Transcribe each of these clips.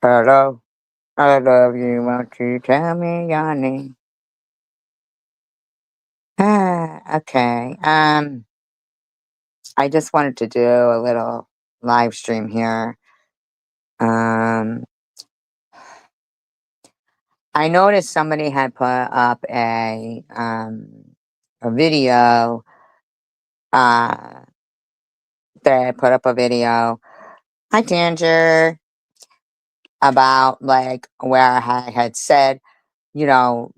Hello, I love you. Won't you tell me your name? Okay. I just wanted to do a little live stream here. Um, I noticed somebody had put up a video. Uh, they put up a video. Hi, Tanger, about like where I had said, you know,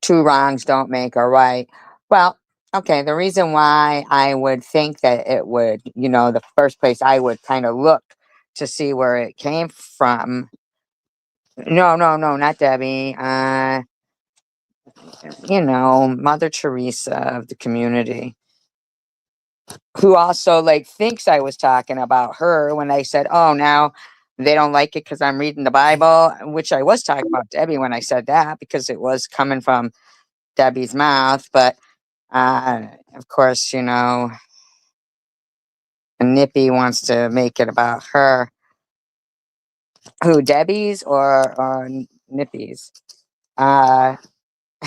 two wrongs don't make a right. Well, okay, the reason why I would think that it would, the first place I would kind of look to see where it came from. No, no, no, not Debbie. Mother Teresa of the community, who also like thinks I was talking about her when I said, "Oh, now they don't like it because I'm reading the Bible," which I was talking about Debbie when I said that because it was coming from Debbie's mouth, but of course, Nippy wants to make it about her. Who, Debbie's or Nippy's? Uh,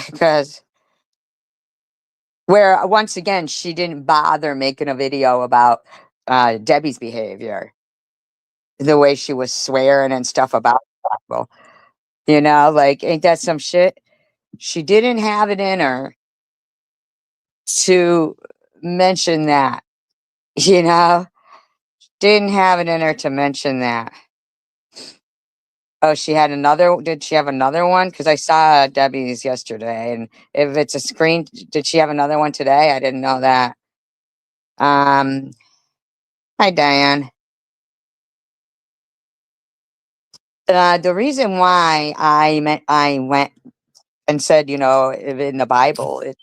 because where once again she didn't bother making a video about Debbie's behavior, the way she was swearing and stuff about people. Like ain't that some shit? She didn't have it in her to mention that. You know, didn't have it in her to mention that. Oh, she had another did she have another one? Because I saw Debbie's yesterday, and if it's a screen did she have another one today? I didn't know that. Um, Hi, Diane. The reason why I went and said, if in the Bible it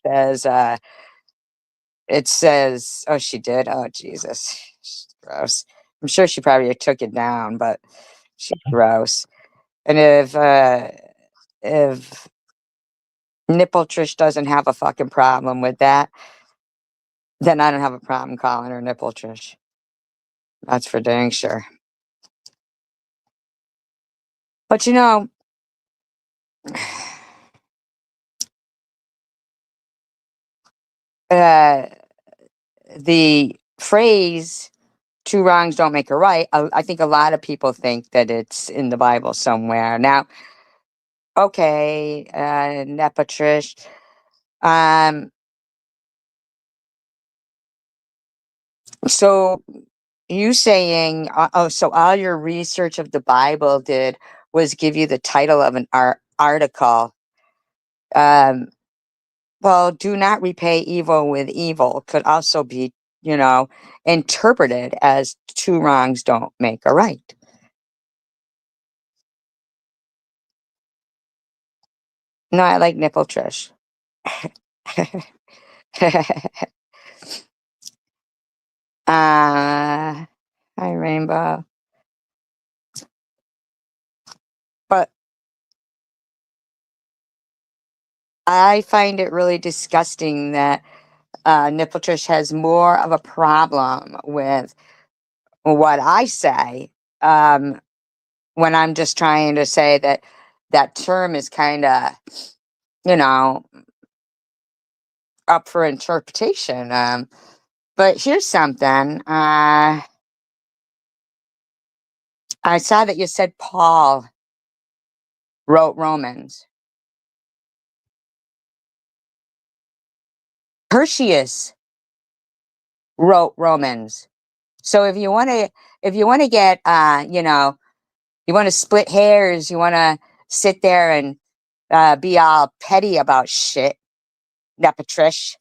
says, oh, she did? Oh, Jesus. She's gross. I'm sure she probably took it down, but she's gross. And if Nipple Trish doesn't have a fucking problem with that, then I don't have a problem calling her Nipple Trish. That's for dang sure. But uh, the phrase two wrongs don't make a right, I think a lot of people think that it's in the Bible somewhere. Now, okay, Nepa Trish, um, so you saying, so all your research of the Bible did was give you the title of an article. Um, well, do not repay evil with evil could also be, interpreted as two wrongs don't make a right. No, I like nipple Trish. Hi, Rainbow. But I find it really disgusting that Nipple Trish has more of a problem with what I say, um, when I'm just trying to say that that term is kind of, you know, up for interpretation. But here's something. I saw that you said Paul wrote Romans. Tertius wrote Romans. So if you want to get you want to split hairs, you want to sit there and be all petty about shit, Nepatrish,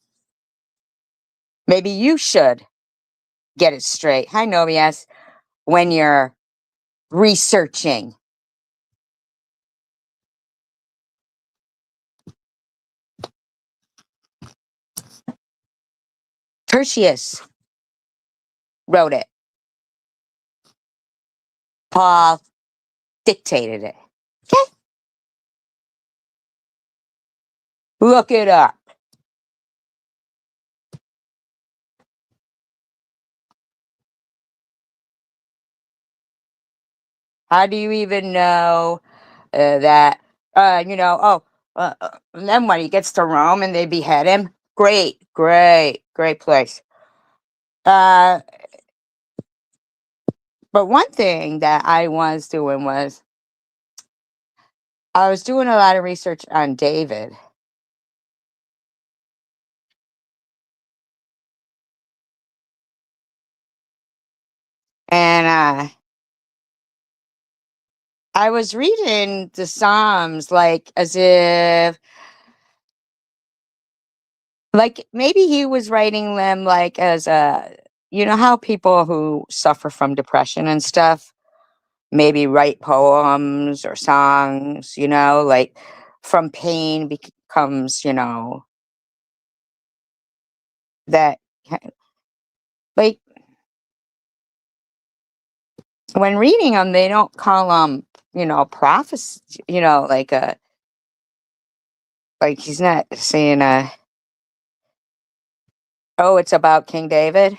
maybe you should get it straight. Hi, Novias. When you're researching. Tertius wrote it. Paul dictated it. Okay? Look it up. How do you even know that, and then when he gets to Rome and they behead him, great, great, great place. Uh, but one thing that I was doing was I was doing a lot of research on David, and I was reading the Psalms like as if, like maybe he was writing them like as a, how people who suffer from depression and stuff maybe write poems or songs, like from pain becomes, that like when reading them, they don't call them, prophecy, like he's not saying, oh, it's about King David.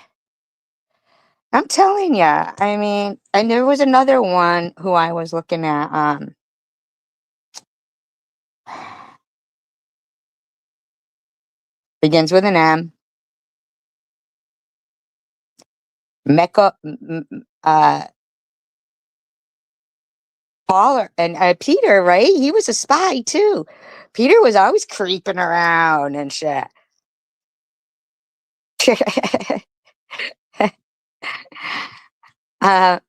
I'm telling ya. I mean, and there was another one who I was looking at, begins with an M, Mecca, Paul, and Peter, right? He was a spy too. Peter was always creeping around and shit. uh,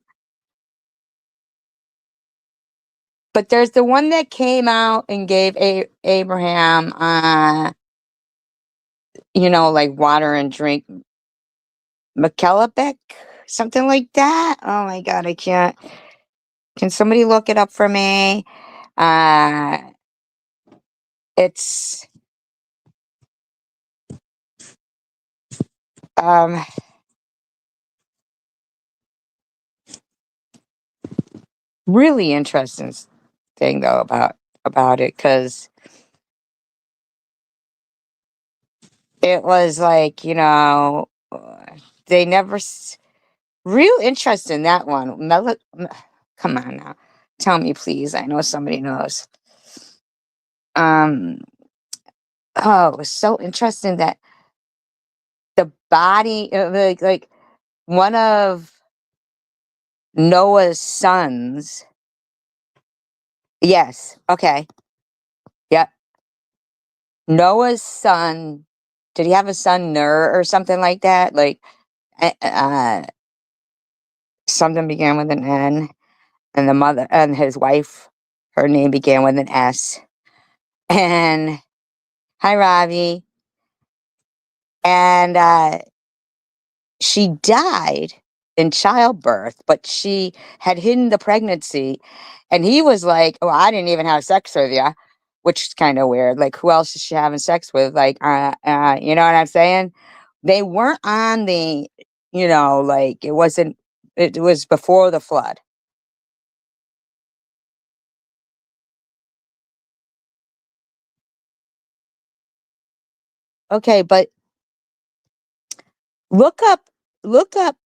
but there's the one that came out and gave Abraham, like water and drink, McKellebeck, something like that. Oh my god, I can't. Can somebody look it up for me? Uh, it's um really interesting thing though about it, because it was like, they never real interest in that one. Come on now, tell me please. I know somebody knows. Um, oh, it was so interesting that the body, like one of Noah's sons. Yes. Okay. Yep. Noah's son. Did he have a son, Ner, or something like that? Like, something began with an N, and the mother and his wife, her name began with an S. And hi, Ravi. And she died in childbirth, but she had hidden the pregnancy. And he was like, "Oh, I didn't even have sex with you," which is kind of weird. Like, who else is she having sex with? Like, you know what I'm saying? They weren't on the, like it wasn't. It was before the flood. Okay, but look up, look up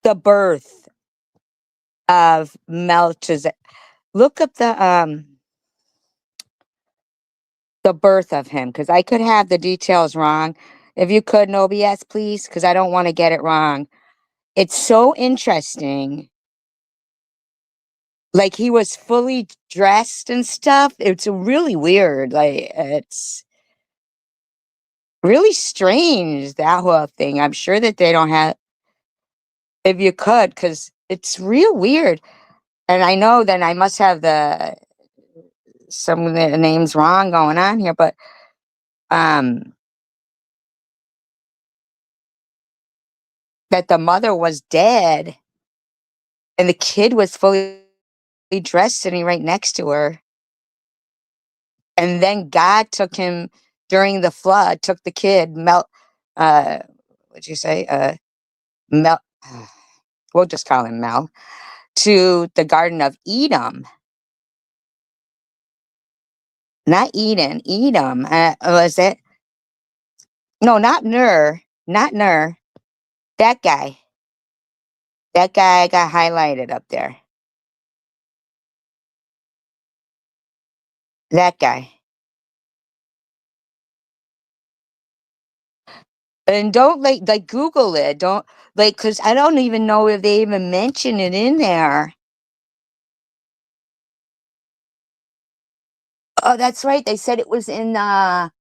the birth of Melchizedek. Look up the birth of him, because I could have the details wrong. If you could, no BS, please, because I don't want to get it wrong. It's so interesting. Like he was fully dressed and stuff. It's really weird. Like it's really strange, that whole thing. I'm sure that they don't have. If you could, because it's real weird. And I know that I must have the some of the names wrong going on here, but um that the mother was dead and the kid was fully dressed sitting right next to her. And then God took him during the flood, took the kid, uh, what'd you say? Mel, we'll just call him Mel, to the Garden of Edom. Not Eden, Edom. Was it? No, not Ner, not Ner. That guy. That guy got highlighted up there. That guy. And don't like Google it. Don't like because I don't even know if they even mention it in there. Oh, that's right. They said it was in I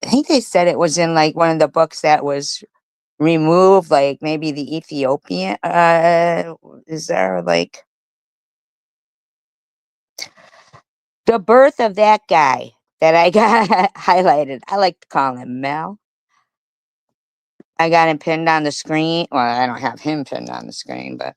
think they said it was in like one of the books that was removed, like maybe the Ethiopian is there like the birth of that guy that I got highlighted. I like to call him Mel. I got him pinned on the screen. Well, I don't have him pinned on the screen, but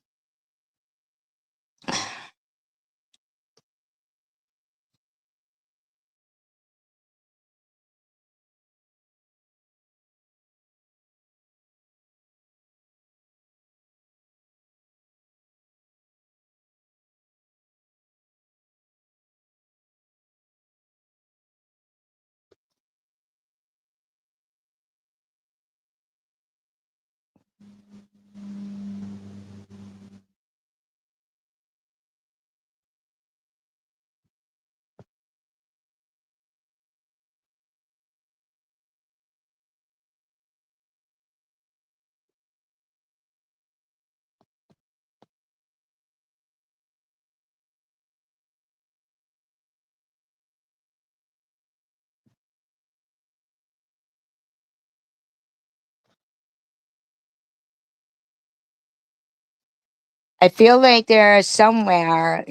I feel like there is somewhere,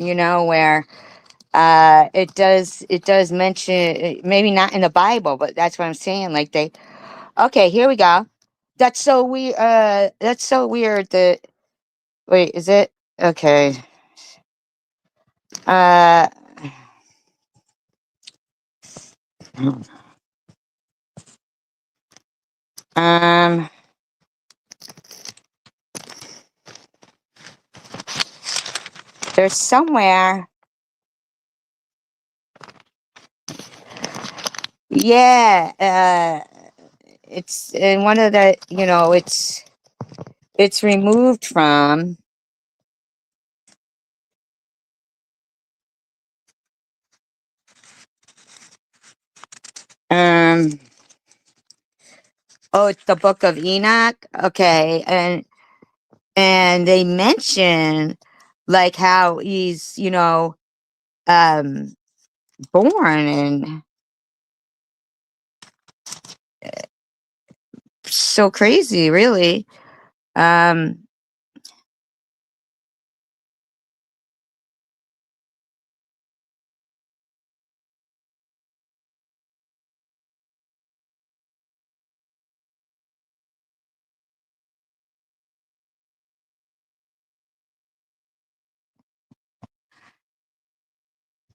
where it does mention maybe not in the Bible, but that's what I'm saying. Like they okay, here we go. That's so weird that wait, is it okay. Uh um there's somewhere. Yeah, it's in one of the, it's removed from um oh, it's the book of Enoch. Okay, and they mention like how he's, um born and so crazy, really. Um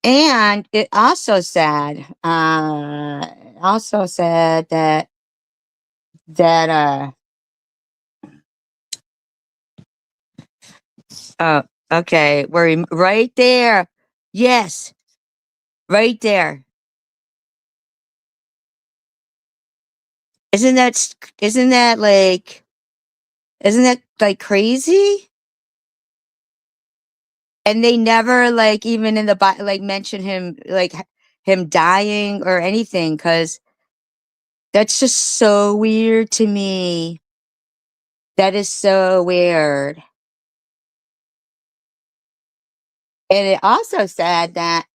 and it also said that oh, okay, right there. Yes, right there. Isn't that like isn't that like crazy? And they never like even in the like mention him like him dying or anything cuz that's just so weird to me. That is so weird. And it also said that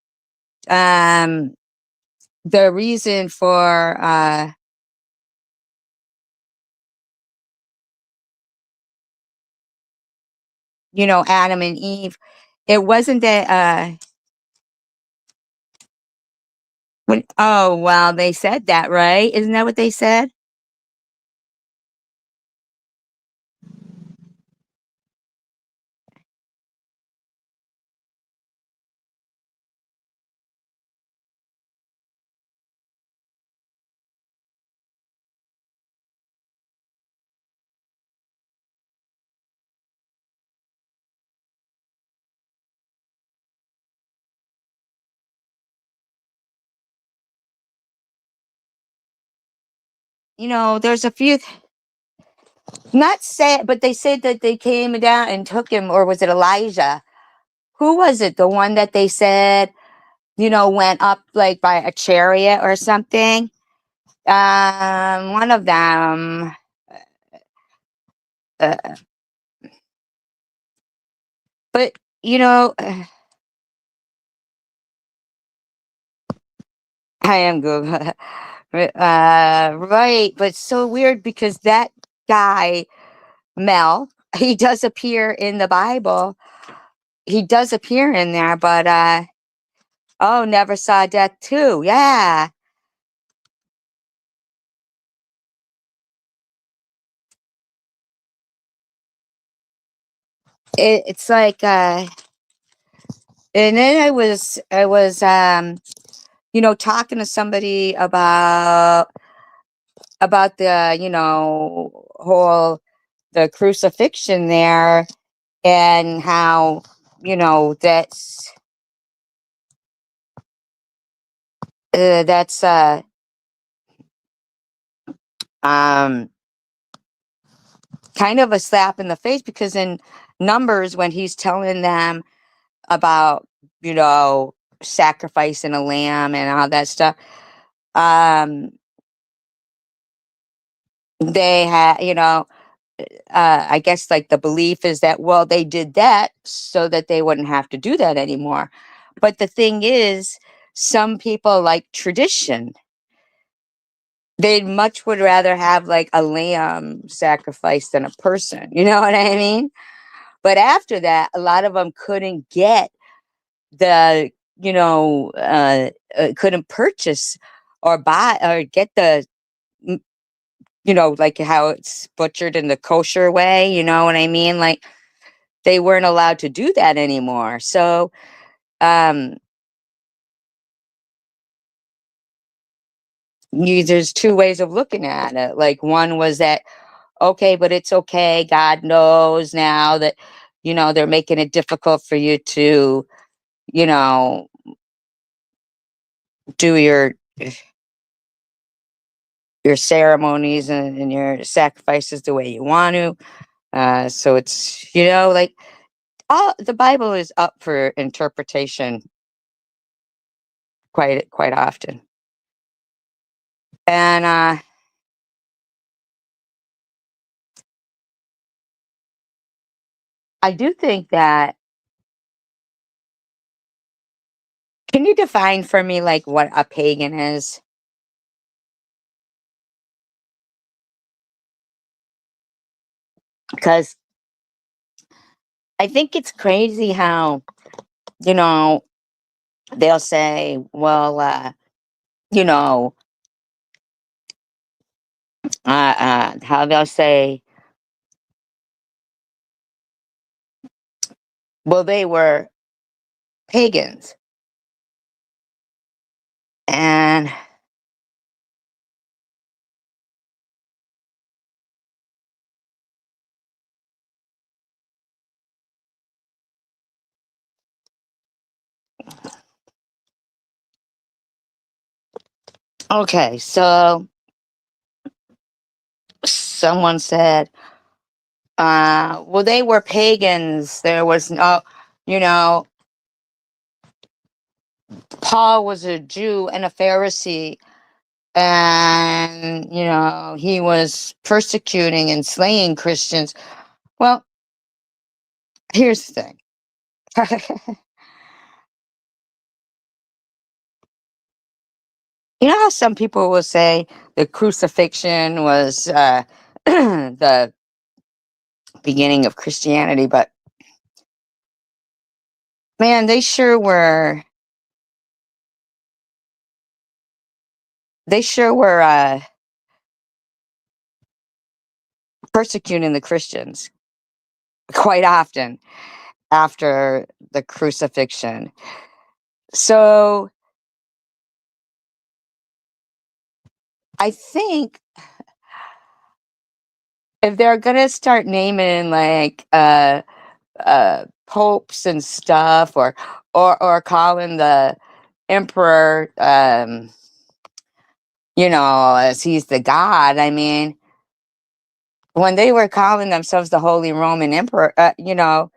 um the reason for Adam and Eve, it wasn't that oh well, they said that, right? Isn't that what they said? There's a few not said, but they said that they came down and took him, or was it Elijah? Who was it? The one that they said went up like by a chariot or something. One of them, uh, but you know, I am Google. Right, but it's so weird because that guy, Mel, he does appear in the Bible. He does appear in there, but oh, never saw death too. Yeah. It's like and then I was talking to somebody about the, whole the crucifixion there, and how, that's um kind of a slap in the face, because in Numbers, when he's telling them about, you know, sacrificing a lamb and all that stuff, um, they had, I guess like the belief is that, well, they did that so that they wouldn't have to do that anymore. But the thing is, some people like tradition. They'd much would rather have like a lamb sacrifice than a person. You know what I mean? But after that, a lot of them couldn't get the, couldn't purchase or buy or get the, mm, like how it's butchered in the kosher way. You know what I mean? Like they weren't allowed to do that anymore. So, um, there's two ways of looking at it. Like one was that, okay, but it's okay. God knows now that, they're making it difficult for you to, you know, do your ceremonies and your sacrifices the way you want to. So it's, like all the Bible is up for interpretation quite often. And I do think that, can you define for me like what a pagan is? Because I think it's crazy how, you know, they'll say, well, you know, how they'll say, well, they were pagans. And okay, so someone said, well, they were pagans. There was no, you know, Paul was a Jew and a Pharisee, and, he was persecuting and slaying Christians. Well, here's the thing. You know how some people will say the crucifixion was the beginning of Christianity, but man, they sure were persecuting the Christians quite often after the crucifixion. So I think if they're gonna start naming like popes and stuff, or calling the emperor, as he's the god. I mean, when they were calling themselves the Holy Roman Emperor, the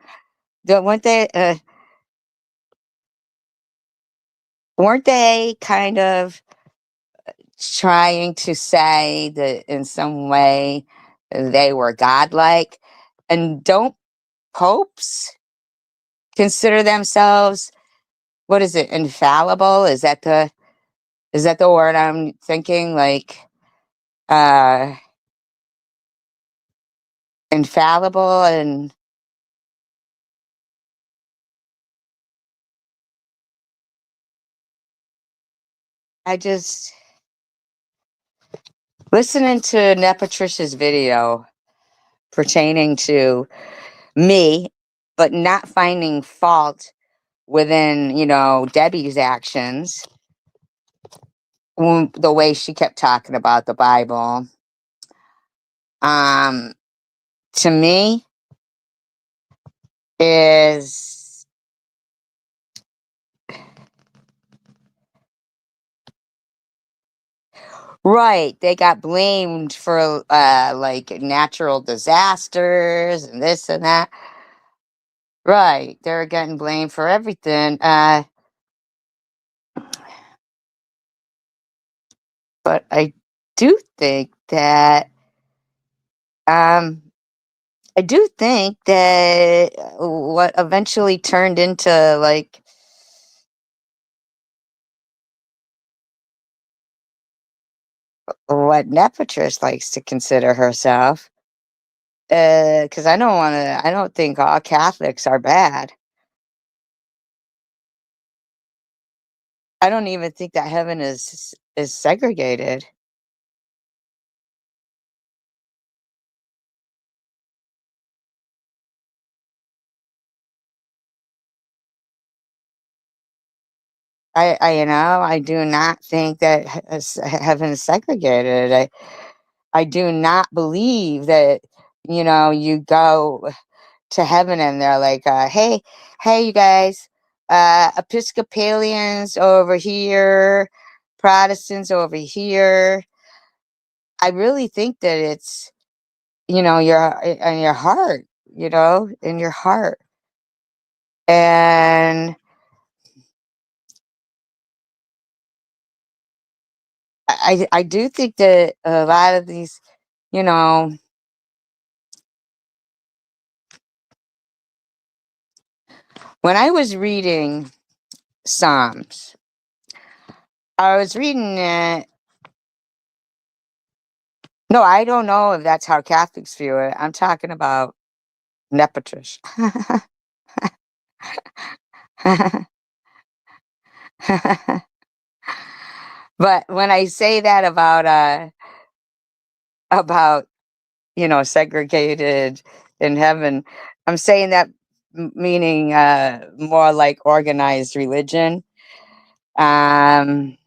weren't they weren't they kind of trying to say that in some way they were godlike? And don't popes consider themselves, what is it, infallible? Is that the word I'm thinking? Like, uh, infallible, and I just listening to Nepatricia's video pertaining to me, but not finding fault within, Debbie's actions, the way she kept talking about the Bible. Um, to me, is right. They got blamed for like natural disasters and this and that. Right. They're getting blamed for everything. But I do think that um I do think that what eventually turned into like what Nepatrist likes to consider herself, because I don't think all Catholics are bad. I don't even think that heaven is segregated. I do not think that heaven is segregated. I do not believe that, you go to heaven and they're like, hey, you guys, Episcopalians over here, Protestants over here. I really think that it's, in your heart, in your heart. And I do think that a lot of these, you know, when I was reading Psalms, I was reading it. No, I don't know if that's how Catholics view it. I'm talking about Nepatrish. But when I say that about segregated in heaven, I'm saying that meaning more like organized religion. Um,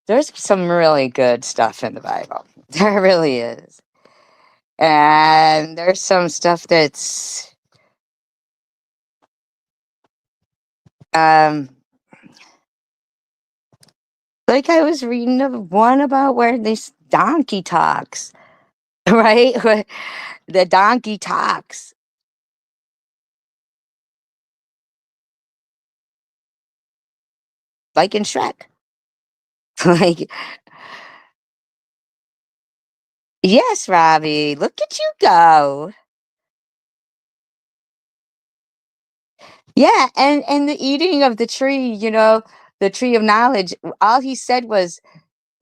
there's some really good stuff in the Bible. There really is. And there's some stuff that's um like I was reading of one about where this donkey talks, right? Where the donkey talks, like in Shrek. Like, yes, Robbie, look at you go. Yeah, and the eating of the tree, the tree of knowledge, all he said was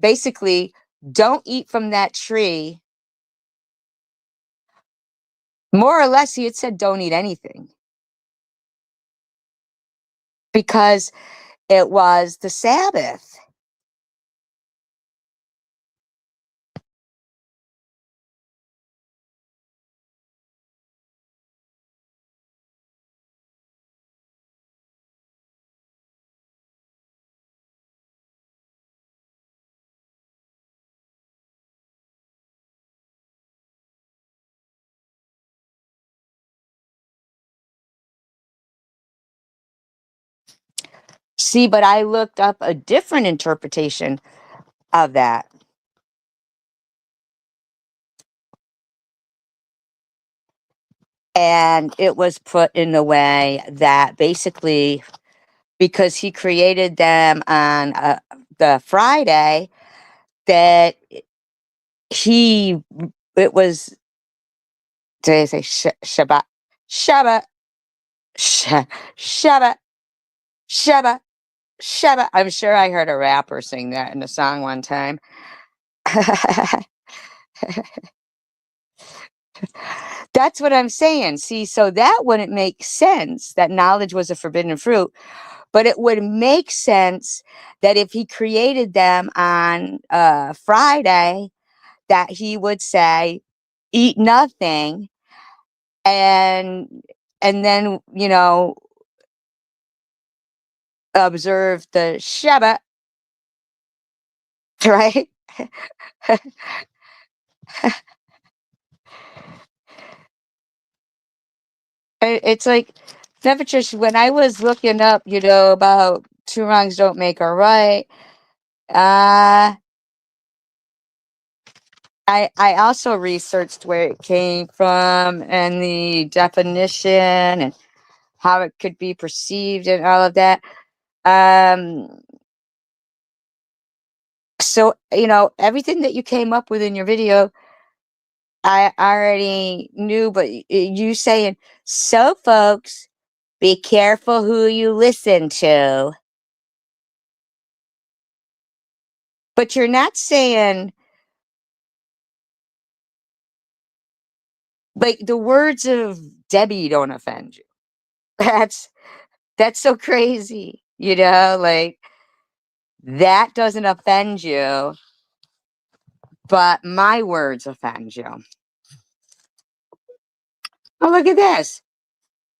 basically, don't eat from that tree. More or less, he had said, don't eat anything because it was the Sabbath. See, but I looked up a different interpretation of that. And it was put in the way that basically, because he created them on the Friday, that he, it was, did I say Shabbat? Shabbat, Shabbat, Shabbat, Shabbat. I'm sure I heard a rapper sing that in a song one time. That's what I'm saying. See, so that wouldn't make sense that knowledge was a forbidden fruit, but it would make sense that if he created them on Friday, that he would say, eat nothing, and then, observe the Shabbat, right? It's like, never just when I was looking up, about two wrongs don't make a right. Uh, I also researched where it came from and the definition and how it could be perceived and all of that. Um, so, everything that you came up with in your video, I already knew, but you saying, so folks, be careful who you listen to. But you're not saying, like, the words of Debbie don't offend you. That's that's so crazy, like, that doesn't offend you, but my words offend you. Oh, look at this.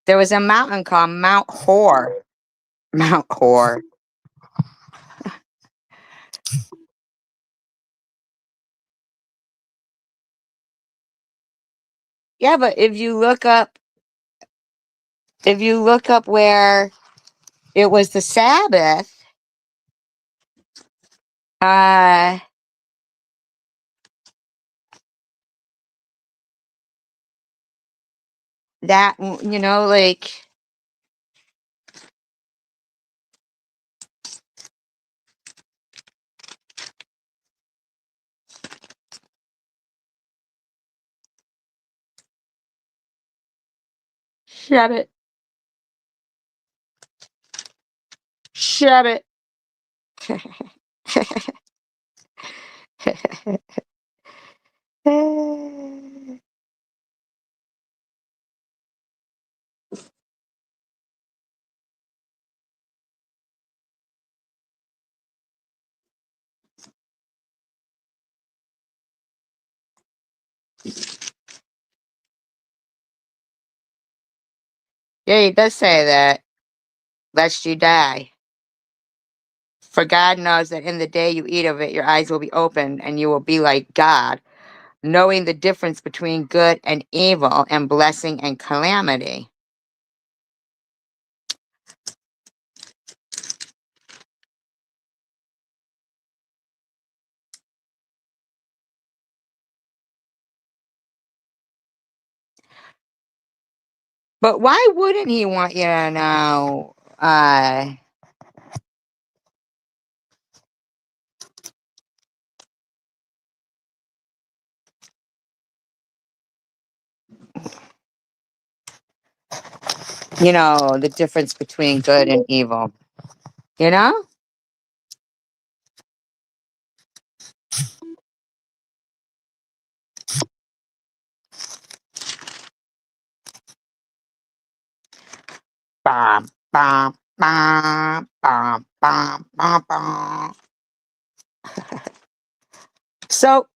There was a mountain called Mount Hor. Mount Hor. Yeah, but if you look up where it was the Sabbath, uh that like, shut it. Shut it. Yeah, he does say that, lest you die. For God knows that in the day you eat of it, your eyes will be opened, and you will be like God, knowing the difference between good and evil, and blessing and calamity. But why wouldn't he want you to know? The difference between good and evil. You know? Bum, bum, bum, bum, bum, bum, bum. So,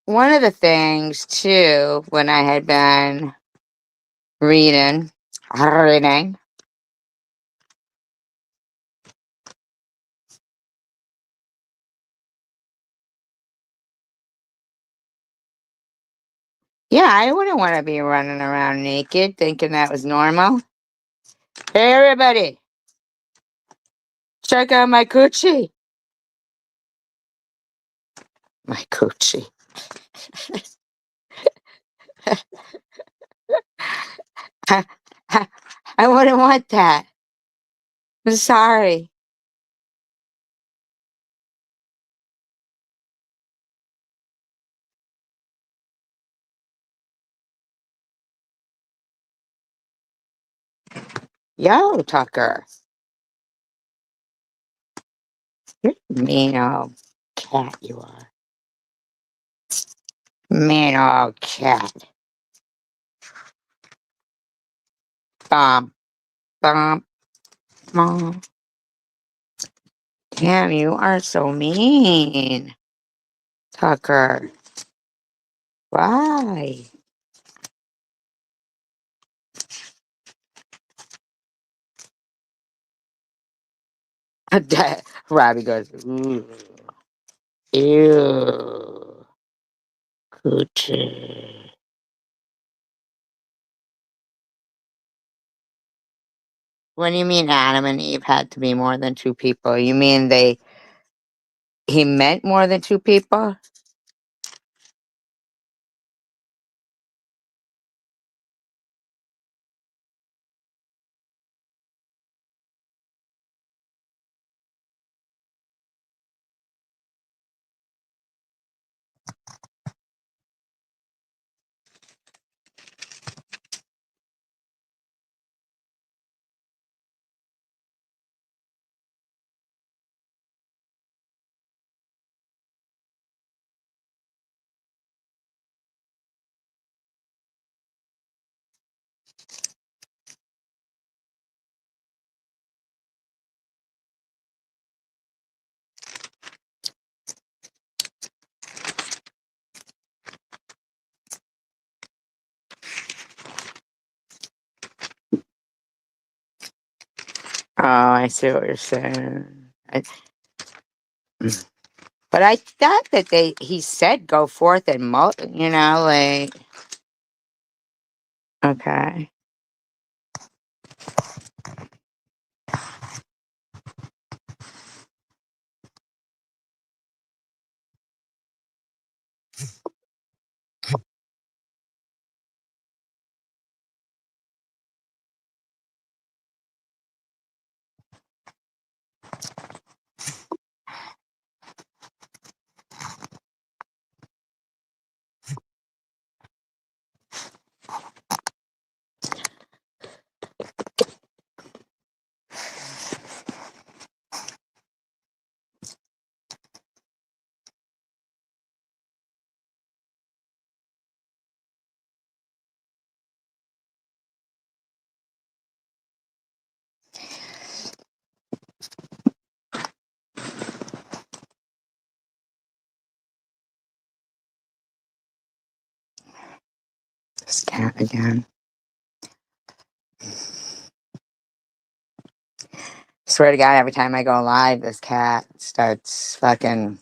one of the things too, when I had been reading, yeah, I wouldn't want to be running around naked thinking that was normal. Hey, everybody, Check out my coochie. My coochie. I, I, I wouldn't want that. I'm sorry. Yo, Tucker. You're a mean old cat, you are. Mean old cat. Bum, bum, bum. Damn, you are so mean, Tucker. Why? Robbie goes, ooh, ew, coochie. What do you mean Adam and Eve had to be more than two people? You mean he meant more than two people? Oh, I see what you're saying. But I thought that he said go forth and like, okay. This cat again. Swear to God, every time I go live, this cat starts fucking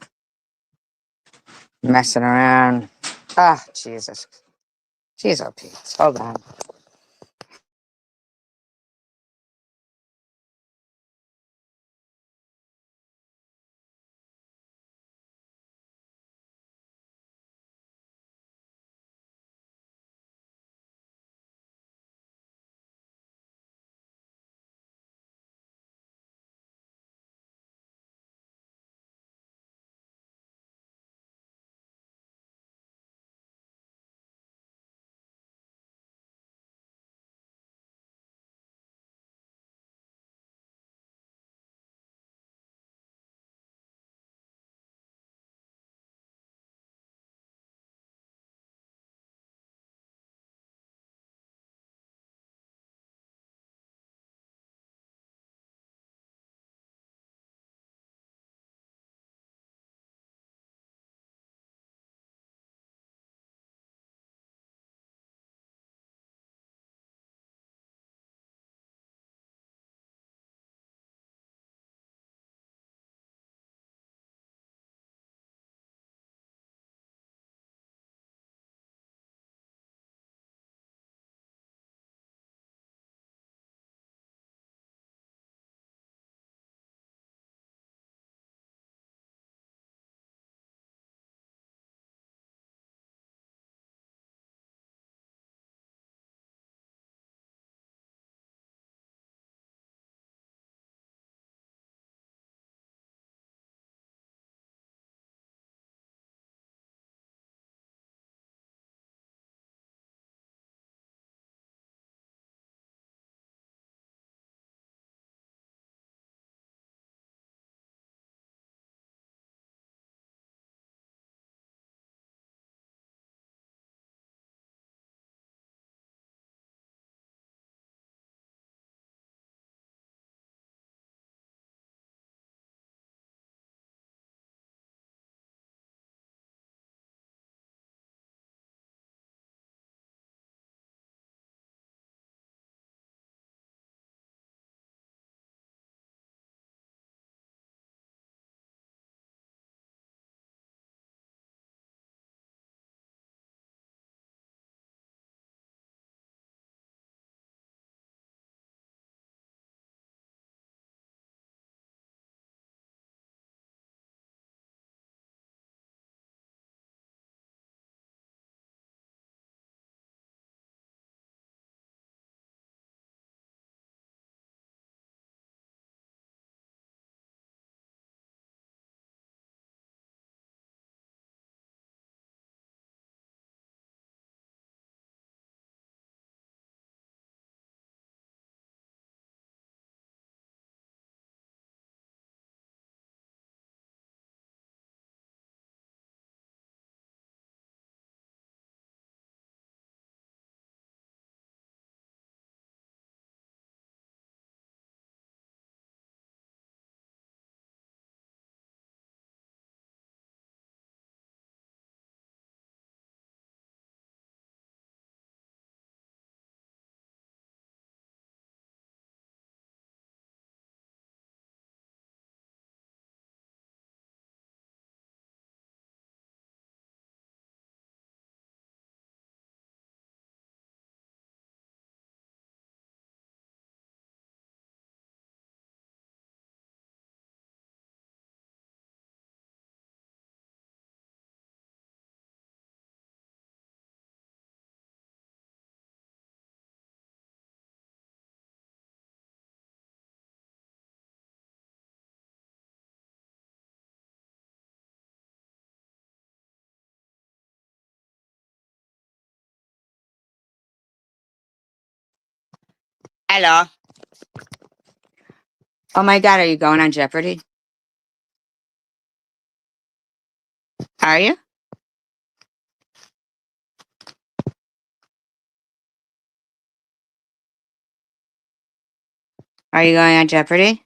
messing around. Ah, Jesus. Jeez, oh, Pete. Hold on. Hello. Oh my God, are you going on Jeopardy? Are you? Are you going on Jeopardy?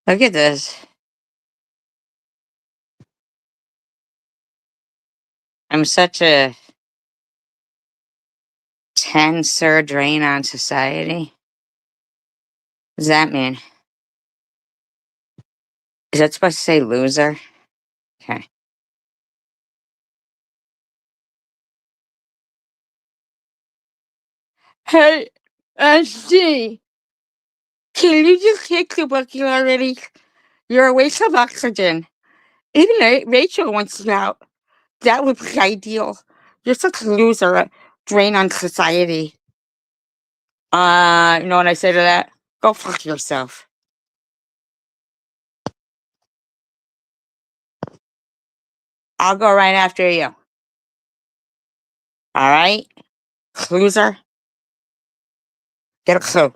Look at this. I'm such a tensor drain on society. What does that mean? Is that supposed to say loser? Okay. Hey, SG, can you just take the book already? You're a waste of oxygen. Even Rachel wants you out. That would be ideal. You're such a loser, a drain on society. You know what I say to that? Go fuck yourself. I'll go right after you. All right? Loser, get a clue.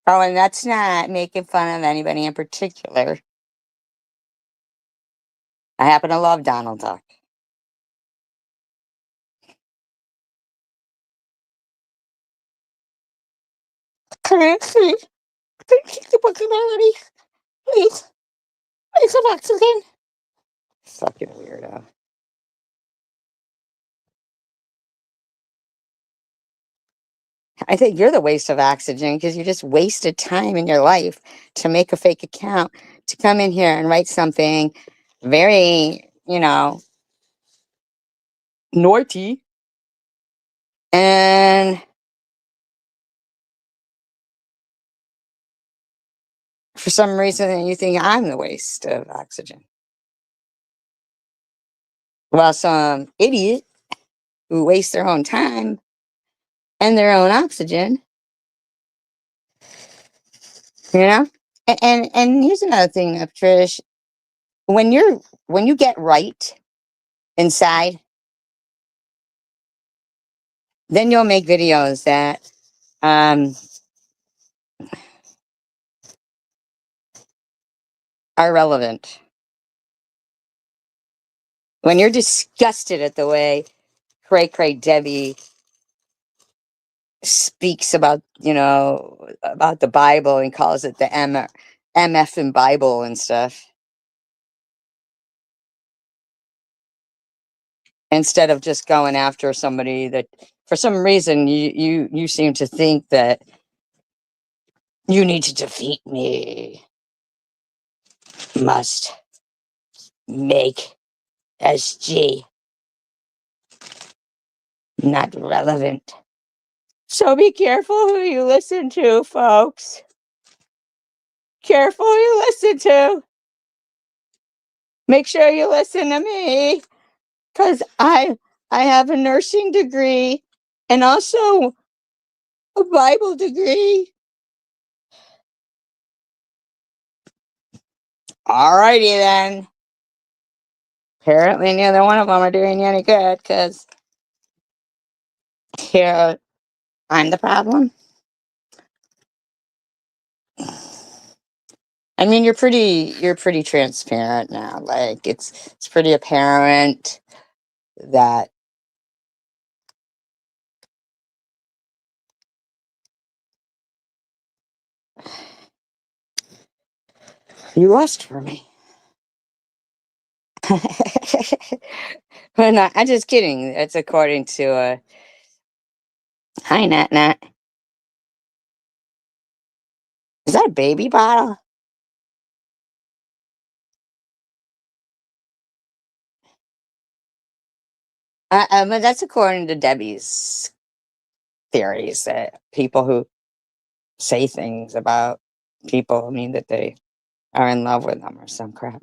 Oh, and that's not making fun of anybody in particular. I happen to love Donald Duck. Can I see? Can you keep the book already? Please. Please some oxygen. Fucking weirdo. I think you're the waste of oxygen because you just wasted time in your life to make a fake account to come in here and write something very, naughty. And for some reason, you think I'm the waste of oxygen. Well, some idiot who wastes their own time and their own oxygen, you know? And here's another thing, Trish. When you get right inside, then you'll make videos that um, are relevant. When you're disgusted at the way Cray Cray Debbie speaks about, about the Bible and calls it the MF in Bible and stuff, instead of just going after somebody that, for some reason, you seem to think that you need to defeat me, must make SG not relevant. So be careful who you listen to, folks. Careful who you listen to. Make sure you listen to me, because I have a nursing degree and also a Bible degree. Alrighty then. Apparently neither one of them are doing you any good, because here I'm the problem. I mean, you're pretty transparent now. Like it's pretty apparent that you lost for me. But no, I'm just kidding. It's according to hi Nat Nat. Is that a baby bottle? But that's according to Debbie's theories that people who say things about people mean that they are in love with them or some crap.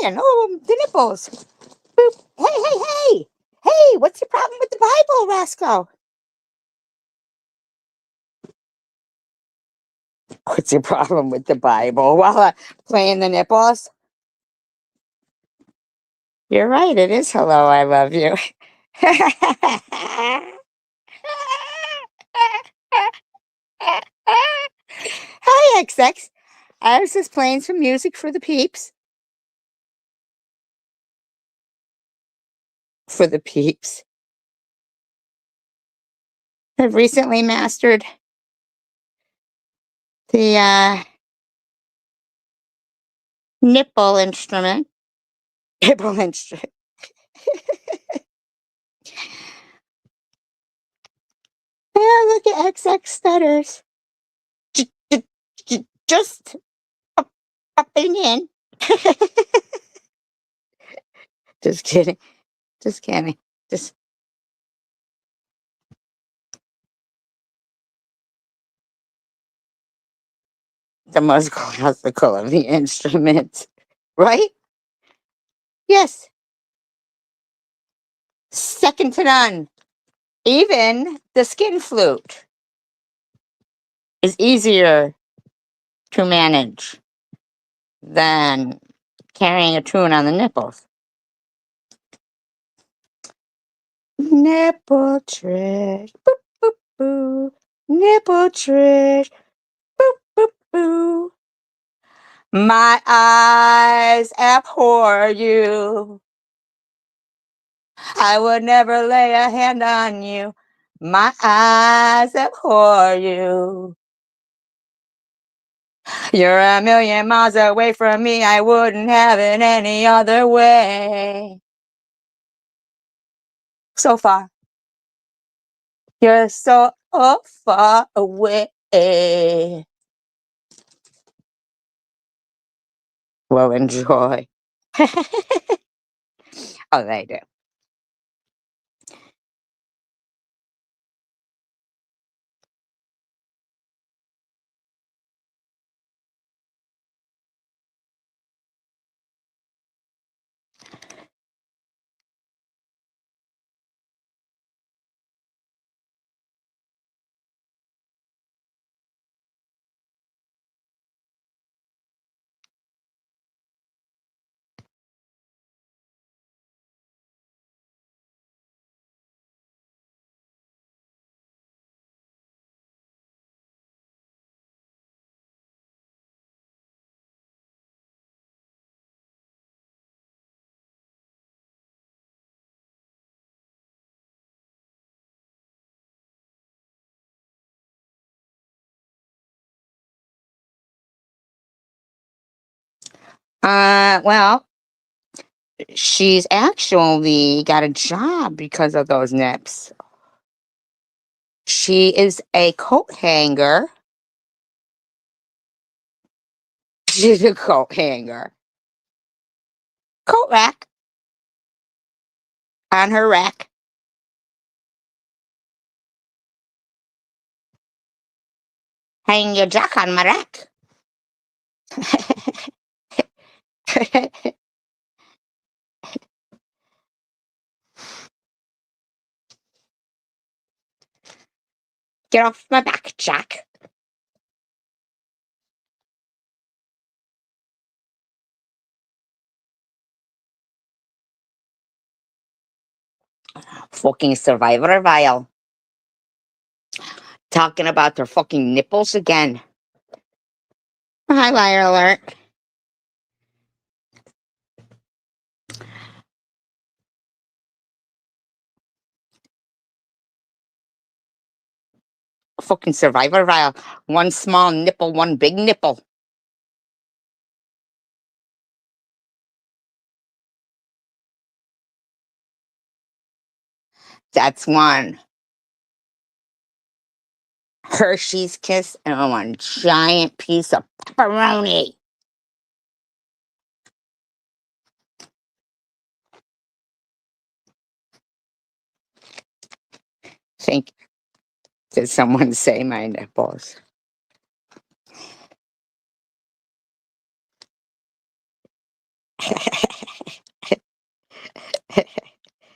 playing. Oh, the nipples. Boop. Hey. Hey, what's your problem with the Bible, Roscoe? What's your problem with the Bible? While playing the nipples? You're right. It is hello, I love you. Hi, XX. I was just playing some music for the peeps. For the peeps. I've recently mastered the nipple instrument. Nipple instrument. Yeah, look at XX stutters. Just popping in. Just kidding. Just kidding. Just the most classical of the instruments, right? Yes, second to none. Even the skin flute is easier to manage than carrying a tune on the nipples. Nipple trick, boop, boop, boo. Nipple trick, boop, boop, boo. My eyes abhor you. I would never lay a hand on you. My eyes abhor you. You're a million miles away from me. I wouldn't have it any other way. So far. You're so far away. Well, enjoy. Oh, they do. Well, she's actually got a job because of those nips. She is a coat hanger. She's a coat hanger. Coat rack on her rack. Hang your jack on my rack. Get off my back, Jack. Fucking survivor vile. Talking about their fucking nipples again. Hi, liar alert. Fucking survivor vile. One small nipple, one big nipple. That's one Hershey's Kiss and one giant piece of pepperoni. Think, did someone say my nipples?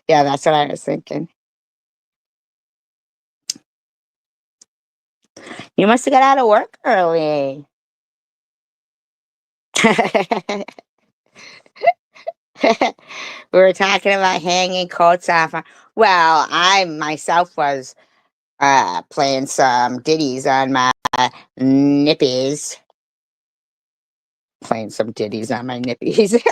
Yeah, that's what I was thinking. You must have got out of work early. We were talking about hanging coats off. Well, I myself was playing some ditties on my nippies. Playing some ditties on my nippies.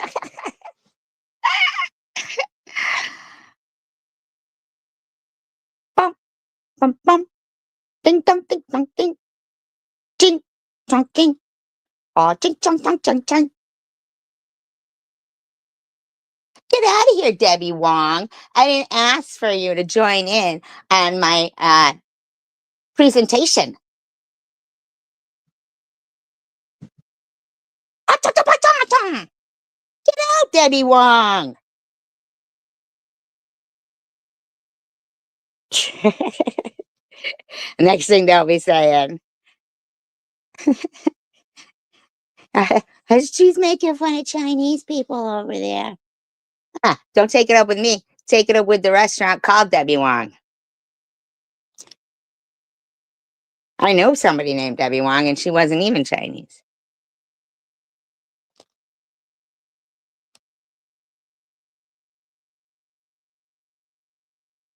Bum, bum, bum. Ding, dong, ding, dong, ding. Ching, chong, ching. Oh, ching, chong, chong, chong, chong. Get out of here, Debbie Wong. I didn't ask for you to join in on my presentation. Get out, Debbie Wong. Next thing they'll be saying, she's making fun of Chinese people over there. Don't take it up with me. Take it up with the restaurant called Debbie Wong. I know somebody named Debbie Wong, and she wasn't even Chinese.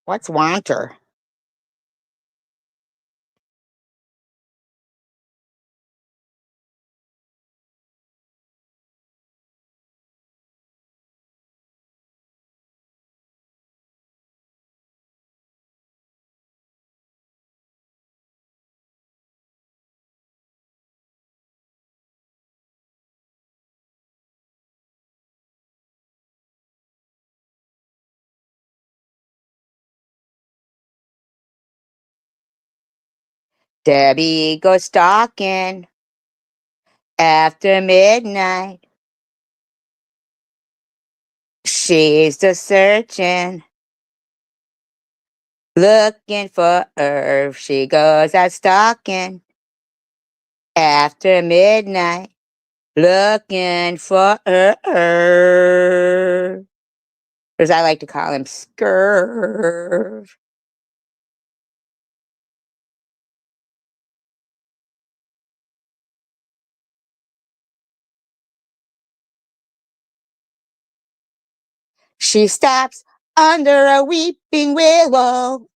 What's wanter? Debbie goes stalking after midnight. She's just searching, looking for her. She goes out stalking after midnight, looking for her. As I like to call him, Skurv. She stops under a weeping willow.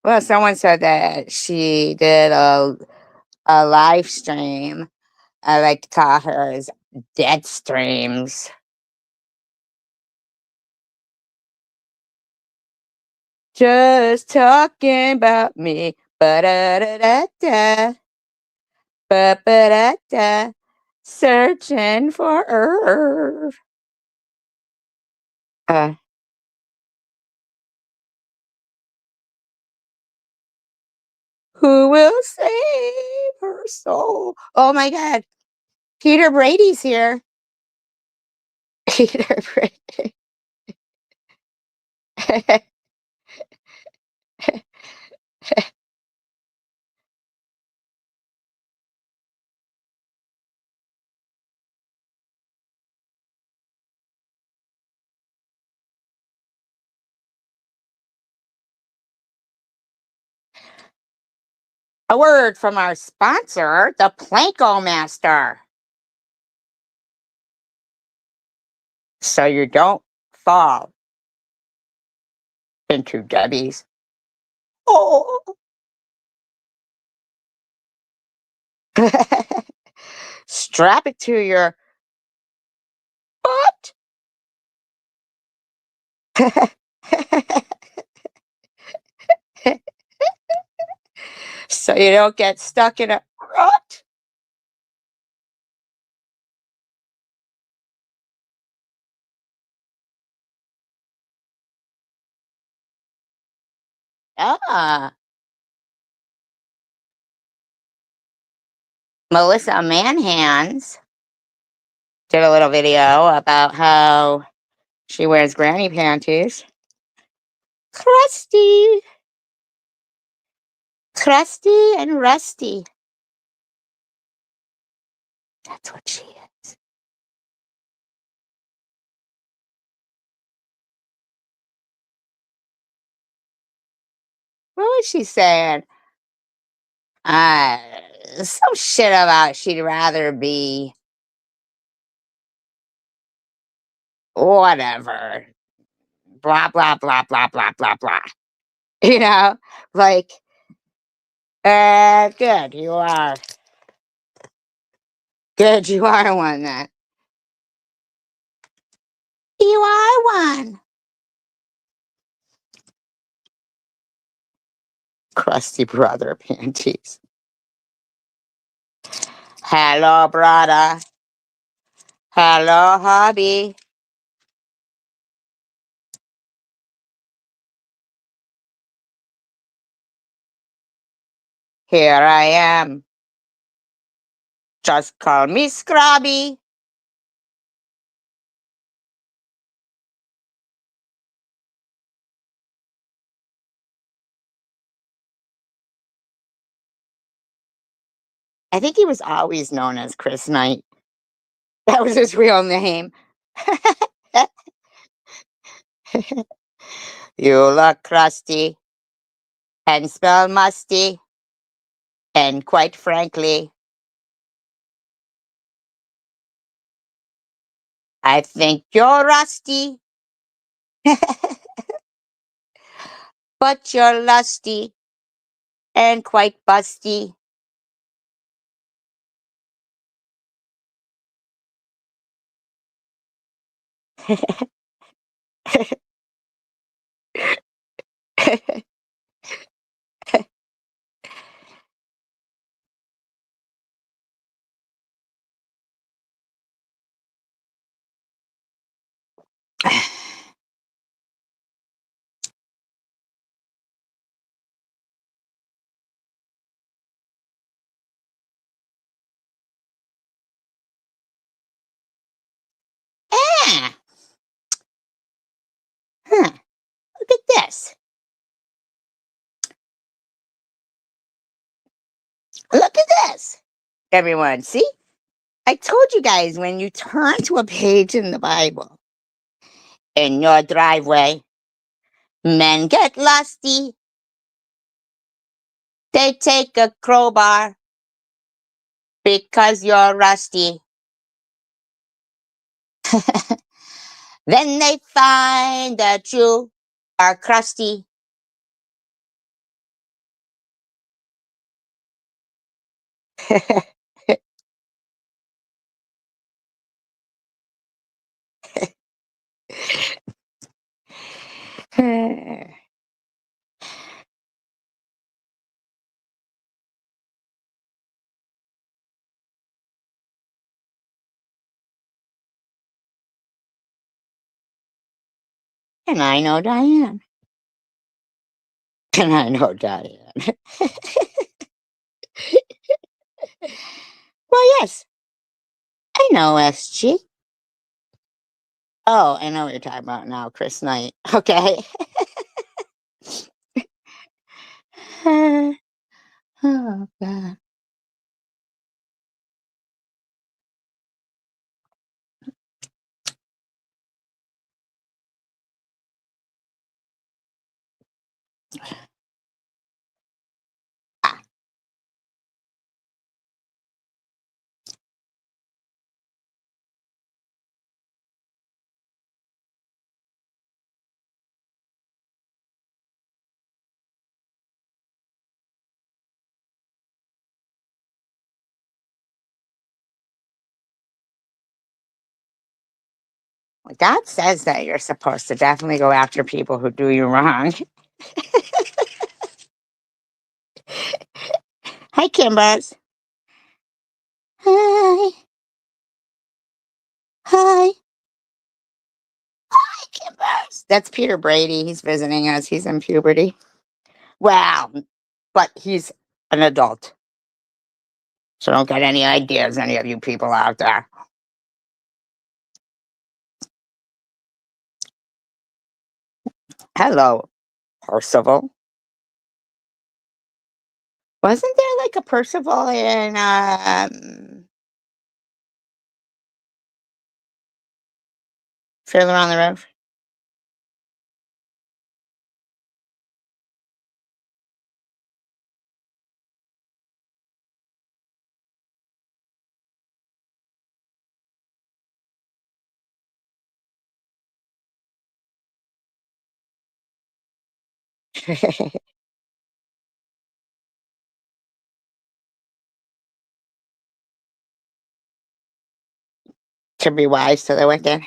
Well, someone said that she did a live stream. I like to call hers dead streams. Just talking about me. Ba-da-da-da-da. Ba-ba-da-da. Searching for her. Uh, who will save her soul? Oh my God. Peter Brady's here. Peter Brady. A word from our sponsor, the Planko Master. So you don't fall into Debbie's. Oh. Strap it to your butt. So you don't get stuck in a rut. Ah, Melissa Manhands did a little video about how She wears granny panties. Crusty, crusty and rusty. That's what she is. What was she saying? Uh, some shit about she'd rather be whatever. Blah, blah, blah, blah, blah, blah, blah. You know, like, good, you are. Good, you are one then. You are one. Crusty brother panties. Hello, brother. Hello, hubby. Here I am. Just call me Scrubby. I think he was always known as Chris Knight. That was his real name. You look crusty and smell musty, and quite frankly, I think you're rusty, but you're lusty and quite busty. Ah, huh, look at this. Look at this. Everyone, see? I told you guys when you turn to a page in the Bible in your driveway, men get lusty. They take a crowbar because you're rusty. Then they find that you are crusty. And I know Diane. And I know Diane. Well, yes, I know SG. Oh, I know what you're talking about now, Chris Knight. Okay. Oh, God. Ah, well, God says that you're supposed to definitely go after people who do you wrong. Hi, Kimbers. Hi. Hi. Hi, Kimbers. That's Peter Brady. He's visiting us. He's in puberty. Well, but he's an adult. So don't get any ideas, any of you people out there. Hello, Percival. Wasn't there like a Percival in Fiddler on the Roof? To be wise to the wicked.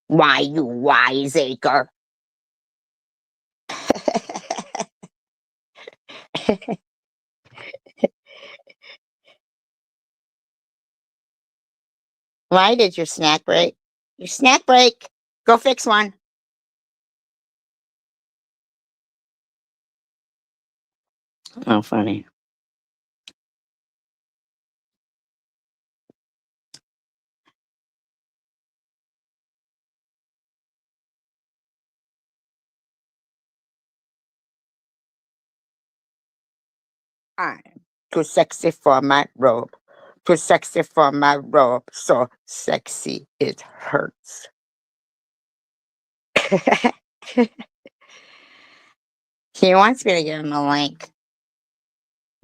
Why, you wiseacre? Why did your snack break? Your snack break. Go fix one. Oh, funny. I'm too sexy for my robe. Too sexy for my robe. So sexy it hurts. He wants me to give him a link.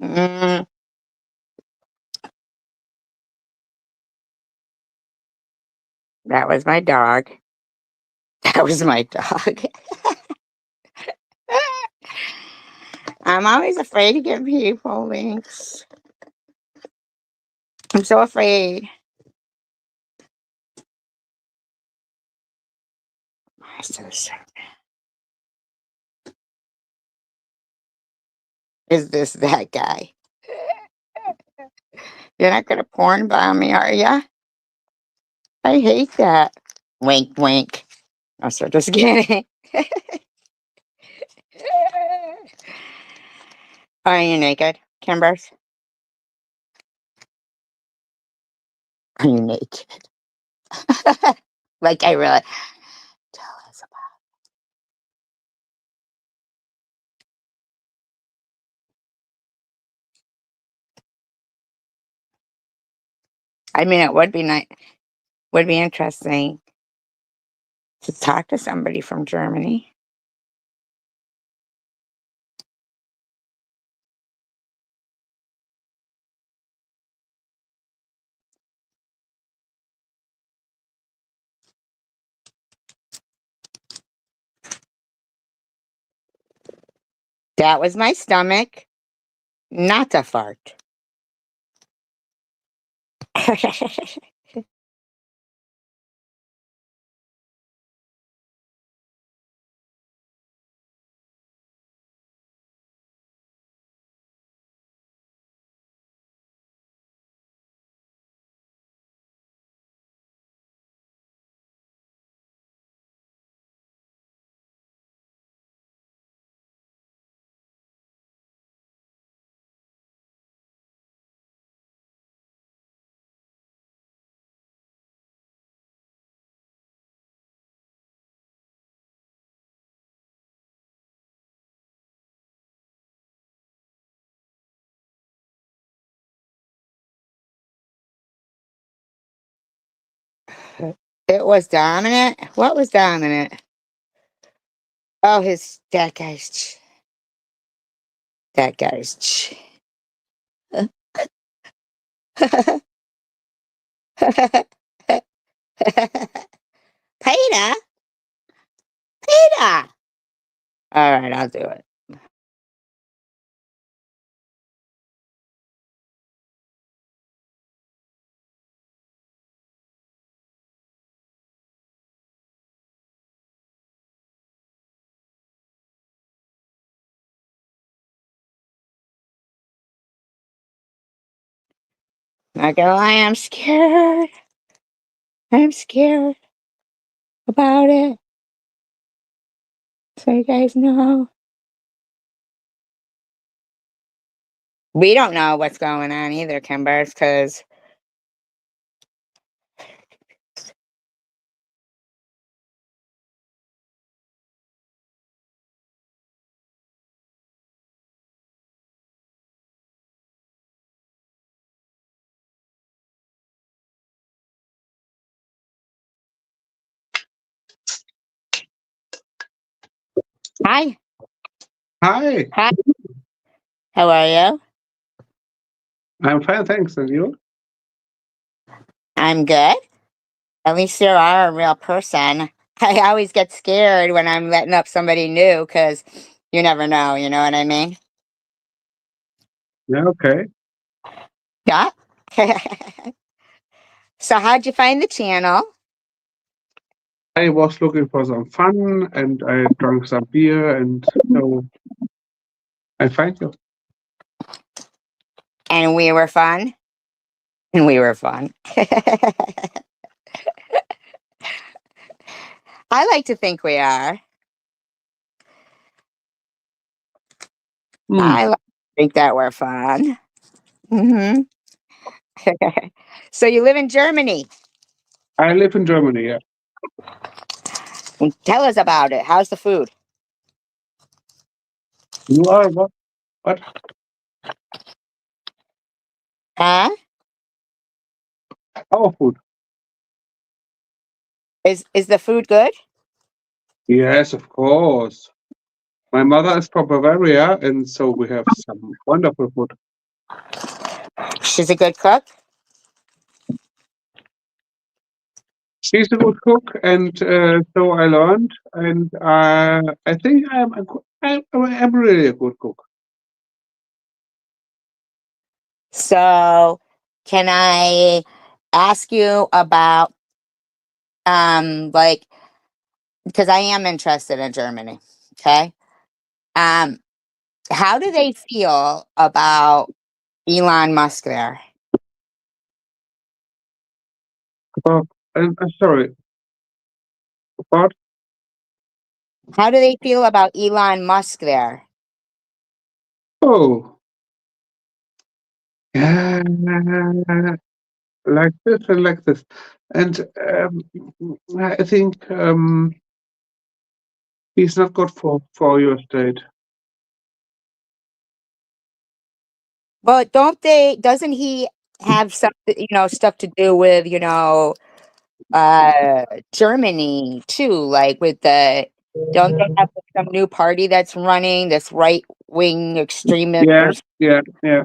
Mm, that was my dog. That was my dog. I'm always afraid to give people links. I'm so afraid. I'm so sorry. Is this that guy? You're not gonna porn bomb me, are ya? I hate that. Wink, wink. I'm so just kidding. Are you naked, Kimbers? Are you naked? Like I really tell us about. I mean, it would be nice. Would be interesting to talk to somebody from Germany. That was my stomach, not a fart. It was dominant. What was dominant? Oh, that guy's Peter, Peter. All right, I'll do it. Not gonna lie, I'm scared. I'm scared about it. So you guys know. We don't know what's going on either, Kimbers, because Hi. Hi, Hi. How are you? I'm fine, thanks. And you? I'm good. At least you are a real person. I always get scared when I'm letting up somebody new because you never know, you know what I mean? Yeah, okay. Yeah. So, how'd you find the channel? I was looking for some fun and I drank some beer and so I find you. And we were fun. And we were fun. I like to think we are. Hmm. I like to think that we're fun. Hmm. So, you live in Germany. I live in Germany, yeah. Tell us about it. How's the food? You are what? What? Huh? Our food. Is the food good? Yes, of course. My mother is from Bavaria and so we have some wonderful food. She's a good cook. She's a good cook and so I learned and I think I'm really a good cook. So, can I ask you about like because I am interested in Germany, okay? Um how do they feel about Elon Musk there? But, sorry, but How do they feel about Elon Musk there? oh, yeah, like this and like this. And I think he's not good for your state. But don't they doesn't he have something, stuff to do with, uh Germany too, like with the don't they have some new party that's running, this right wing extremist Yeah, or yeah, yeah.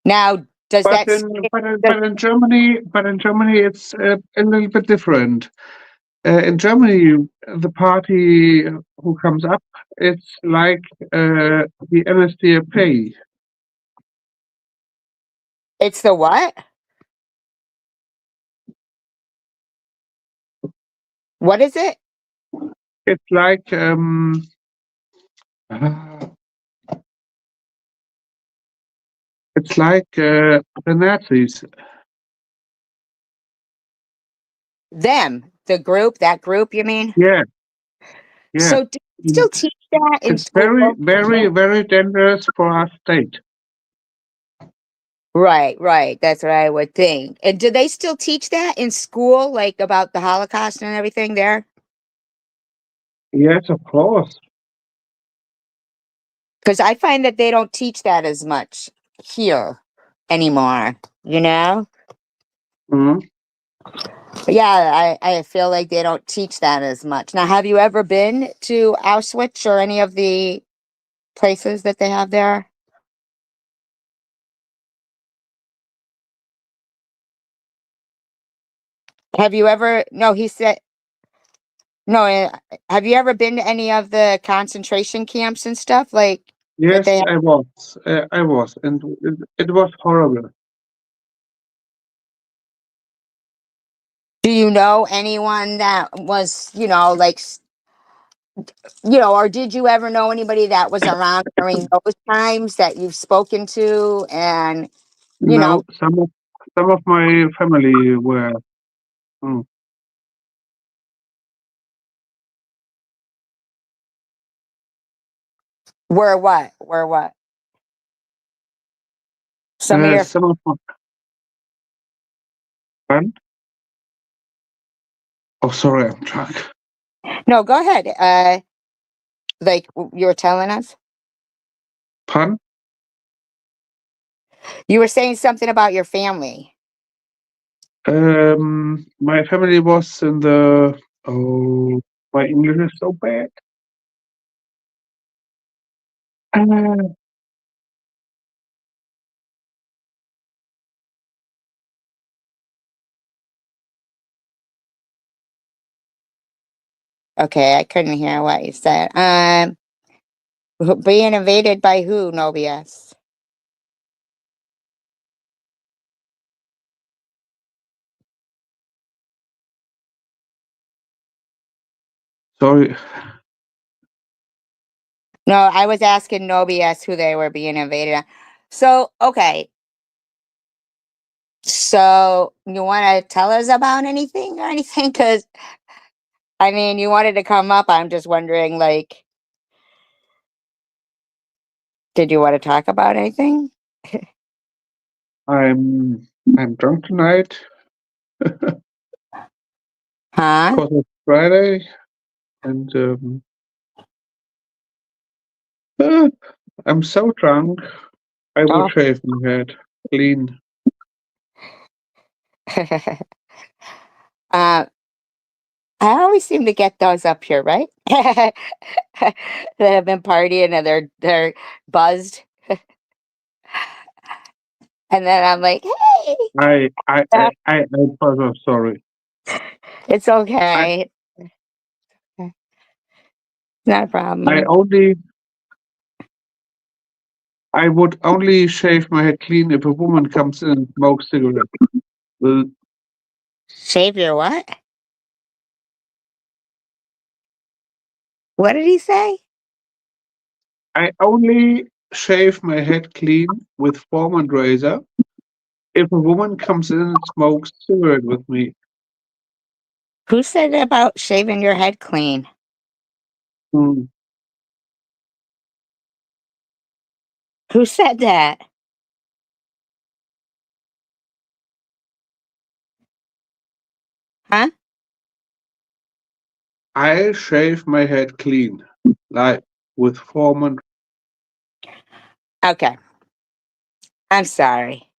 now does But that in scare- but in, does, but in Germany, it's a little bit different. In Germany, the party who comes up, it's like the NSDAP. it's the what? What is it? It's like uh, it's like the Nazis. Them, the group, that group, you mean? Yeah, yeah. So do you still teach that in It's school? very, very, very dangerous for our state. Right, right. That's what I would think. And do they still teach that in school, like about the Holocaust and everything there? Yes, of course. Because I find that they don't teach that as much here anymore, you know? Mm. Yeah, I feel like they don't teach that as much. Now, have you ever been to Auschwitz or any of the places that they have there? Have you ever, no, he said, no, have you ever been to any of the concentration camps and stuff like that they Yes, have? I was, and it was horrible. Do you know anyone that was, or did you ever know anybody that was around during those times that you've spoken to and, you know, No, some of my family were. Mm. were what? Were what? Some of your, Some of my fun. Oh, sorry, I'm drunk. no, go ahead. Like you were telling us, Pun. you were saying something about your family. My family was in the oh My English is so bad. Uh, Okay, I couldn't hear what you said. Being invaded by who? No BS. sorry. No, I was asking no BS who they were being invaded on. So, okay. So, you want to tell us about anything or anything? Because, I mean, you wanted to come up. I'm just wondering, like, did you want to talk about anything? I'm I'm drunk tonight Huh? because it's Friday, and uh, I'm so drunk. I would Oh. shave my head clean. uh, I always seem to get those up here, right? That have been partying and they're buzzed, and then I'm like, hey, I I I I, I I'm sorry. it's I okay, not a I problem. only I would only shave my head clean if a woman comes in and smokes cigarette. Well, Shave your what? What did he say? I only shave my head clean with foam and razor if a woman comes in and smokes cigarette with me. Who said about shaving your head clean? Hmm. Who said that? Huh? I shave my head clean, like with foam and Okay, I'm sorry.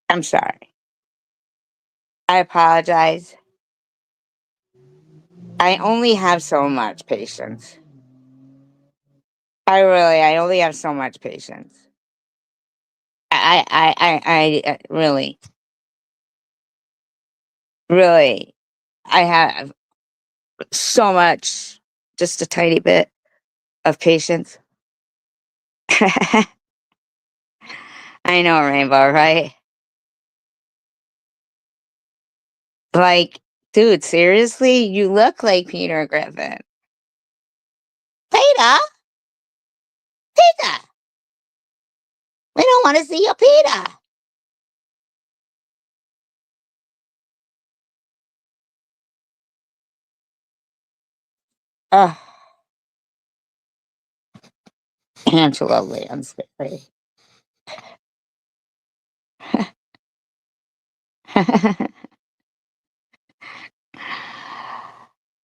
I'm sorry. I apologize. I only have so much patience. I only have so much patience. I really, really, I have so much, just a tiny bit of patience. I know, Rainbow, right? Like, dude, seriously, you look like Peter Griffin. Peter, Peter, we don't want to see you, Peter. Oh, Angela Lansbury.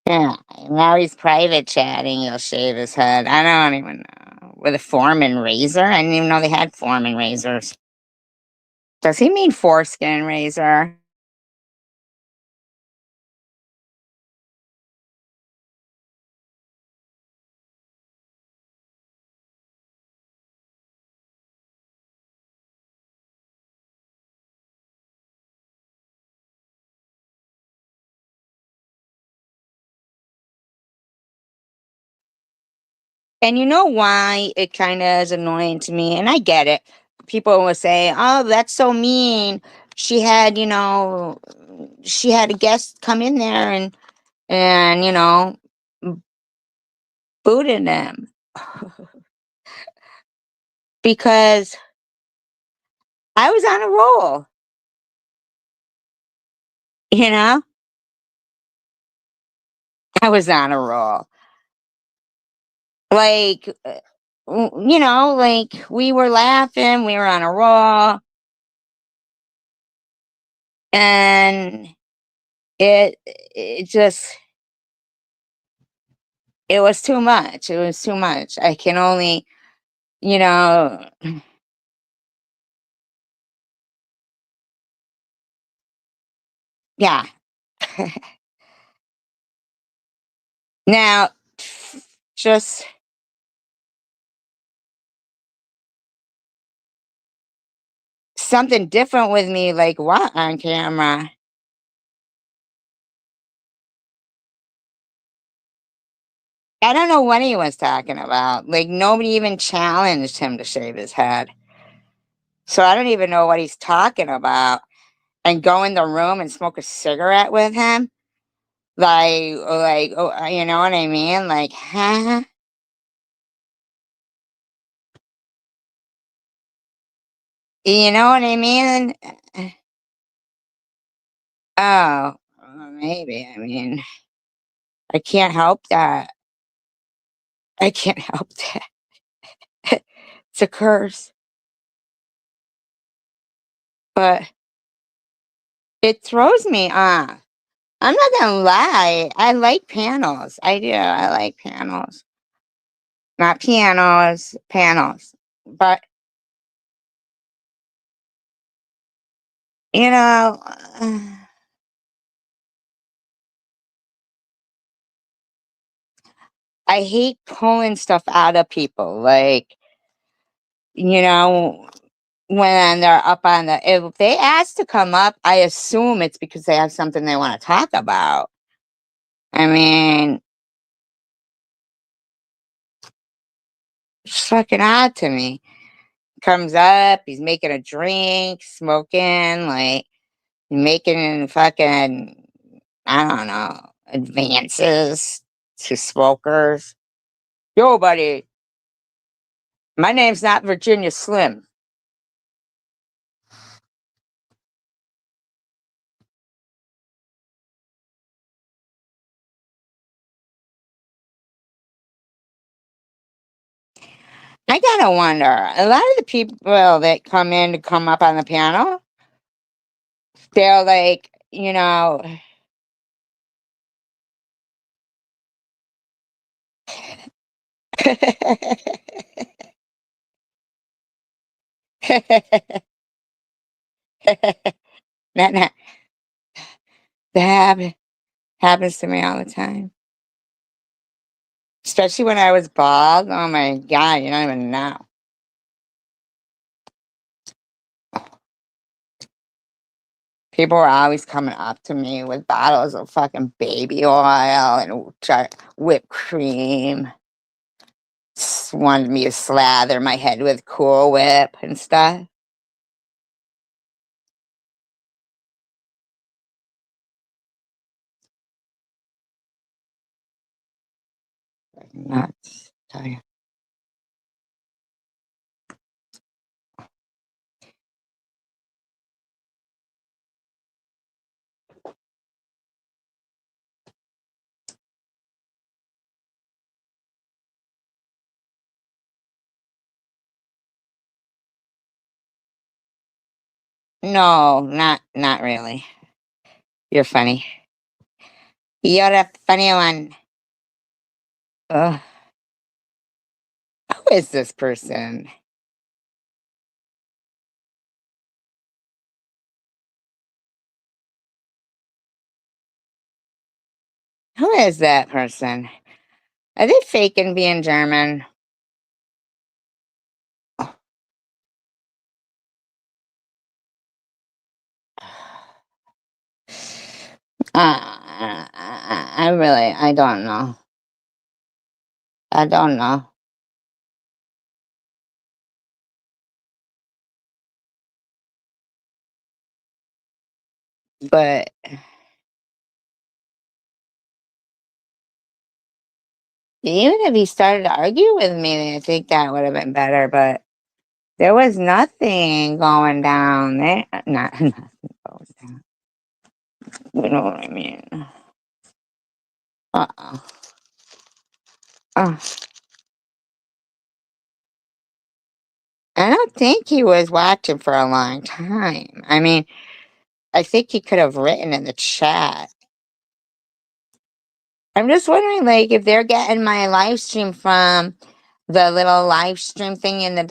Yeah, now he's private chatting. He'll shave his head. I don't even know. With a Foreman razor? I didn't even know they had Foreman razors. Does he mean foreskin razor? And you know why it kind of is annoying to me? And I get it. People will say, oh, that's so mean. She had, she had a guest come in there and, booted them because I was on a roll, you know? I was on a roll. Like, like we were laughing, we were on a roll, and it just, it was too much. It was too much. I can only, you know, yeah. Now, just something different with me, like what on camera? I don't know what he was talking about. Like, nobody even challenged him to shave his head. So I don't even know what he's talking about. And go in the room and smoke a cigarette with him? Like, oh, you know what I mean? Like, huh? You know what I mean? Oh, maybe. I mean, I can't help that. I can't help that. It's a curse. But it throws me off. I'm not gonna lie. I like panels. I do. I like panels. Not pianos, panels. But, you know, I hate pulling stuff out of people. Like, you know, when they're up on the, if they ask to come up, I assume it's because they have something they want to talk about. I mean, it's fucking odd to me. Comes up, he's making a drink, smoking, like making fucking, I don't know, advances to smokers. Yo, buddy, my name's not Virginia Slim. I gotta wonder, a lot of the people that come in to come up on the panel, they're like, you know, that, that happens to me all the time. Especially when I was bald. Oh my God, you don't even know. People were always coming up to me with bottles of fucking baby oil and whipped cream. Wanted me to slather my head with Cool Whip and stuff. Nuts. Tell you. No, not really. You're funny. You're a funny one. Ugh. Who is this person? Who is that person? Are they faking being German? I really, I don't know. I don't know. But even if he started to argue with me, I think that would have been better. But there was nothing going down there. Not nothing goes down. You know what I mean? Uh-uh. Uh, I don't think he was watching for a long time. I mean, I think he could have written in the chat. I'm just wondering, like, if they're getting my live stream from the little live stream thing in the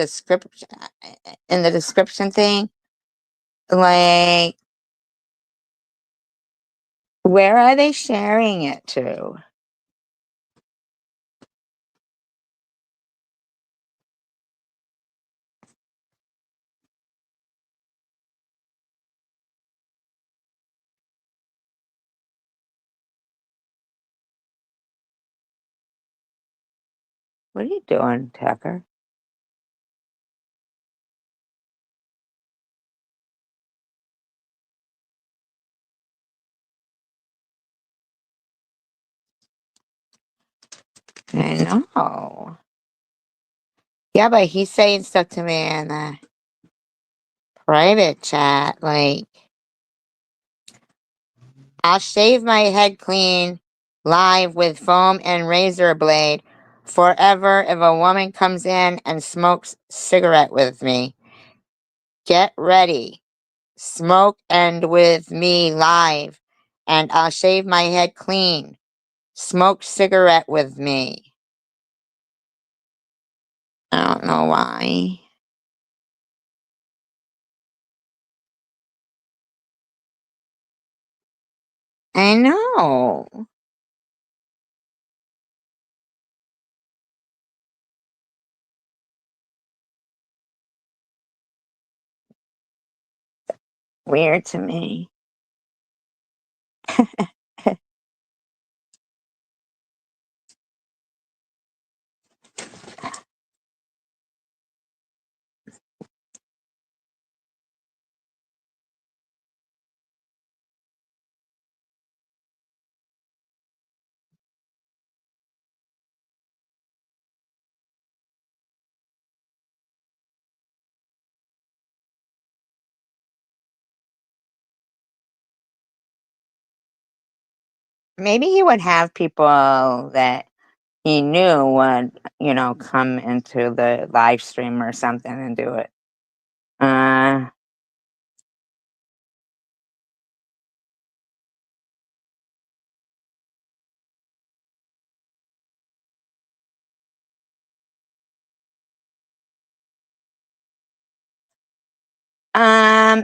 description thing. Like, where are they sharing it to? What are you doing, Tucker? I know. Yeah, but he's saying stuff to me in the private chat, like, I'll shave my head clean live with foam and razor blade forever if a woman comes in and smokes cigarette with me. Get ready. Smoke and with me live, and I'll shave my head clean. Smoke cigarette with me. I don't know why. I know. Weird to me. Maybe he would have people that he knew would, come into the live stream or something and do it. Uh,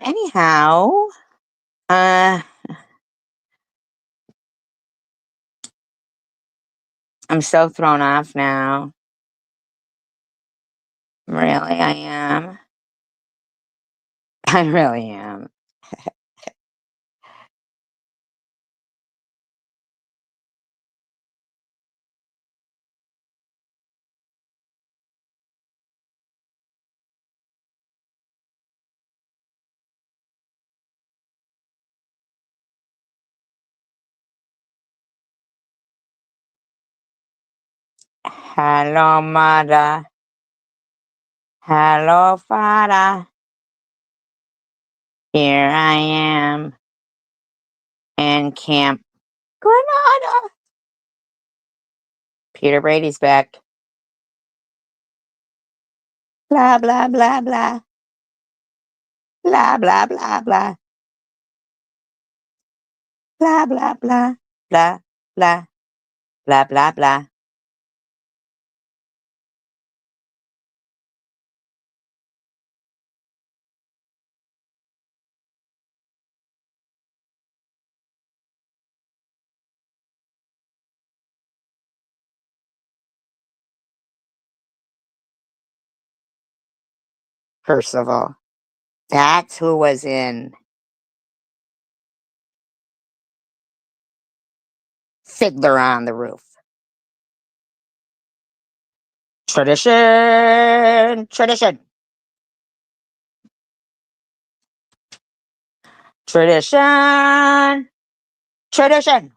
anyhow, uh, I'm so thrown off now. Really, I am. I really am. Hello, mother. Hello, father. Here I am in Camp Granada. Peter Brady's back. Blah, blah, blah, blah. Blah, blah, blah, blah. Blah, blah, blah. Blah, blah, blah, blah, blah. Percival. That's who was in Fiddler on the Roof. Tradition, tradition, tradition, tradition.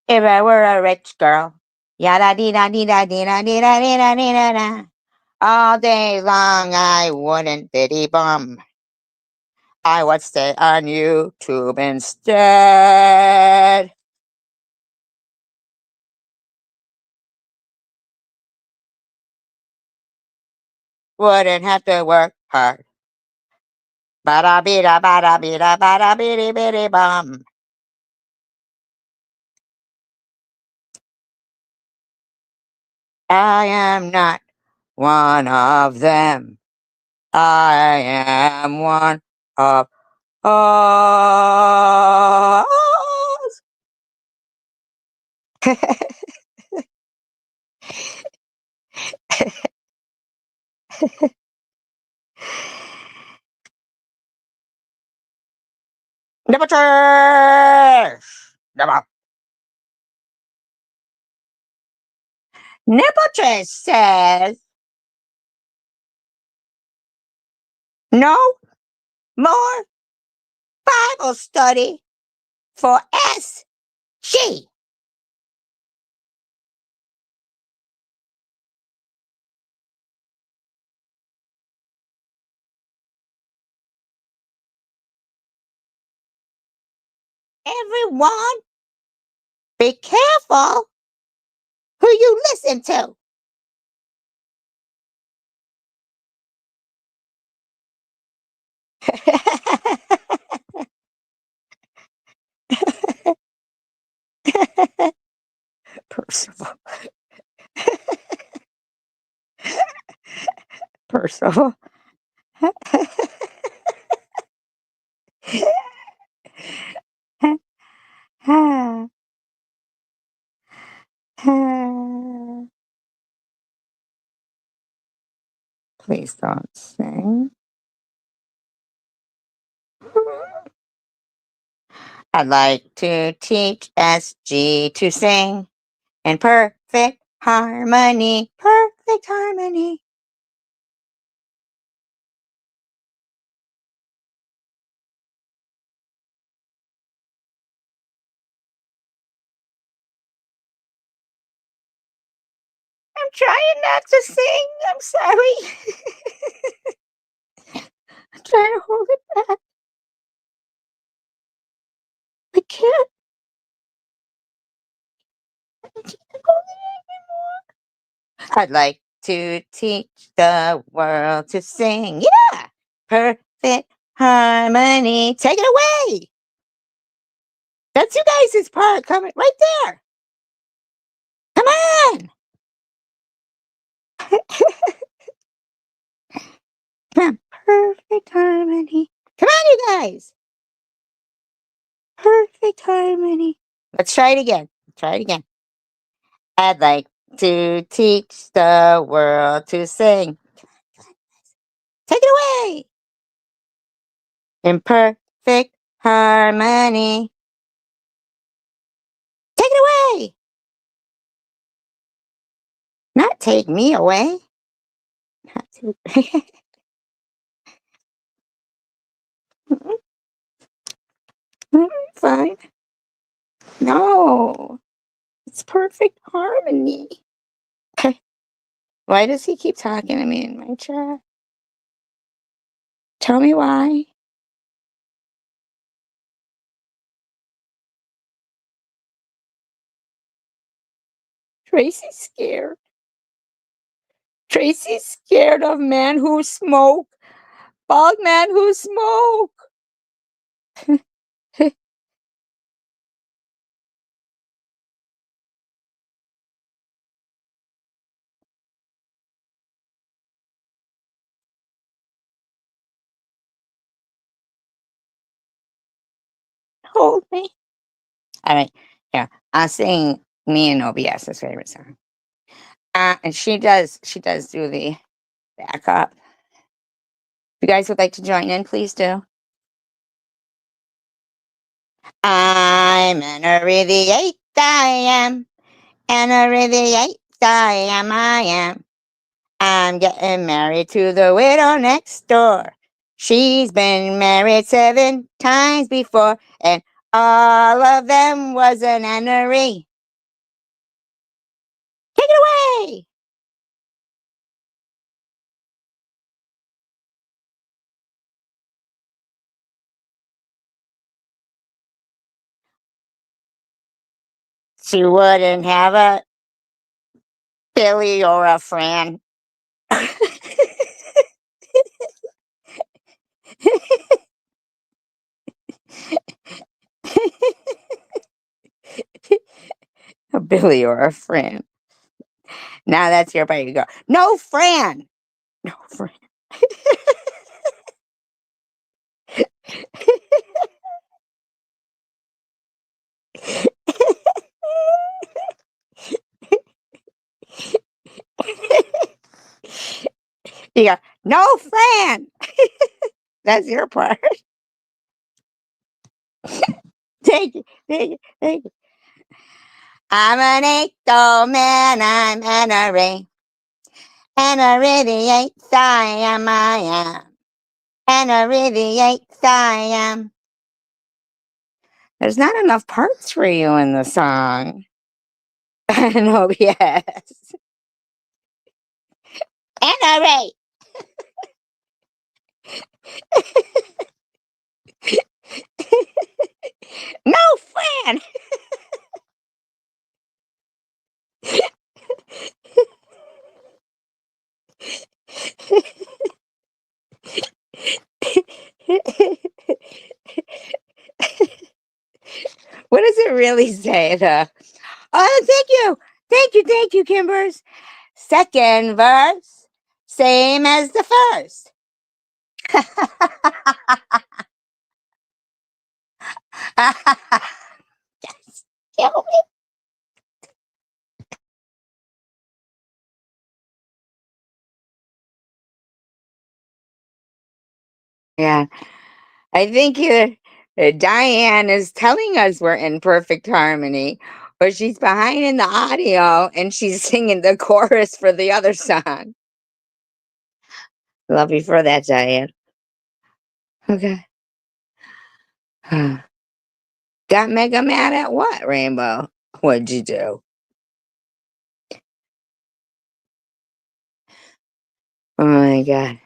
If I were a rich girl, yada dee da dee da dee da dee da dee da dee da da. All day long I wouldn't diddy bum. I would stay on YouTube instead. Wouldn't have to work hard. Bada bida bada bida bada biddy biddy bum. I am not one of them. I am one of us. Never change. Never. Nippletress says no more Bible study for SG. Everyone, be careful who you listen to. Percival. Percival. Please don't sing. I'd like to teach SG to sing in perfect harmony. Perfect harmony. I'm trying not to sing. I'm sorry. I'm trying to hold it back. I can't hold it anymore. I'd like to teach the world to sing. Yeah. Perfect harmony. Take it away. That's you guys' part coming right there. Come on. Come on. Perfect harmony. Come on, you guys. Perfect harmony. Let's try it again. Try it again. I'd like to teach the world to sing. Take it away. In perfect harmony. Take it away. Not take me away. Not take. Fine. No. It's perfect harmony. Why does he keep talking to me in my chat? Tell me why. Tracy's scared. Tracy's scared of men who smoke. Bald men who smoke. Hold me. All right. Yeah. I'll sing me and OBS's favorite song. And she does do the backup. If you guys would like to join in, please do. I'm Henry the Eighth, I am. Henry the Eighth, I am. I'm getting married to the widow next door. She's been married 7 times before, and all of them was an Henry. Take it away! She wouldn't have a Billy or a Fran. A Billy or a Fran. Now that's your part. You go, no Fran. No Fran. You go, no Fran. That's your part. Thank you. Thank you. Thank you. I'm an eighth-old man, I'm Henry. Henry the eighth I am. Henry the eighth I am. There's not enough parts for you in the song. No, yes. Henry! No, Fran! What does it really say, though? Oh, thank you. Thank you, Kimbers. Second verse, same as the first. Yes, kill me. Yeah, I think either Diane is telling us we're in perfect harmony, or she's behind in the audio and she's singing the chorus for the other song. Love you for that, Diane. Okay. Got mega mad at what, Rainbow? What'd you do? Oh my God.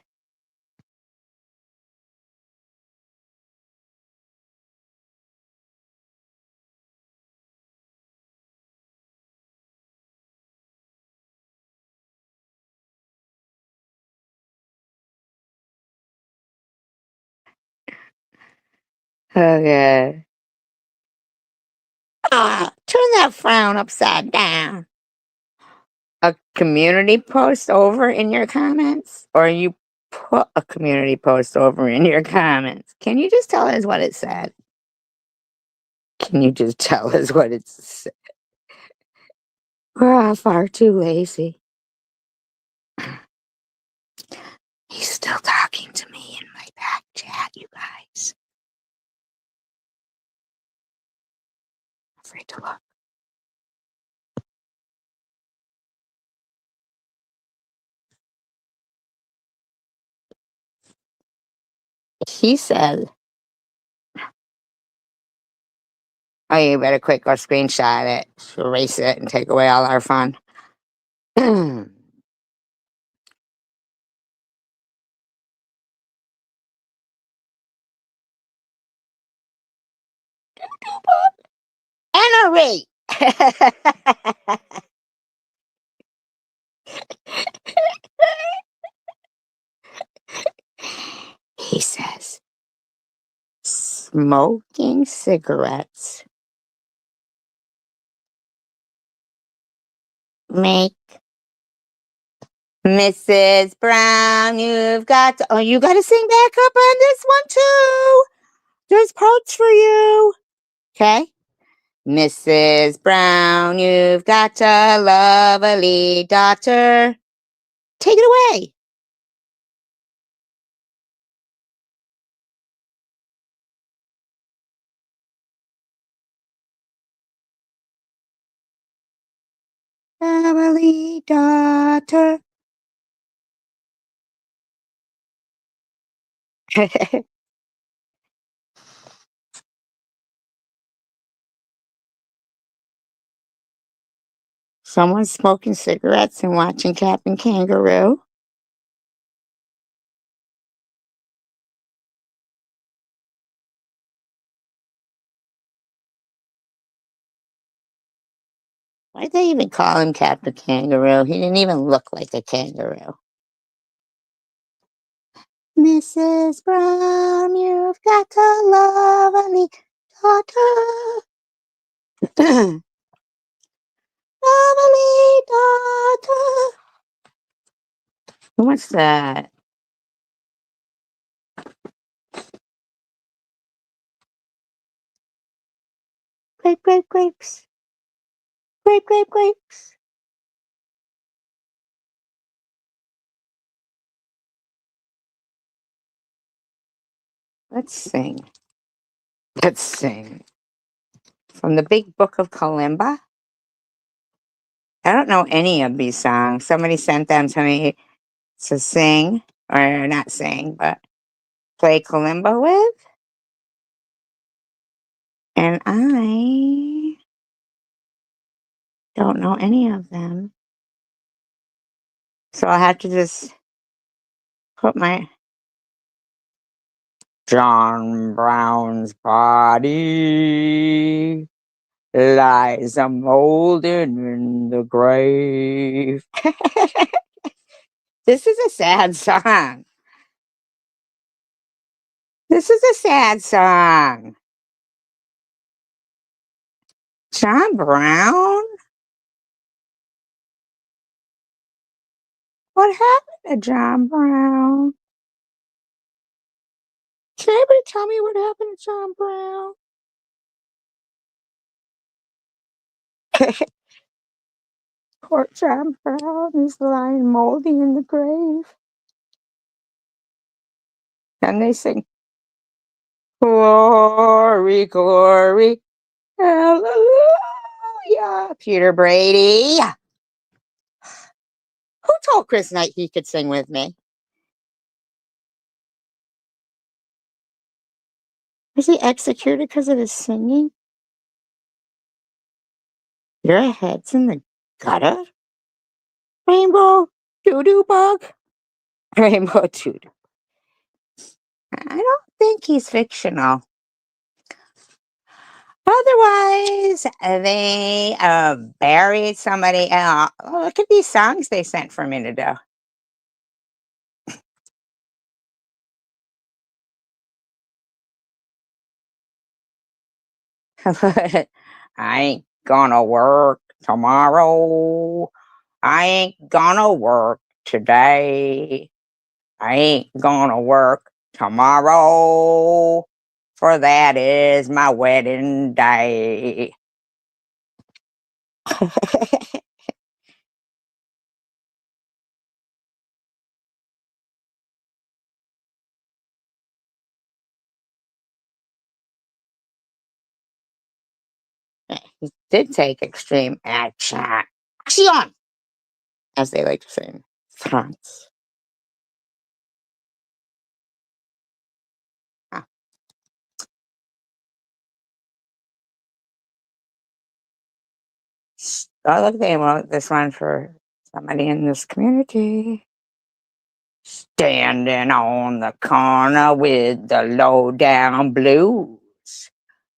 Okay. Ah, turn that frown upside down. A community post over in your comments? Or you put a community post over in your comments? Can you just tell us what it said? Can you just tell us what it said? We're all far too lazy. He's still talking to me in my back chat, you guys. I'm afraid to look. He said, oh, you better quick go screenshot it, erase it, and take away all our fun. Henry! He says, smoking cigarettes make Mrs. Brown, you've got to, oh, you got to sing back up on this one too. There's parts for you. Okay. Mrs. Brown, you've got a lovely daughter. Take it away. Lovely daughter. Someone's smoking cigarettes and watching Captain Kangaroo. Why'd they even call him Captain Kangaroo? He didn't even look like a kangaroo. Mrs. Brown, you've got a lovely daughter. Lovely daughter. What's that? Grapes. Grapes. Let's sing. Let's sing. From the Big Book of Kalimba. I don't know any of these songs. Somebody sent them to me to sing, or not sing, but play kalimba with, and I don't know any of them. So I'll have to just put my John Brown's body lies a moldering in the grave. This is a sad song. This is a sad song. John Brown? What happened to John Brown? Can anybody tell me what happened to John Brown? Poor John Brown is lying moldy in the grave. And they sing, glory, glory, hallelujah. Peter Brady. Who told Chris Knight he could sing with me? Was he executed because of his singing? Your head's in the gutter? Rainbow doo-doo bug? Rainbow doo-doo. I don't think he's fictional. Otherwise, they buried somebody else. Oh, look at these songs they sent for me to do. I ain't gonna work tomorrow. I ain't gonna work today. I ain't gonna work tomorrow, for that is my wedding day. He did take extreme action. Action! As they like to say in France. Ah, oh, look, they wrote this one for somebody in this community. Standing on the corner with the low down blues.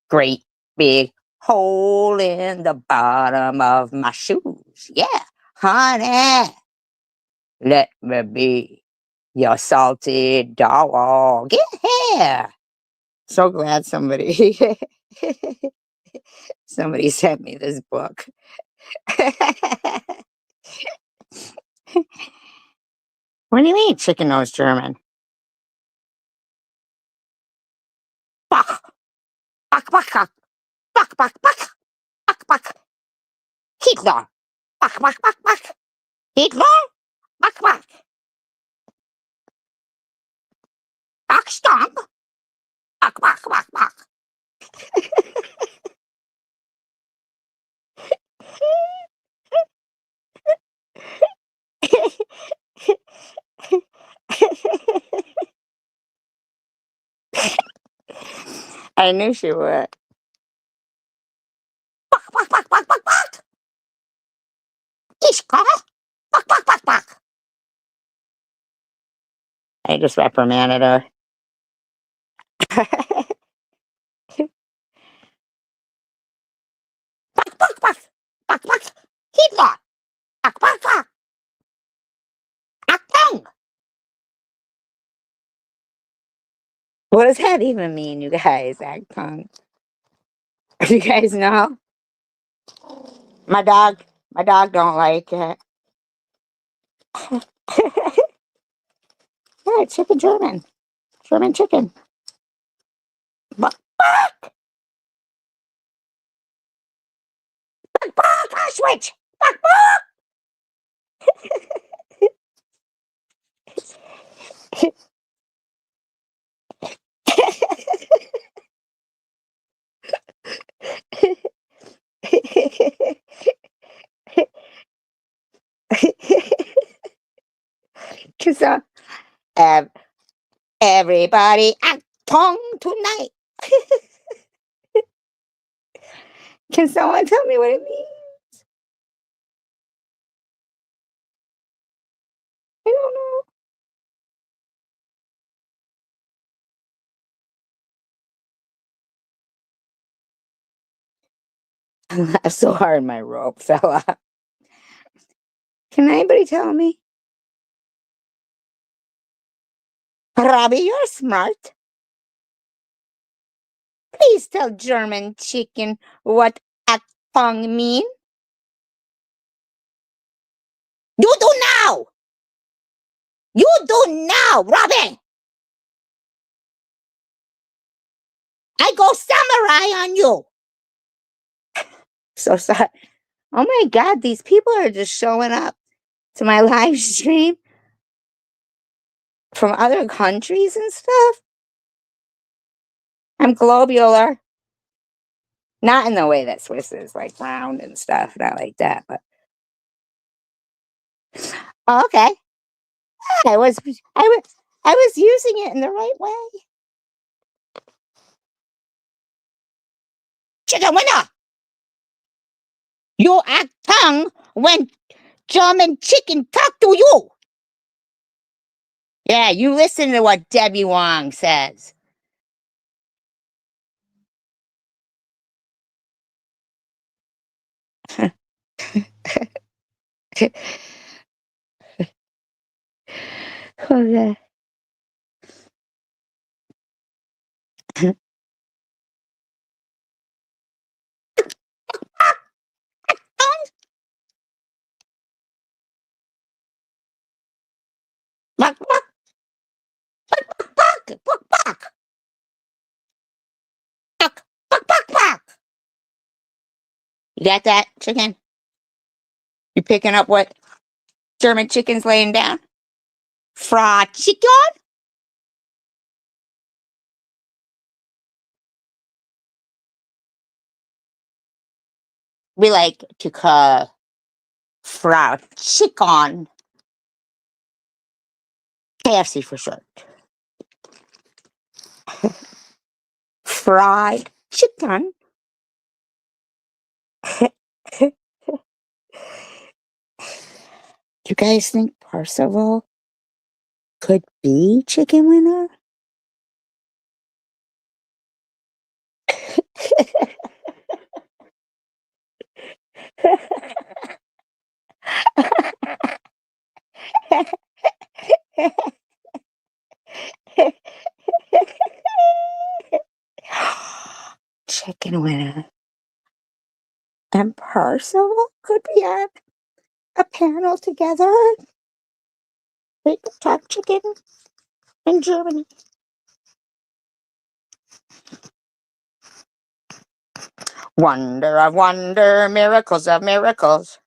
Great big hole in the bottom of my shoes. Yeah, honey, let me be your salty dog. Get here. So glad somebody somebody sent me this book. What do you mean chicken nose German? Bach, bach, bach, bach, bach, bach, bach, bach, bach. Hitler. Bach, bach, bach, bach. Hitler. Bach, bach. Bach, stomp. Bach, bach, bach, bach. I knew she would. Bach, bach, bach, bach, bach, bach. Ishka. Bach, bach, bach, bach. I just reprimanded her. Bach, bach, bach. Bach, bach. Hitler. Bach, bach, bach. Achtung. What does that even mean, you guys? Achtung. You guys know? My dog, my dog don't like it. Yeah, chicken German. German chicken. Buck, buck, buck, buck, switch. Buck, buck. Ev- Everybody act tongue tonight. Can someone tell me what it means? I don't know. I'm so hard my rope fell off. Can anybody tell me? Robbie, you're smart. Please tell German chicken what Akpong mean. You do now! You do now, Robbie! I go samurai on you! So sorry. Oh my god, these people are just showing up to my live stream from other countries and stuff. I'm globular. Not in the way that Swiss is, like round and stuff, not like that, but oh, okay. I was using it in the right way. Chicken winner! You act tongue when German chicken talk to you. Yeah, you listen to what Debbie Wong says. Okay. Buck, buck, buck, buck, buck, buck, buck, buck, buck. You got that, chicken? You picking up what German chicken's laying down? Fried chicken? We like to call fried chicken KFC for short. Fried chicken. You guys think Percival could be chicken winner? Chicken winner. And Percival could be on a panel together. We could talk chicken in Germany. Wonder of wonder, miracles of miracles.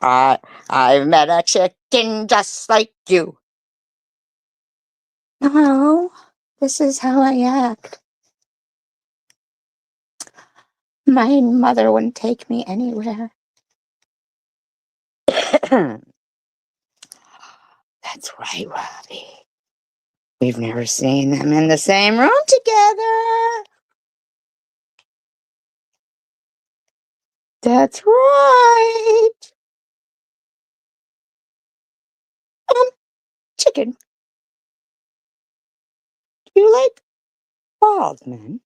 I've met a chicken just like you. No, this is how I act. My mother wouldn't take me anywhere. That's right, Robbie. We've never seen them in the same room together. That's right. Um, chicken. Do you like bald men?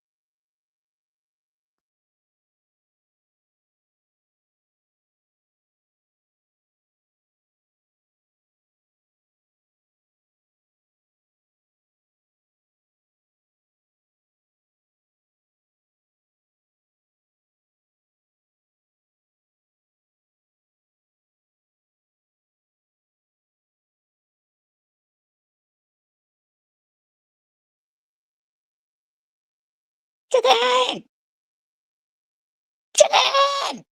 Chicken! Chicken!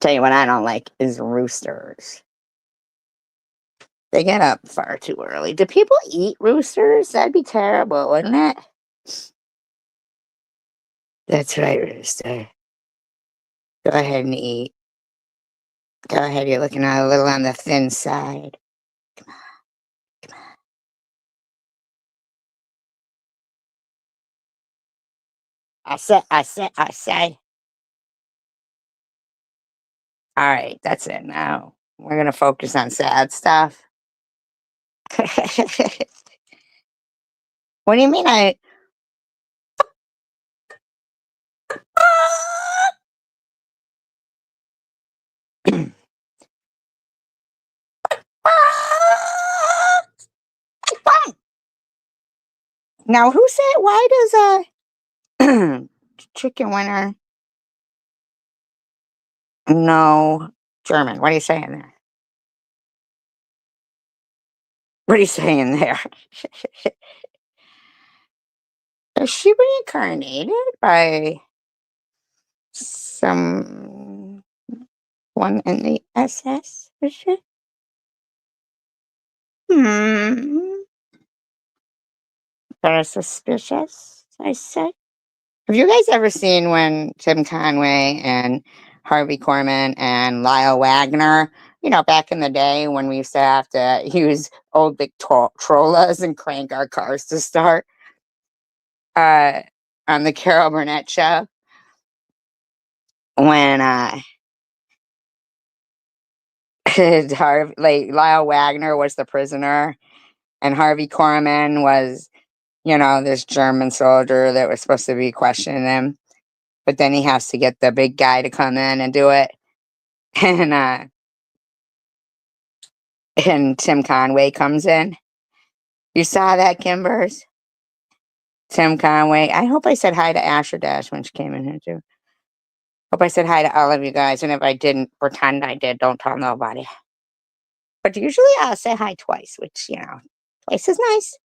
Tell you what I don't like is roosters. They get up far too early. Do people eat roosters? That'd be terrible, wouldn't it? That's right, Rooster. Go ahead and eat. Go ahead, you're looking a little on the thin side. I say. All right, that's it now. We're gonna focus on sad stuff. What do you mean I now who said why does chicken winner no German? What are you saying there? What are you saying there? Is she reincarnated by some one in the SS? Is she? Hmm. Very suspicious, I say. Have you guys ever seen when Tim Conway and Harvey Korman and Lyle Wagner, back in the day when we used to have to use old big trollas and crank our cars to start uh, on the Carol Burnett show? When Lyle Wagner was the prisoner and Harvey Korman was, this German soldier that was supposed to be questioning him. But then he has to get the big guy to come in and do it. And Tim Conway comes in. You saw that, Kimbers? Tim Conway. I hope I said hi to Asher Dash when she came in here too. Hope I said hi to all of you guys. And if I didn't, pretend I did. Don't tell nobody. But usually I'll say hi twice, which, twice is nice.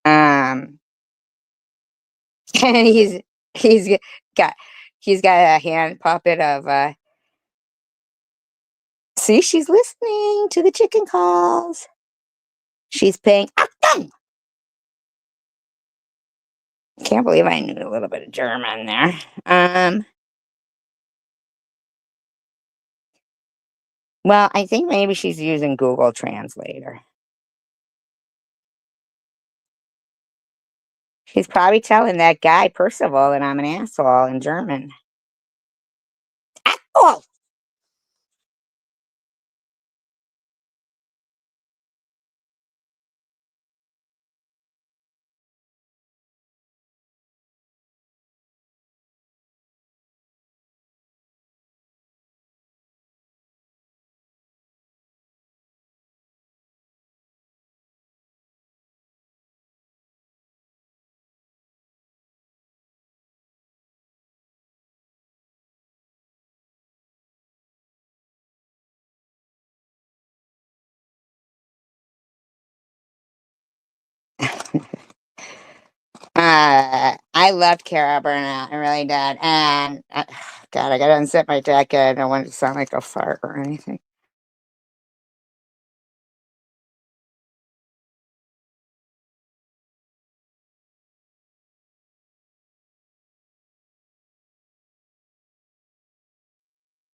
And he's got he's got a hand puppet of see, she's listening to the chicken calls. She's paying. Can't believe I knew a little bit of German there. Well, I think maybe she's using Google Translator. She's probably telling that guy Percival that I'm an asshole in German. Oh, I loved Cara Burnett. I really did. And God, I gotta unzip my jacket. I don't want it to sound like a fart or anything.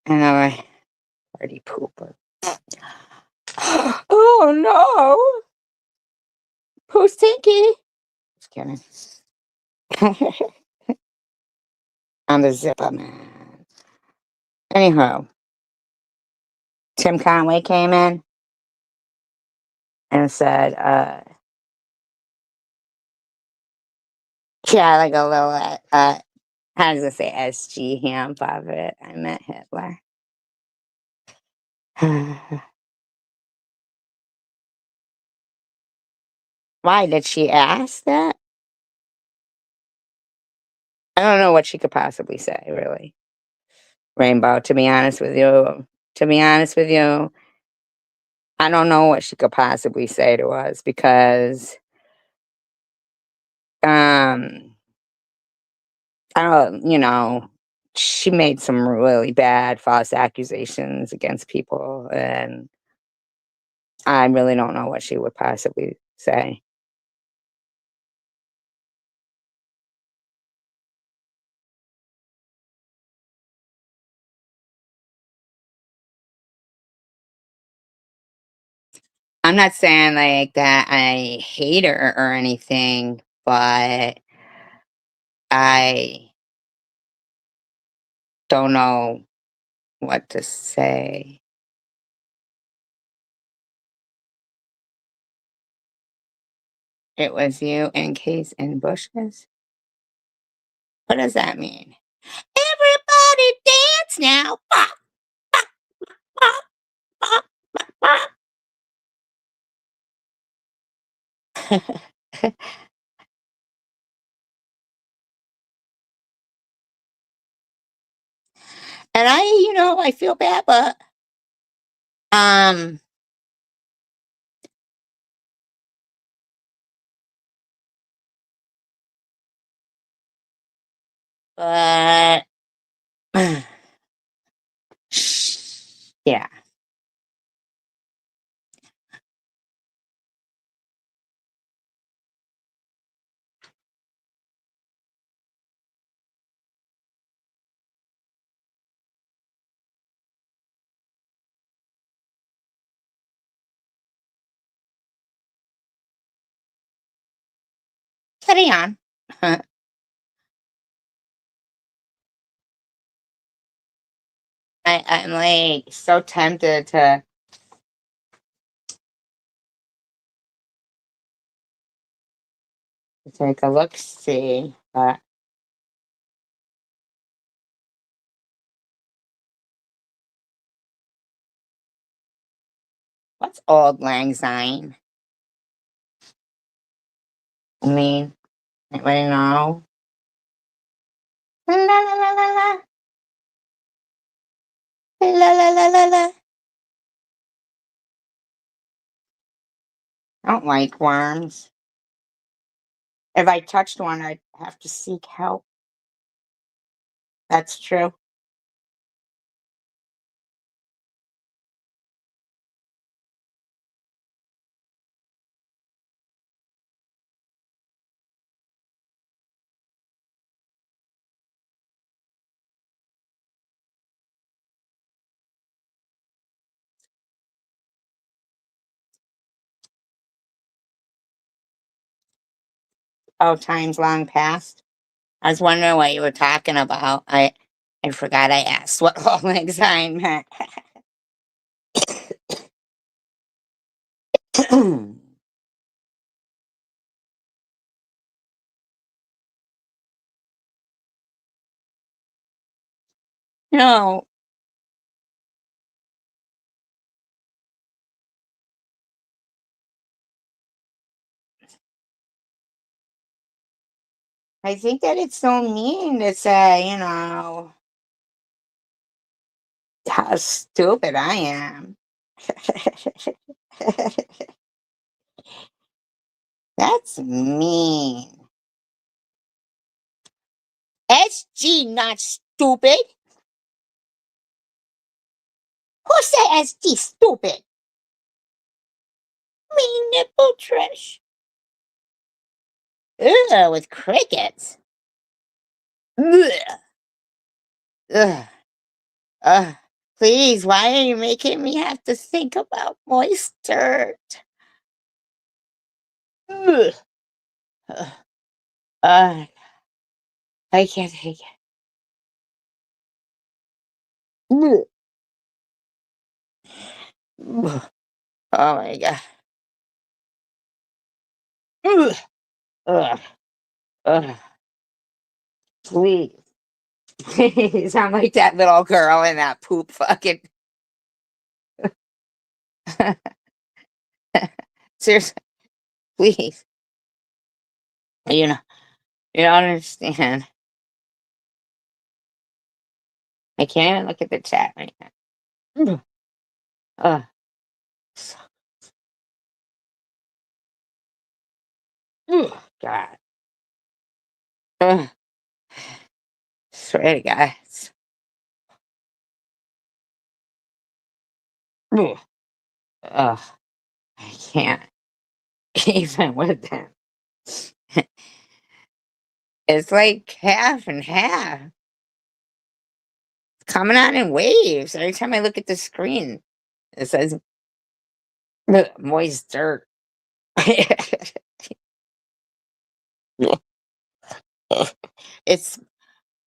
I know I already pooper. Oh no! Who's Tinky? Just kidding. I'm the zipper man. Anyhow, Tim Conway came in and said, yeah, like a little, how does it say, SG ham puppet? I met Hitler. Why did she ask that? I don't know what she could possibly say, really. Rainbow, to be honest with you. To be honest with you, I don't know what she could possibly say to us because um I don't, she made some really bad false accusations against people and I really don't know what she would possibly say. I'm not saying like that I hate her or anything, but I don't know what to say. It was you in case in bushes? What does that mean? Everybody dance now. Bop, bop, bop, bop, bop. And I feel bad, um, but yeah, carry on. I'm like so tempted to take a look, see, but what's old lang syne? I mean, anybody know? La la la la la la la la la la. I don't like worms. If I touched one, I'd have to seek help. That's true. Oh, time's long past. I was wondering what you were talking about. I forgot I asked what old lang syne meant. No, I think that it's so mean to say, how stupid I am. That's mean. SG, not stupid. Who said SG stupid? Me nipple trash. Ugh, with crickets. Ugh. Ugh. Ugh. Please, why are you making me have to think about moist dirt? Ugh. Ugh. Ugh. I can't take it. Ugh. Ugh. Oh my god. Ugh. Ugh. Ugh. Please. Please. I'm like that little girl in that poop fucking. Seriously, please. You know, you don't understand. I can't even look at the chat right now. Ugh. Ugh. So- Ugh. God. Ugh. Swear to God. Ugh. Ugh. I can't even with them. It's like half and half. It's coming out in waves. Every time I look at the screen, it says Moist dirt. It's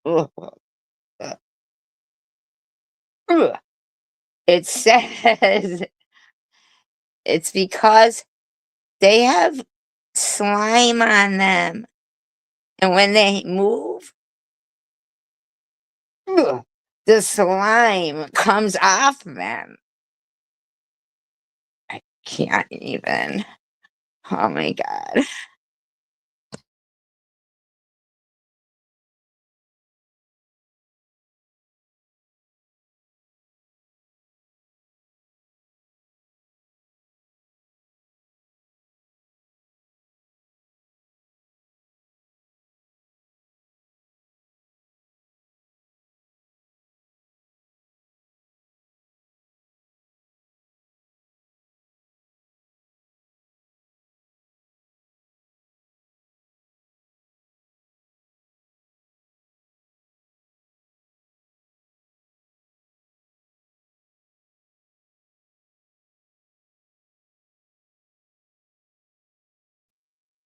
ugh, ugh, ugh. It says it's because they have slime on them, and when they move, ugh, the slime comes off them. I can't even. Oh my god.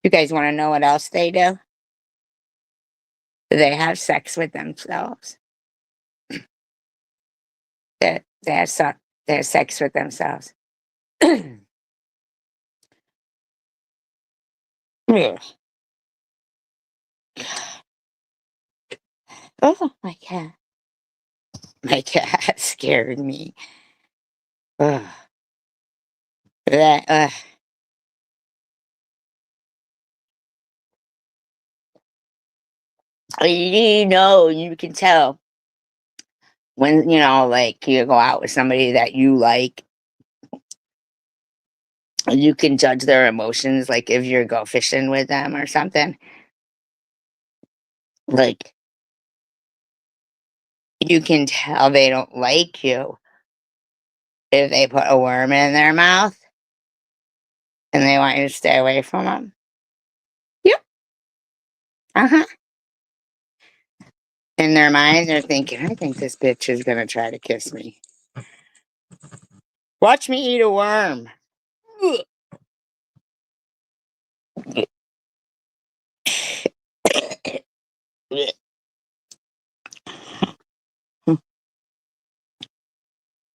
You guys want to know what else they do? They have sex with themselves. They have they have sex with themselves. Ugh. Oh my cat. My cat scared me. Ugh. That, you can tell when, like you go out with somebody that you like, you can judge their emotions, like if you go fishing with them or something. Like you can tell they don't like you if they put a worm in their mouth and they want you to stay away from them. Yep. Uh-huh. In their mind, they're thinking, I think this bitch is gonna try to kiss me. Watch me eat a worm. Ugh.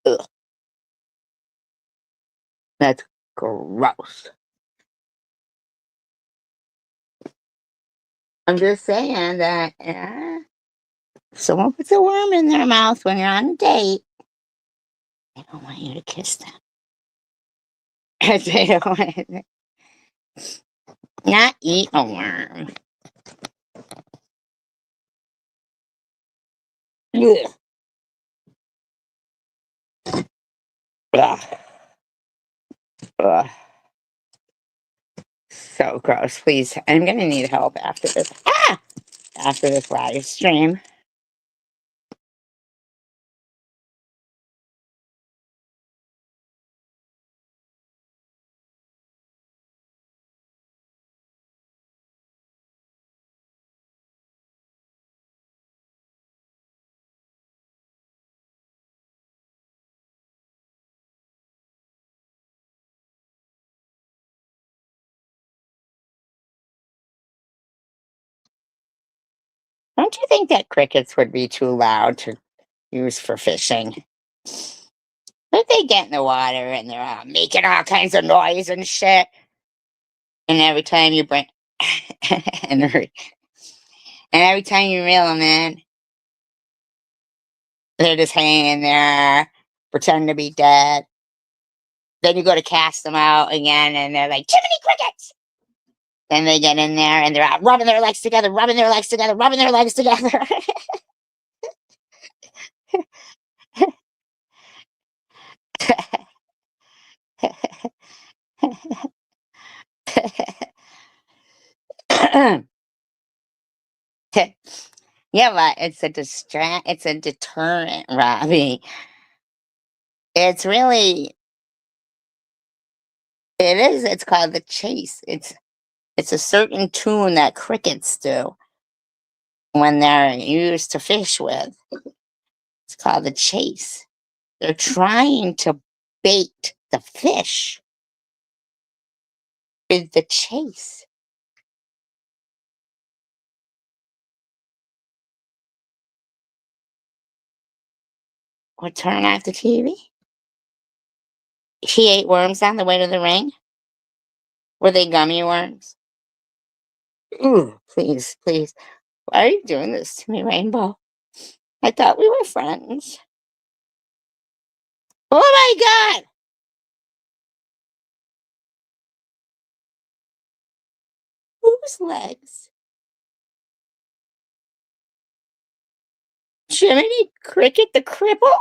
Ugh, that's gross. I'm just saying that if someone puts a worm in their mouth when you're on a date, they don't want you to kiss them. They don't want to not eat a worm. Ugh. Ugh. Ugh. So gross. Please, I'm gonna need help after this. After this live stream. Don't you think that crickets would be too loud to use for fishing? If they get in the water and they're making all kinds of noise and shit, and every time you bring, and, every, and every time you reel them in, they're just hanging there, pretending to be dead. Then you go to cast them out again, and they're like, Jiminy Crickets! Then they get in there, and they're out rubbing their legs together, rubbing their legs together, rubbing their legs together. Yeah, but it's a deterrent, Robbie. It's really it is, it's called the chase. It's a certain tune that crickets do when they're used to fish with. It's called the chase. They're trying to bait the fish. is the chase. Or turn off the TV? He ate worms on the way to the ring? Were they gummy worms? Ooh, please, please. Why are you doing this to me, Rainbow? I thought we were friends. Oh my God! Whose legs? Jiminy Cricket the Cripple?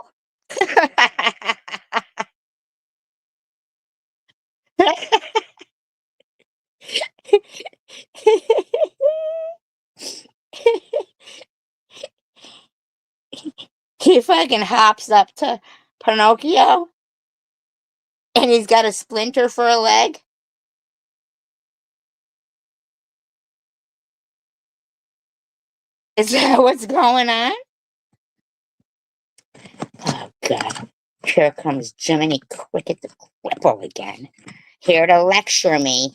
He fucking hops up to Pinocchio and he's got a splinter for a leg. Is that what's going on? Oh, God. Here comes Jiminy Cricket the Cripple again. Here to lecture me.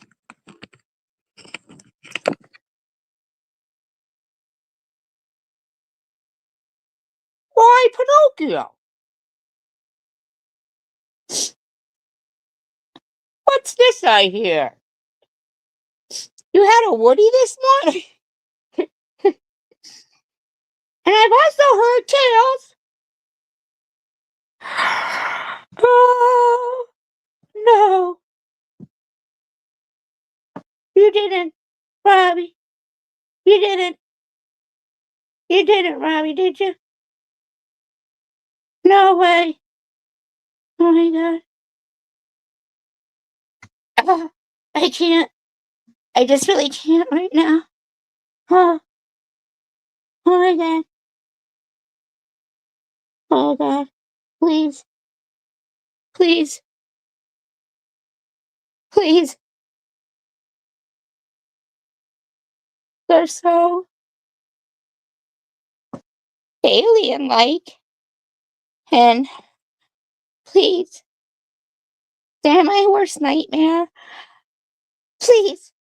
Why, Pinocchio? What's this I hear? You had a Woody this morning? And I've also heard tales. Oh, no. You didn't, Robbie. You didn't. You didn't, Robbie, did you? No way. Oh my God. I can't. I just really can't right now. Oh, oh my God. Oh God. Please, please, please. They're so alien like. And please, they're my worst nightmare. Please,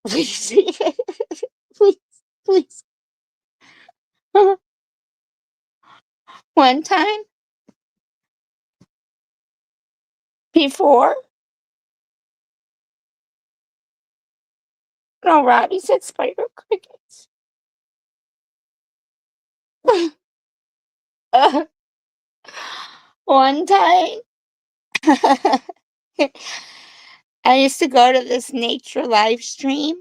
please, please, please. One time before, no, Robbie said spider crickets. uh, One time, I used to go to this nature live stream,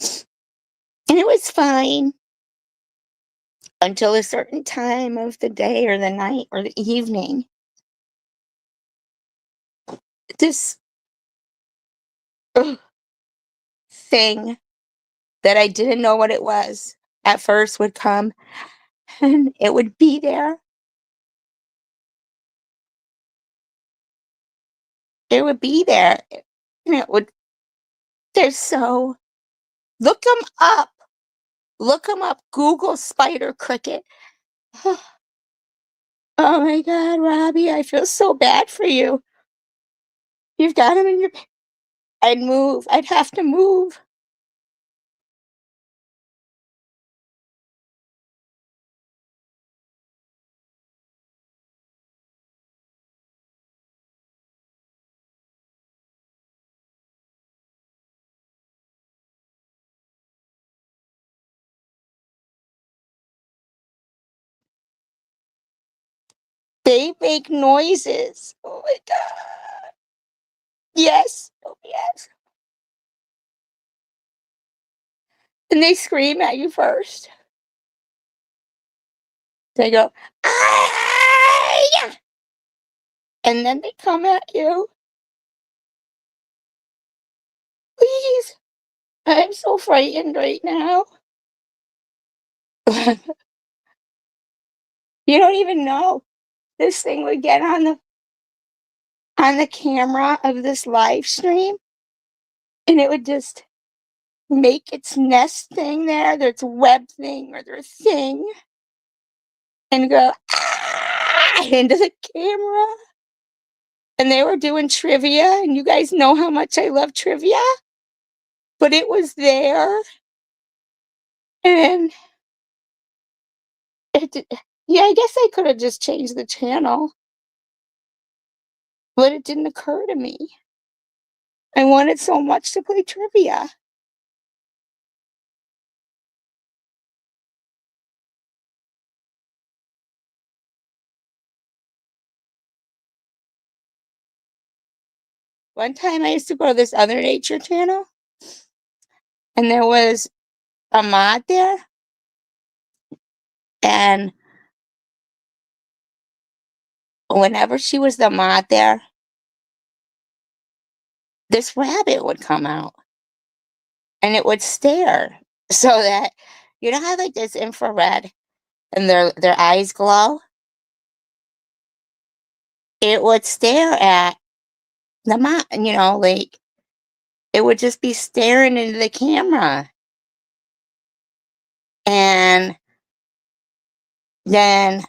and it was fine until a certain time of the day or the night or the evening. This thing that I didn't know what it was at first would come and it would be there. It would be there and it would, they're so, look them up. Look them up. Google spider cricket. Oh my God, Robbie, I feel so bad for you. You've got them in your, I'd move. I'd have to move. They make noises. Oh my God. Yes. Oh, yes. And they scream at you first. They go, ah! And then they come at you. Please. I'm so frightened right now. You don't even know. This thing would get on the camera of this live stream and it would just make its nest thing there, its web thing or their thing, and go ah! Into the camera. and they were doing trivia, and you guys know how much I love trivia, but it was there, and it d yeah, I guess I coulda just changed the channel, but it didn't occur to me. I wanted so much to play trivia. One time I used to go to this other nature channel, and there was a mod there, and whenever she was the mod there, this rabbit would come out, and it would stare so that you know how, like, there's infrared and their eyes glow? It would stare at the mod, like, it would just be staring into the camera, and then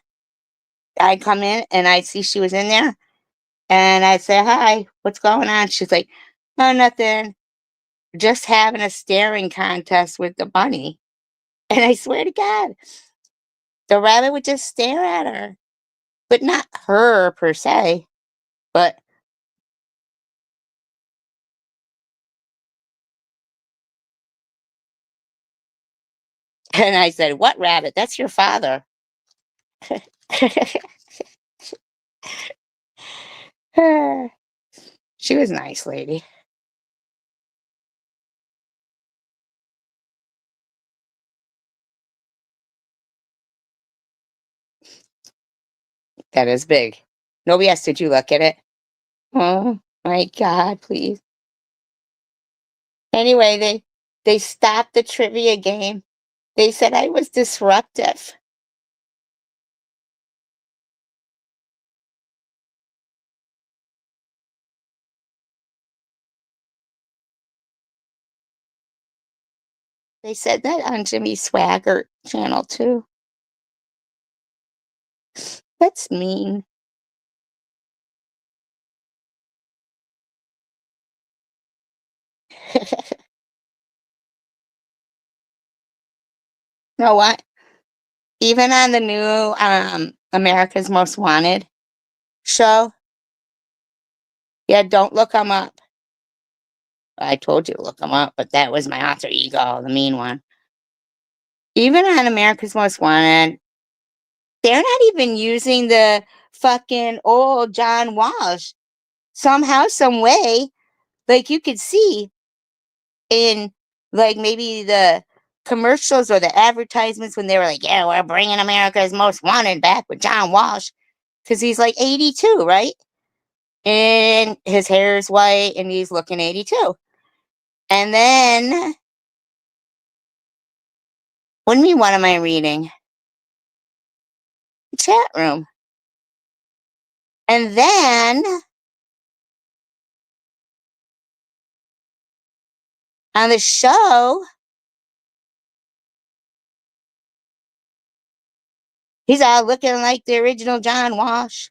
I'd come in, and I'd see she was in there, and I'd say, "Hi, what's going on?" She's like, "Oh, nothing. Just having a staring contest with the bunny." And I swear to God, the rabbit would just stare at her, but not her per se, but and I said, "What rabbit? That's your father." She was a nice lady. That is big. Nobody asked, "Did you look at it?" Oh my God, please. Anyway, they stopped the trivia game. They said I was disruptive. They said that on Jimmy Swaggart channel too. That's mean. You know what? Even on the new America's Most Wanted show, yeah, don't look them up. I told you to look them up, but that was my alter ego, the mean one. Even on America's Most Wanted, they're not even using the fucking old John Walsh. Somehow, some way, like you could see in like maybe the commercials or the advertisements when they were like, "Yeah, we're bringing America's Most Wanted back with John Walsh," because he's like 82, right? And his hair is white, and he's looking 82. And then, what do you mean? What am I reading? Chat room. And then on the show, he's all looking like the original John Walsh.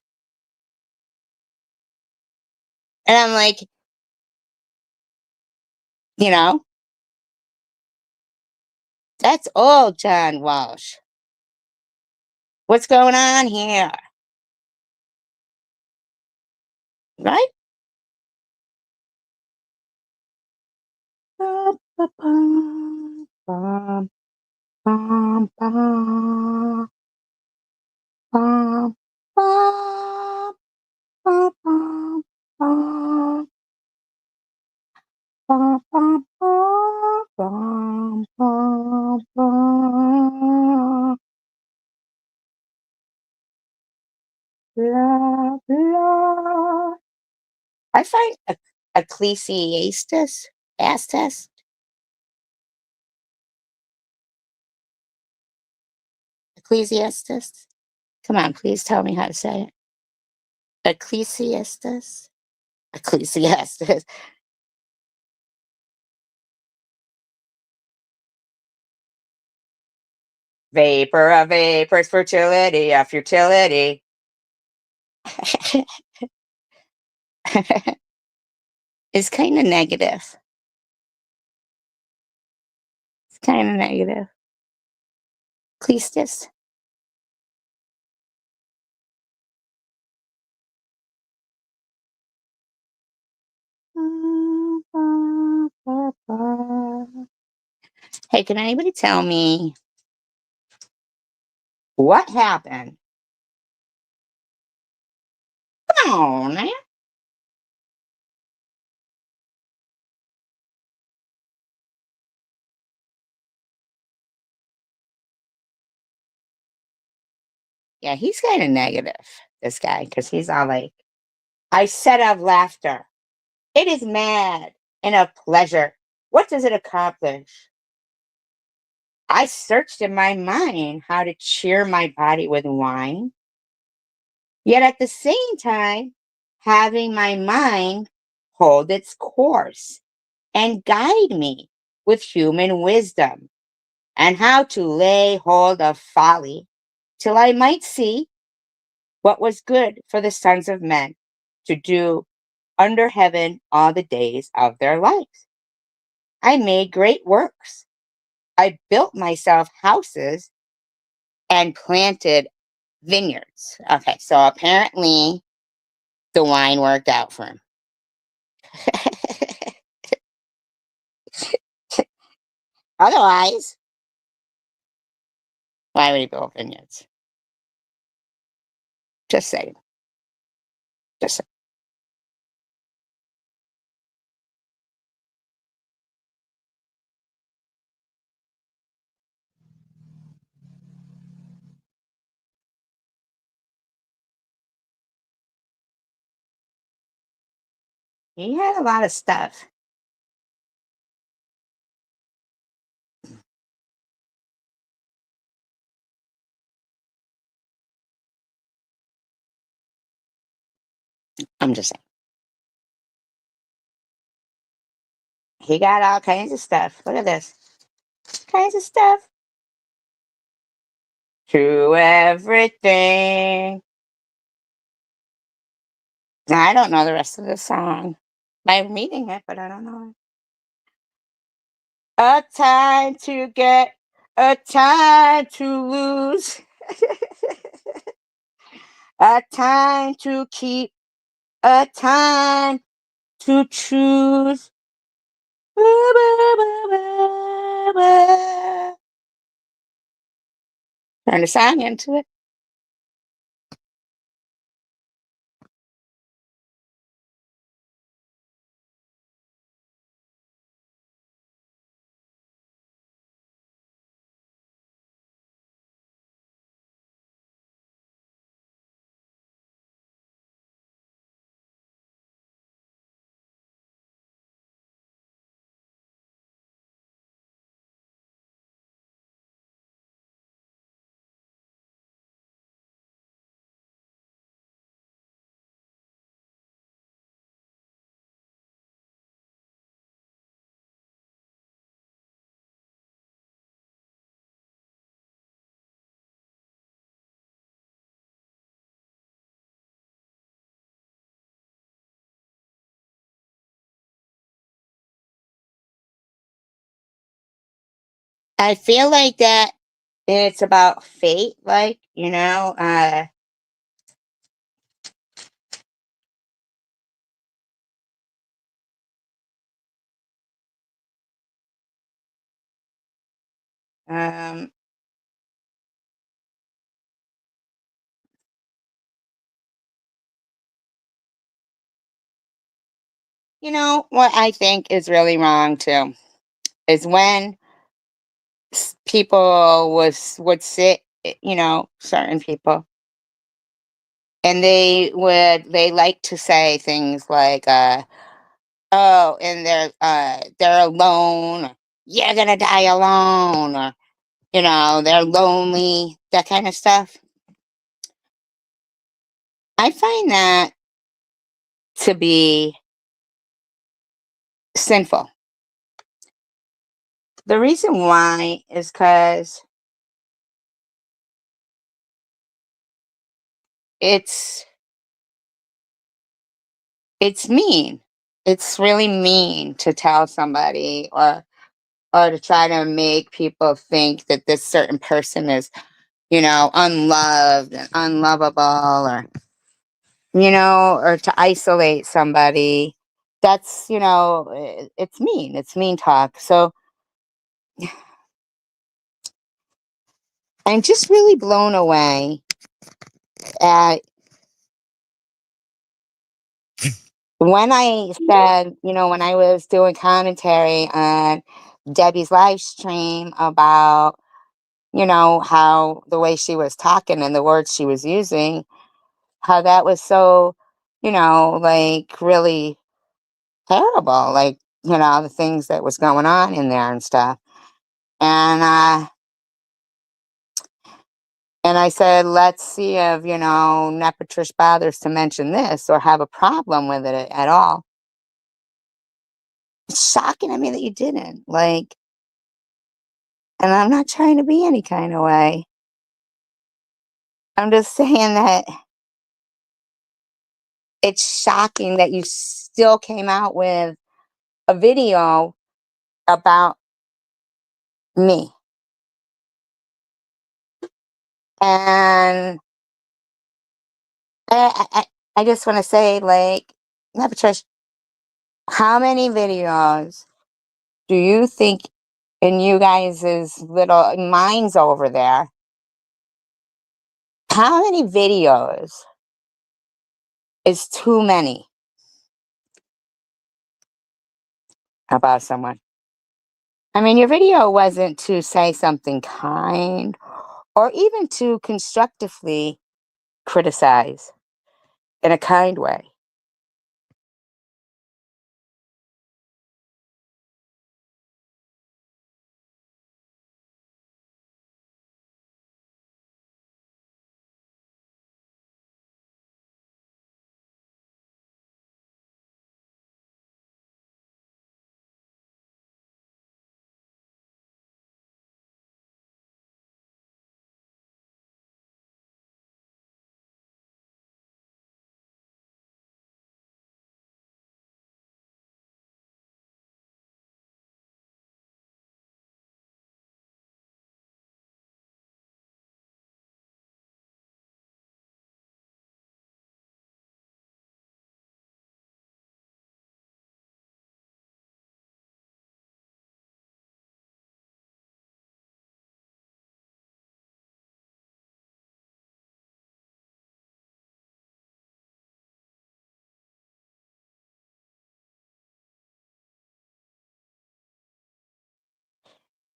And I'm like, you know, that's old John Walsh. What's going on here? Right? Bum, ba, bum, bum, bum, bum, bum, bum, bum, bum, bum, bum, bum, bum, bum, bum. Blah, blah. I find Ecclesiastes, Astes, Ecclesiastes. Come on, please tell me how to say it. Ecclesiastes, Ecclesiastes. Vapor of vapors, fertility of futility. It's kind of negative. It's kind of negative. Please just. Hey, can anybody tell me what happened? Oh, man. Yeah, he's kind of negative, this guy, because he's all like, I set of laughter. It is mad and a pleasure. What does it accomplish? I searched in my mind how to cheer my body with wine, yet at the same time, having my mind hold its course and guide me with human wisdom, and how to lay hold of folly till I might see what was good for the sons of men to do under heaven all the days of their lives. I made great works. I built myself houses and planted vineyards. Okay, so apparently the wine worked out for him. Otherwise, why would he build vineyards? Just saying. Just saying. He had a lot of stuff. I'm just saying. He got all kinds of stuff. Look at this. Kinds of stuff. To everything. Now, I don't know the rest of the song. I'm reading it, but I don't know it. A time to get, a time to lose, a time to keep, a time to choose. Turn the song into it. I feel like that it's about fate, like, um, what I think is really wrong too is when people would sit, certain people, and they like to say things like, oh, and they're alone, or, you're gonna die alone, or they're lonely, that kind of stuff. I find that to be sinful. The reason why is because it's it's mean. It's really mean to tell somebody or to try to make people think that this certain person is, unloved and unlovable, or or to isolate somebody. That's, it's mean. It's mean talk. So I'm just really blown away at when I said, when I was doing commentary on Debbie's live stream about, how the way she was talking and the words she was using, how that was so, like really terrible, like, the things that was going on in there and stuff. And I said, let's see if, Nepatrish bothers to mention this or have a problem with it at all. It's shocking to me that you didn't. Like, and I'm not trying to be any kind of way. I'm just saying that it's shocking that you still came out with a video about me. And I just want to say, like, yeah, Patricia, how many videos do you think in you guys' little minds over there? How many videos is too many about someone? I mean, your video wasn't to say something kind or even to constructively criticize in a kind way.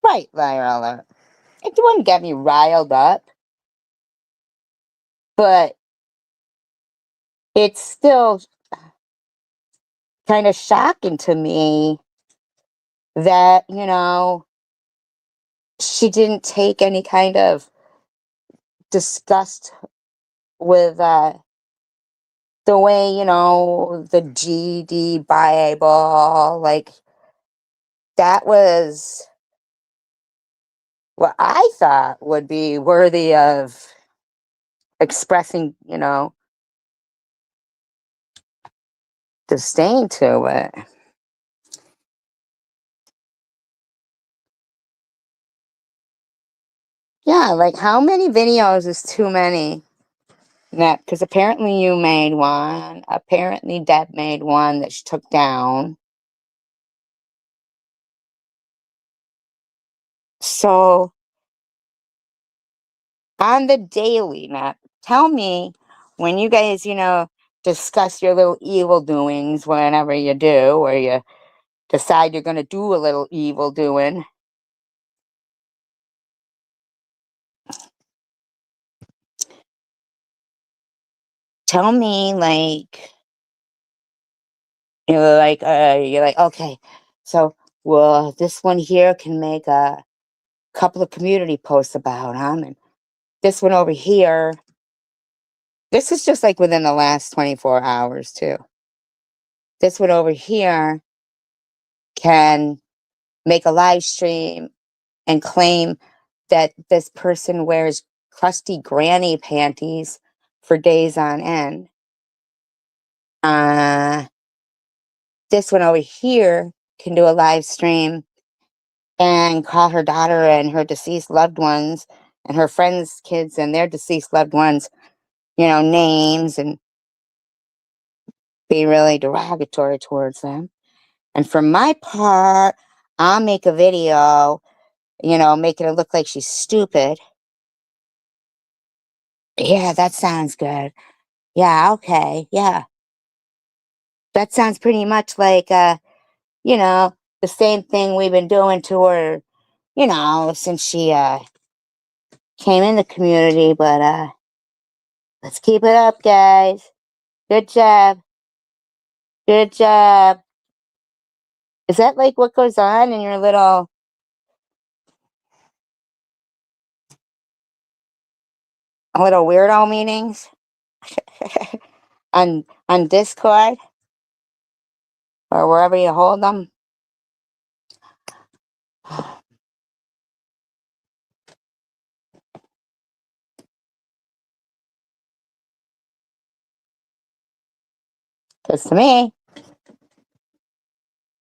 Right, Viola. It wouldn't get me riled up, but it's still kind of shocking to me that, she didn't take any kind of disgust with the way, the GD Bible, like, that was what I thought would be worthy of expressing, disdain to it. Yeah, like, how many videos is too many? Because apparently you made one. Apparently Deb made one that she took down. So on the daily, Matt, tell me when you guys, discuss your little evil doings whenever you do, or you decide you're going to do a little evil doing. Tell me, like, you're like, okay, so, well, this one here can make a couple of community posts about him, and this one over here. This is just like within the last 24 hours, too. This one over here can make a live stream and claim that this person wears crusty granny panties for days on end. this one over here can do a live stream and call her daughter and her deceased loved ones and her friends' kids and their deceased loved ones, names, and be really derogatory towards them. And for my part, I'll make a video, making it look like she's stupid. Yeah, that sounds good. Yeah, okay, yeah. That sounds pretty much like, the same thing we've been doing to her, since she, came in the community, but, let's keep it up, guys. Good job. Good job. Is that like what goes on in your little weirdo meetings on Discord or wherever you hold them? Because to me,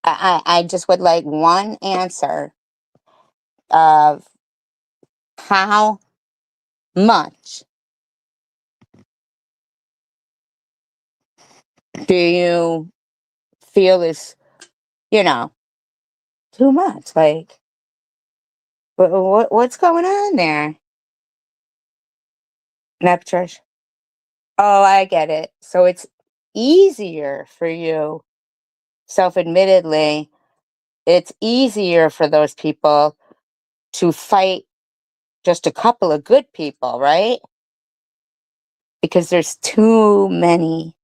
I just would like one answer of how much do you feel is, you know, too much? Like, what's going on there? Nap Trish? Oh, I get it. So it's easier for you, self-admittedly, it's easier for those people to fight just a couple of good people, right? Because there's too many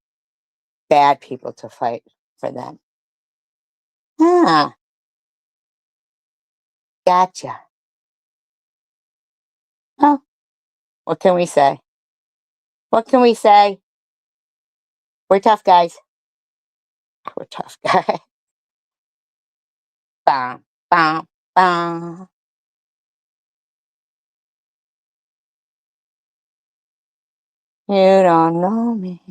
bad people to fight for them. Ah, gotcha. Oh, what can we say? What can we say? We're tough guys. We're tough guys. Bum, bum, bum. You don't know me.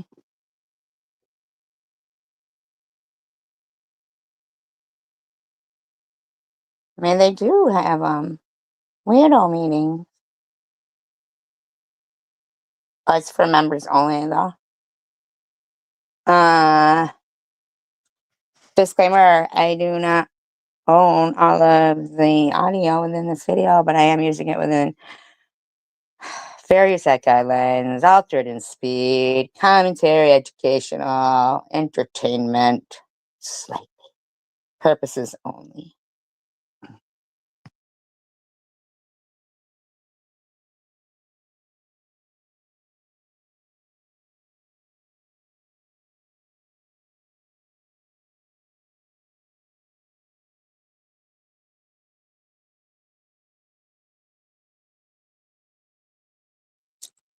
I mean, they do have weirdo meetings. Oh, it's for members only, though. Uh, Disclaimer: I do not own all of the audio within this video, but I am using it within various guidelines, altered in speed, commentary, educational, entertainment, slight purposes only.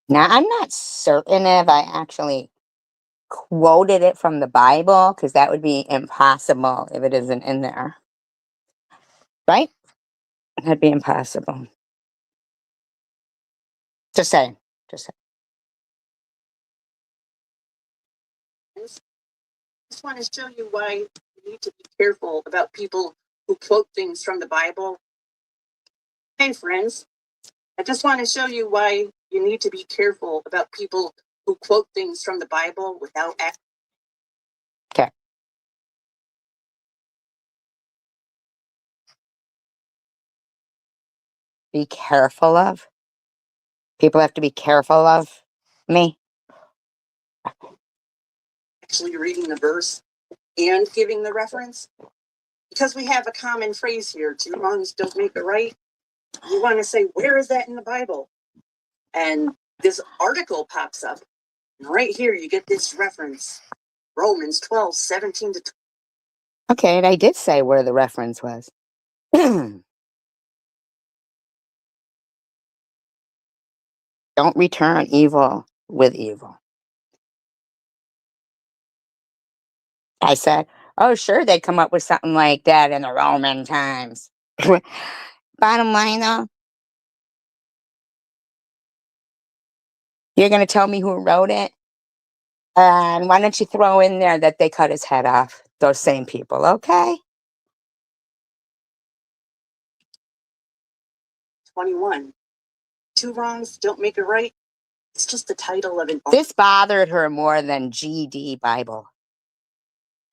Now, I'm not certain if I actually quoted it from the Bible, because that would be impossible if it isn't in there. Right? That'd be impossible. Just saying. Just saying. Just want to show you why you need to be careful about people who quote things from the Bible. Hey, friends, I just want to show you why you need to be careful about people who quote things from the Bible without act. Okay. Be careful of. People have to be careful of me. Actually reading the verse and giving the reference. Because we have a common phrase here, two wrongs don't make a right. You want to say, where is that in the Bible? And this article pops up. And right here, you get this reference. Romans 12:17 to 20. Okay, and I did say where the reference was. Don't return evil with evil. I said, oh, sure, they come up with something like that in the Roman times. Bottom line, though, you're going to tell me who wrote it? And why don't you throw in there that they cut his head off? Those same people, okay? 21. Two wrongs don't make a right. It's just the title of an This bothered her more than GD Bible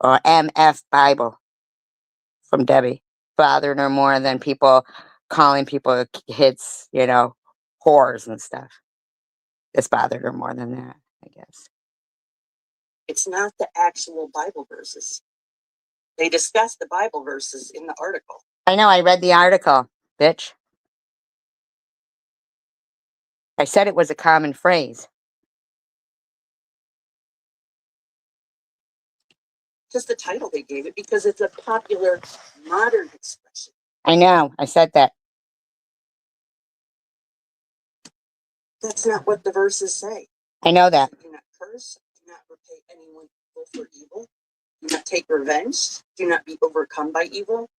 or MF Bible from Debbie. Bothered her more than people calling people kids, you know, whores and stuff. This bothered her more than that, I guess. It's not the actual Bible verses. They discuss the Bible verses in the article. I know, I read the article, bitch. I said it was a common phrase. Just the title they gave it because it's a popular modern expression. I know, I said that. That's not what the verses say. I know that. Do not curse. Do not repay anyone evil for evil. Do not take revenge. Do not be overcome by evil.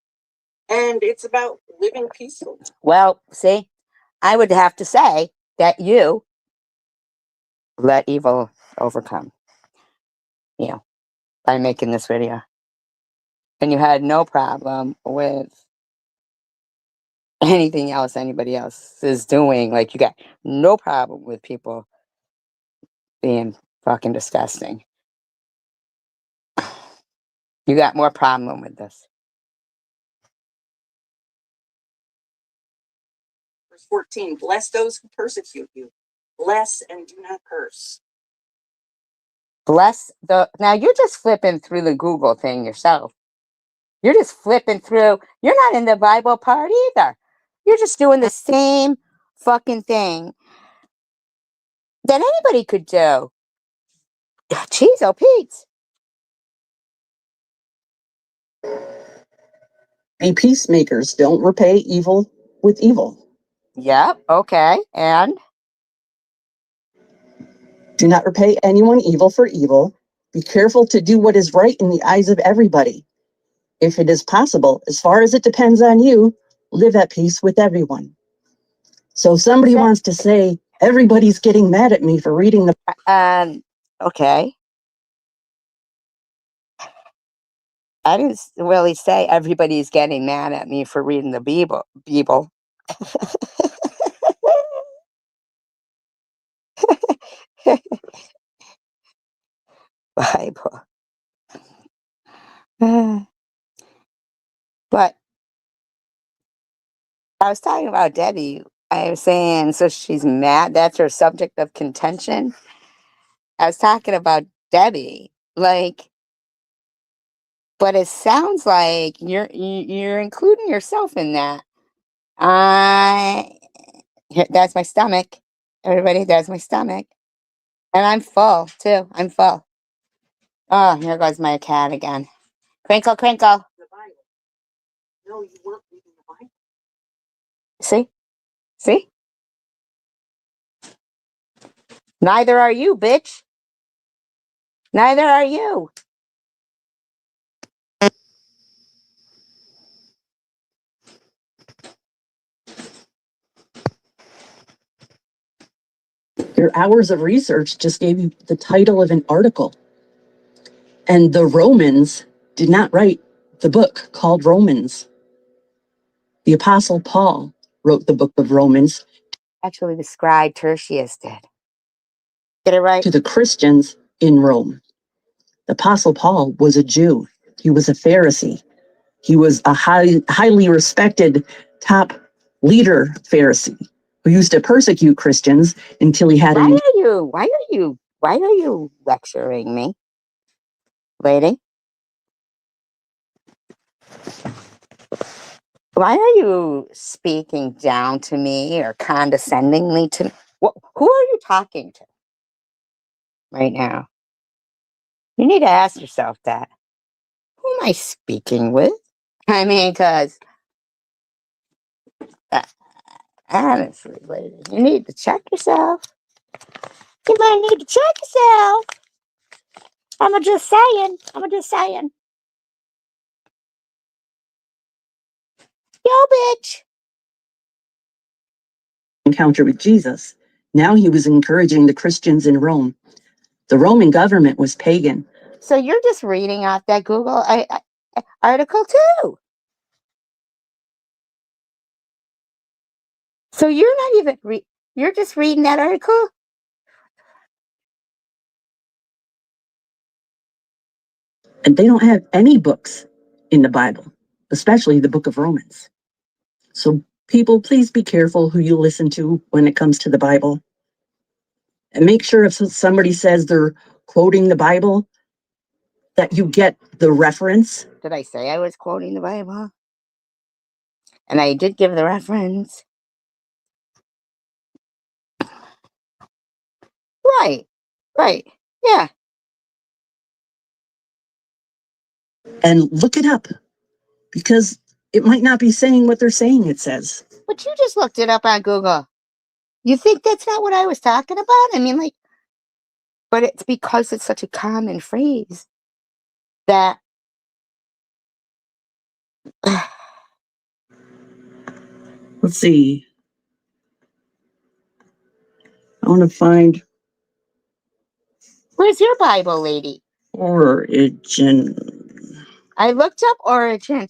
And it's about living peacefully. Well, see, I would have to say that you let evil overcome, you know, by making this video. And you had no problem with anything else anybody else is doing. Like, you got no problem with people being fucking disgusting. You got more problem with this. Verse 14, bless those who persecute you. Bless and do not curse. Bless the... Now, you're just flipping through the Google thing yourself. You're just flipping through. You're not in the Bible part either. You're just doing the same fucking thing that anybody could do. Jeez, oh, Pete. Be peacemakers. Don't repay evil with evil. Yep, okay. And? Do not repay anyone evil for evil. Be careful to do what is right in the eyes of everybody. If it is possible, as far as it depends on you, live at peace with everyone. So if somebody wants to say, everybody's getting mad at me for reading the... Okay. I didn't really say everybody's getting mad at me for reading the Bible. Bible. But I was talking about Debbie. I was saying, so she's mad. That's her subject of contention. I was talking about Debbie. Like, but it sounds like you're including yourself in that. That's my stomach. Everybody, that's my stomach. And I'm full, too. I'm full. Oh, here goes my cat again. Crinkle, crinkle. The Bible. No, you weren't reading the Bible. See? See? Neither are you, bitch. Neither are you. Your hours of research just gave you the title of an article. And the Romans did not write the book called Romans. The Apostle Paul wrote the book of Romans. Actually, the scribe Tertius did. Get it right? To the Christians in Rome. The Apostle Paul was a Jew. He was a Pharisee. He was a highly respected top leader Pharisee who used to persecute Christians until he had... Why are you lecturing me, lady? Why are you speaking down to me or condescendingly to me? Who are you talking to right now? You need to ask yourself that. Who am I speaking with? I mean, because honestly, lady, you need to check yourself. You might need to check yourself. I'm just saying. Yo, bitch. Encounter with Jesus. Now he was encouraging the Christians in Rome. The Roman government was pagan. So you're just reading off that Google article too. So you're not even you're just reading that article? And they don't have any books in the Bible, especially the book of Romans. So people, please be careful who you listen to when it comes to the Bible. And make sure if somebody says they're quoting the Bible, that you get the reference. Did I say I was quoting the Bible? And I did give the reference. Right. Right. Yeah. And look it up, because it might not be saying what they're saying it says. But you just looked it up on Google. You think that's not what I was talking about? I mean, like, but it's because it's such a common phrase that Let's see. I want to find where's your Bible, lady? origin. I looked up origin.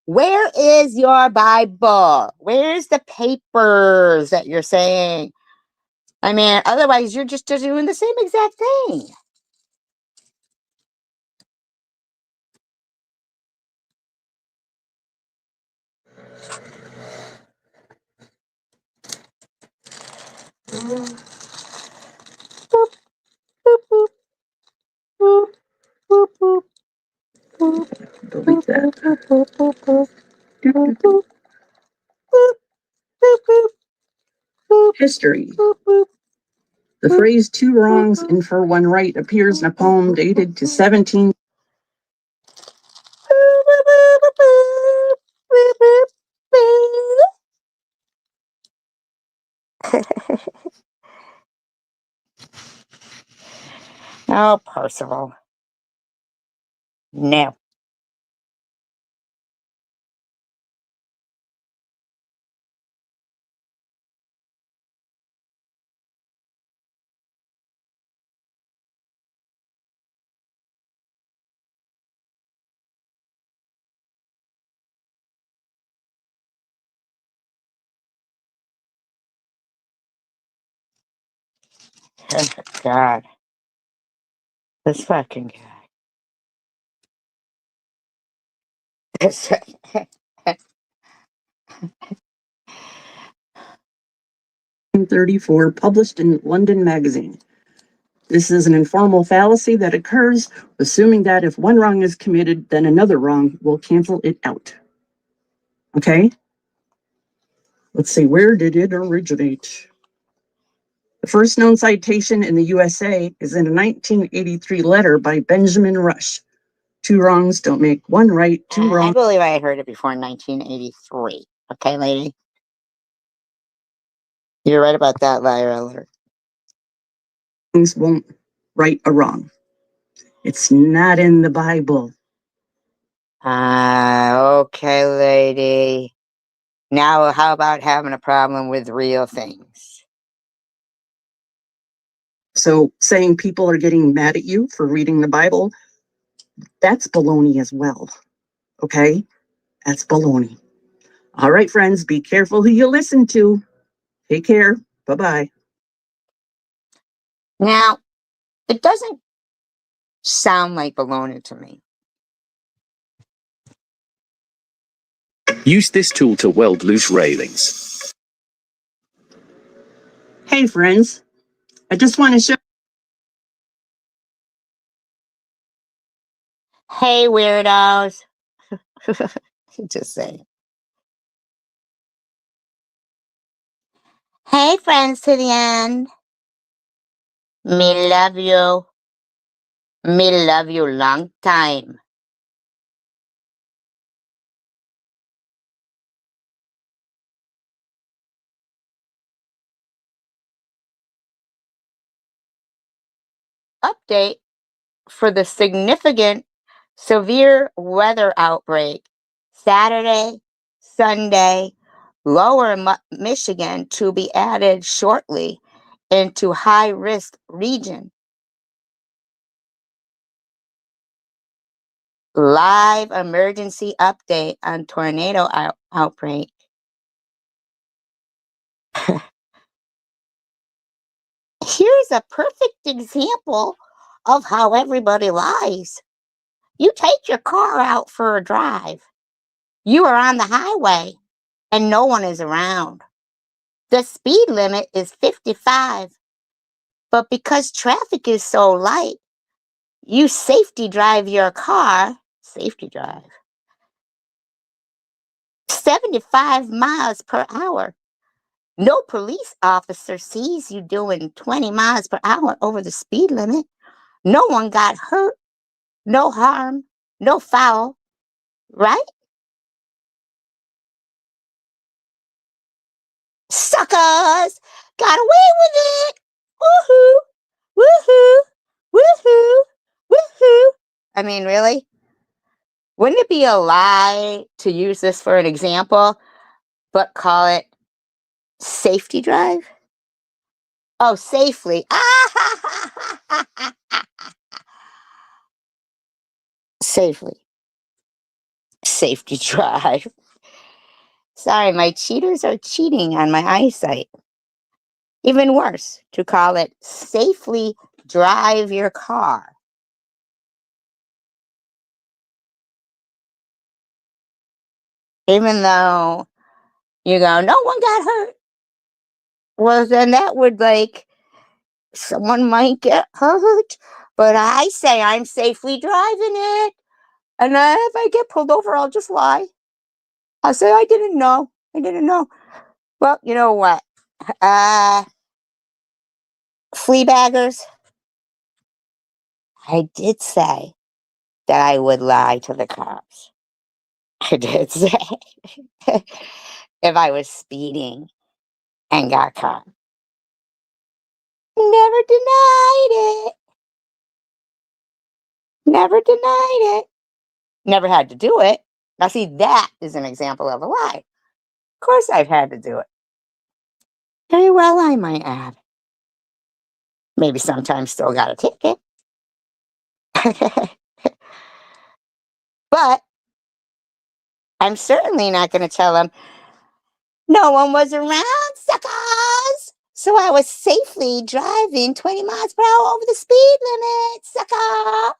Where is your Bible? Where's the papers that you're saying? I mean, otherwise you're just doing the same exact thing. Boop, boop, boop, boop, boop, boop, boop, Delete that. boop, boop, boop, boop, boop, boop, boop, boop, boop, boop, History. boop, boop. The phrase two wrongs and for one right appears in a poem dated to 17. Oh, Percival. No. God. This fucking guy. 34, published in London Magazine. This is an informal fallacy that occurs, assuming that if one wrong is committed, then another wrong will cancel it out. Okay? Let's see, where did it originate? The first known citation in the USA is in a 1983 letter by Benjamin Rush. Two wrongs don't make one right, two I wrongs. believe I heard it before in 1983. Okay, lady? You're right about that, liar alert. Won't right a wrong. It's not in the Bible. Okay, lady. Now, how about having a problem with real things? So saying people are getting mad at you for reading the Bible, that's baloney as well. Okay? That's baloney. All right, friends, be careful who you listen to. Take care. Bye-bye. Now, it doesn't sound like baloney to me. Use this tool to weld loose railings. Hey, friends. I just want to show. Hey, weirdos. Just saying. Hey, friends to the end. Me love you. Me love you long time. Update for the significant severe weather outbreak. Saturday, Sunday, lower Michigan to be added shortly into high risk region. Live emergency update on tornado outbreak. Here's a perfect example of how everybody lies. You take your car out for a drive. You are on the highway and no one is around. The speed limit is 55. But because traffic is so light, you safety drive your car, 75 miles per hour. No police officer sees you doing 20 miles per hour over the speed limit. No one got hurt, no harm, no foul, right? Suckers! Got away with it! Woohoo! Woohoo! Woohoo! Woohoo! I mean, really? Wouldn't it be a lie to use this for an example, but call it safety drive? Oh, safely. Safely. Safety drive. Sorry, my cheaters are cheating on my eyesight. Even worse, to call it safely drive your car. Even though you go, no one got hurt. Well, then that would someone might get hurt. But I say I'm safely driving it. And if I get pulled over, I'll just lie. I'll say I didn't know. I didn't know. Well, you know what? Flea baggers, I did say that I would lie to the cops. I did say if I was speeding and got caught. Never denied it. Never denied it. Never had to do it. Now, see, that is an example of a lie. Of course, I've had to do it. Very well, I might add. Maybe sometimes still got a ticket. But I'm certainly not going to tell them no one was around, suckers. So I was safely driving 20 miles per hour over the speed limit, sucker.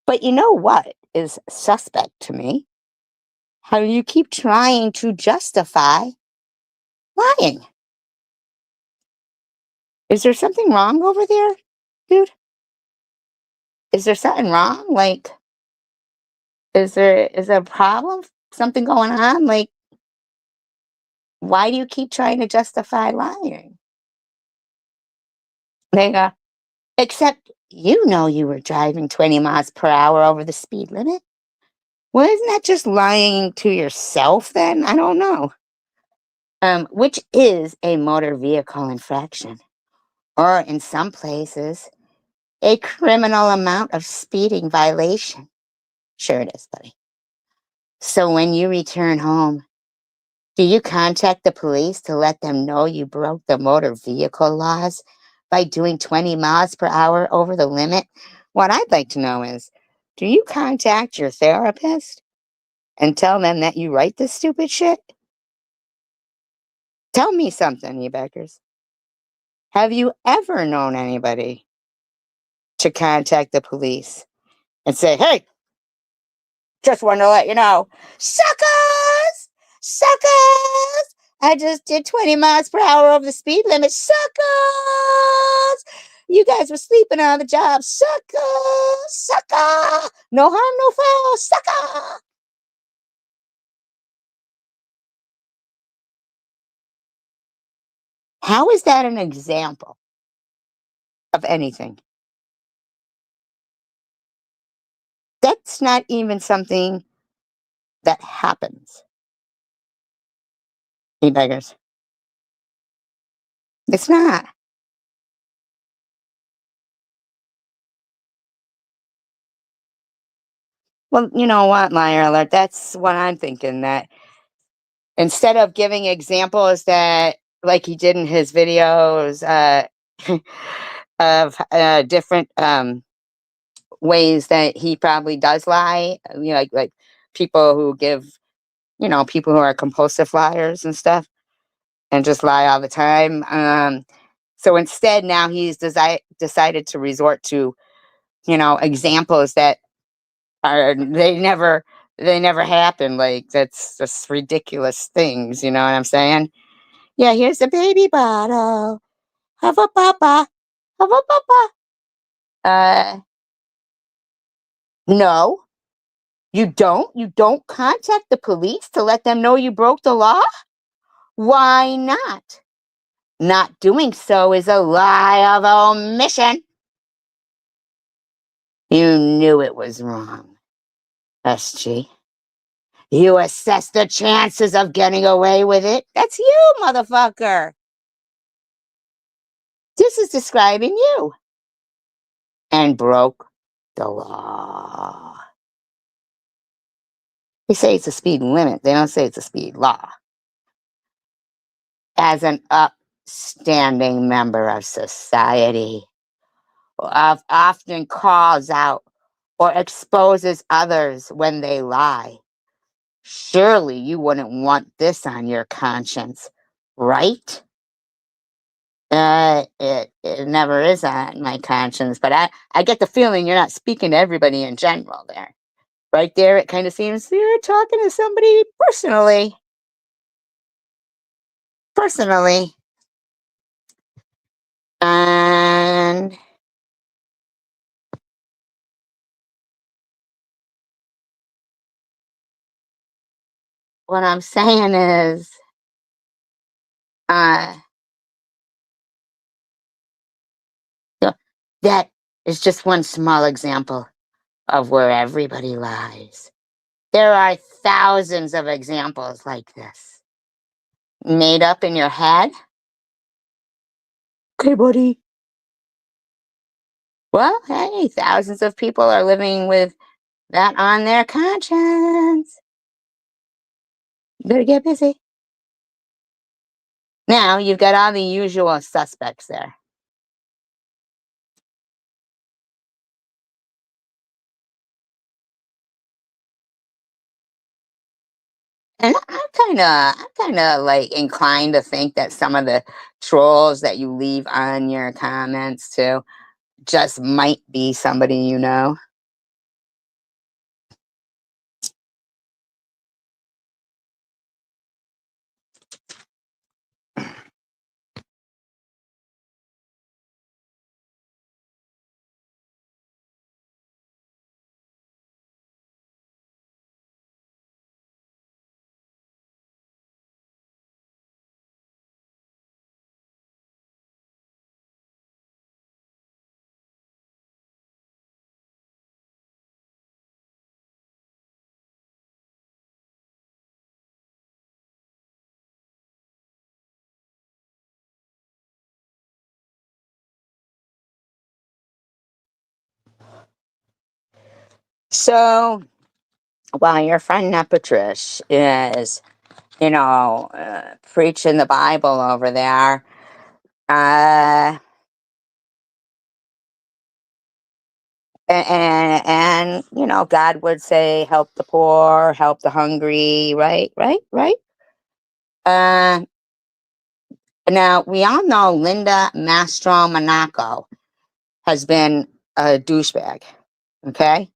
But you know what is suspect to me? How you keep trying to justify lying. Is there something wrong over there, dude? Is there something wrong? Is there a problem? Something going on? Why do you keep trying to justify lying? They go, except you know you were driving 20 miles per hour over the speed limit. Well, isn't that just lying to yourself then? I don't know. Which is a motor vehicle infraction, or in some places, a criminal amount of speeding violation. Sure it is, buddy. So when you return home, do you contact the police to let them know you broke the motor vehicle laws by doing 20 miles per hour over the limit? What I'd like to know is, do you contact your therapist and tell them that you write this stupid shit? Tell me something, you beggars. Have you ever known anybody to contact the police and say, hey, just want to let you know, suckers, suckers, I just did 20 miles per hour over the speed limit, suckers. You guys were sleeping on the job, sucker, sucker. No harm, no foul, sucker. How is that an example of anything? That's not even something that happens. You beggars. It's not. Well, you know what, liar alert? That's what I'm thinking. That instead of giving examples that, like he did in his videos, of different ways that he probably does lie. Like people who give, people who are compulsive liars and stuff, and just lie all the time. So instead, now he's decided to resort to, examples that are they never happen. Like, that's just ridiculous things. You know what I'm saying? Yeah, here's the baby bottle. Have a papa. Have a papa. No, you don't. You don't contact the police to let them know you broke the law. Why not? Not doing so is a lie of omission. You knew it was wrong, SG. You assessed the chances of getting away with it. That's you, motherfucker. This is describing you. And broke the law. They say it's a speed limit. They don't say it's a speed law. As an upstanding member of society, often calls out or exposes others when they lie. Surely you wouldn't want this on your conscience, right? It never is on my conscience, but I get the feeling you're not speaking to everybody in general there. Right there, it kind of seems you're talking to somebody personally. Personally. And what I'm saying is, uh, that is just one small example of where everybody lies. There are thousands of examples like this. Made up in your head? Okay, buddy. Well, hey, thousands of people are living with that on their conscience. Better get busy. Now you've got all the usual suspects there. And I'm kind of like inclined to think that some of the trolls that you leave on your comments too just might be somebody you know. So while your friend Nepatrish is, preaching the Bible over there, uh, and God would say, help the poor, help the hungry, right, right, right. Uh, Now we all know Linda Mastro Monaco has been a douchebag. Okay,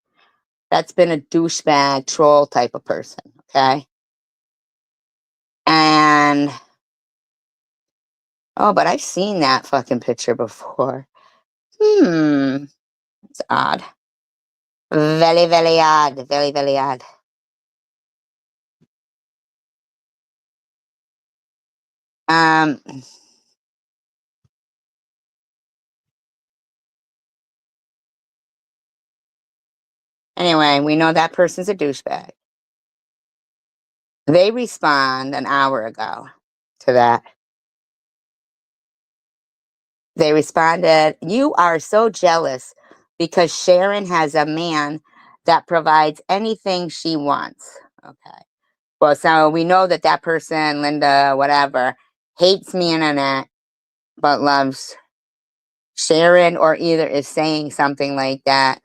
that's been a douchebag troll type of person. Okay, and oh, but I've seen that fucking picture before. It's odd. Very, very odd. Very, very odd. Um. Anyway, we know that person's a douchebag. They respond an hour ago to that. They responded, "You are so jealous because Sharon has a man that provides anything she wants." Okay. Well, so we know that that person, Linda, whatever, hates me internet, but loves Sharon or either is saying something like that.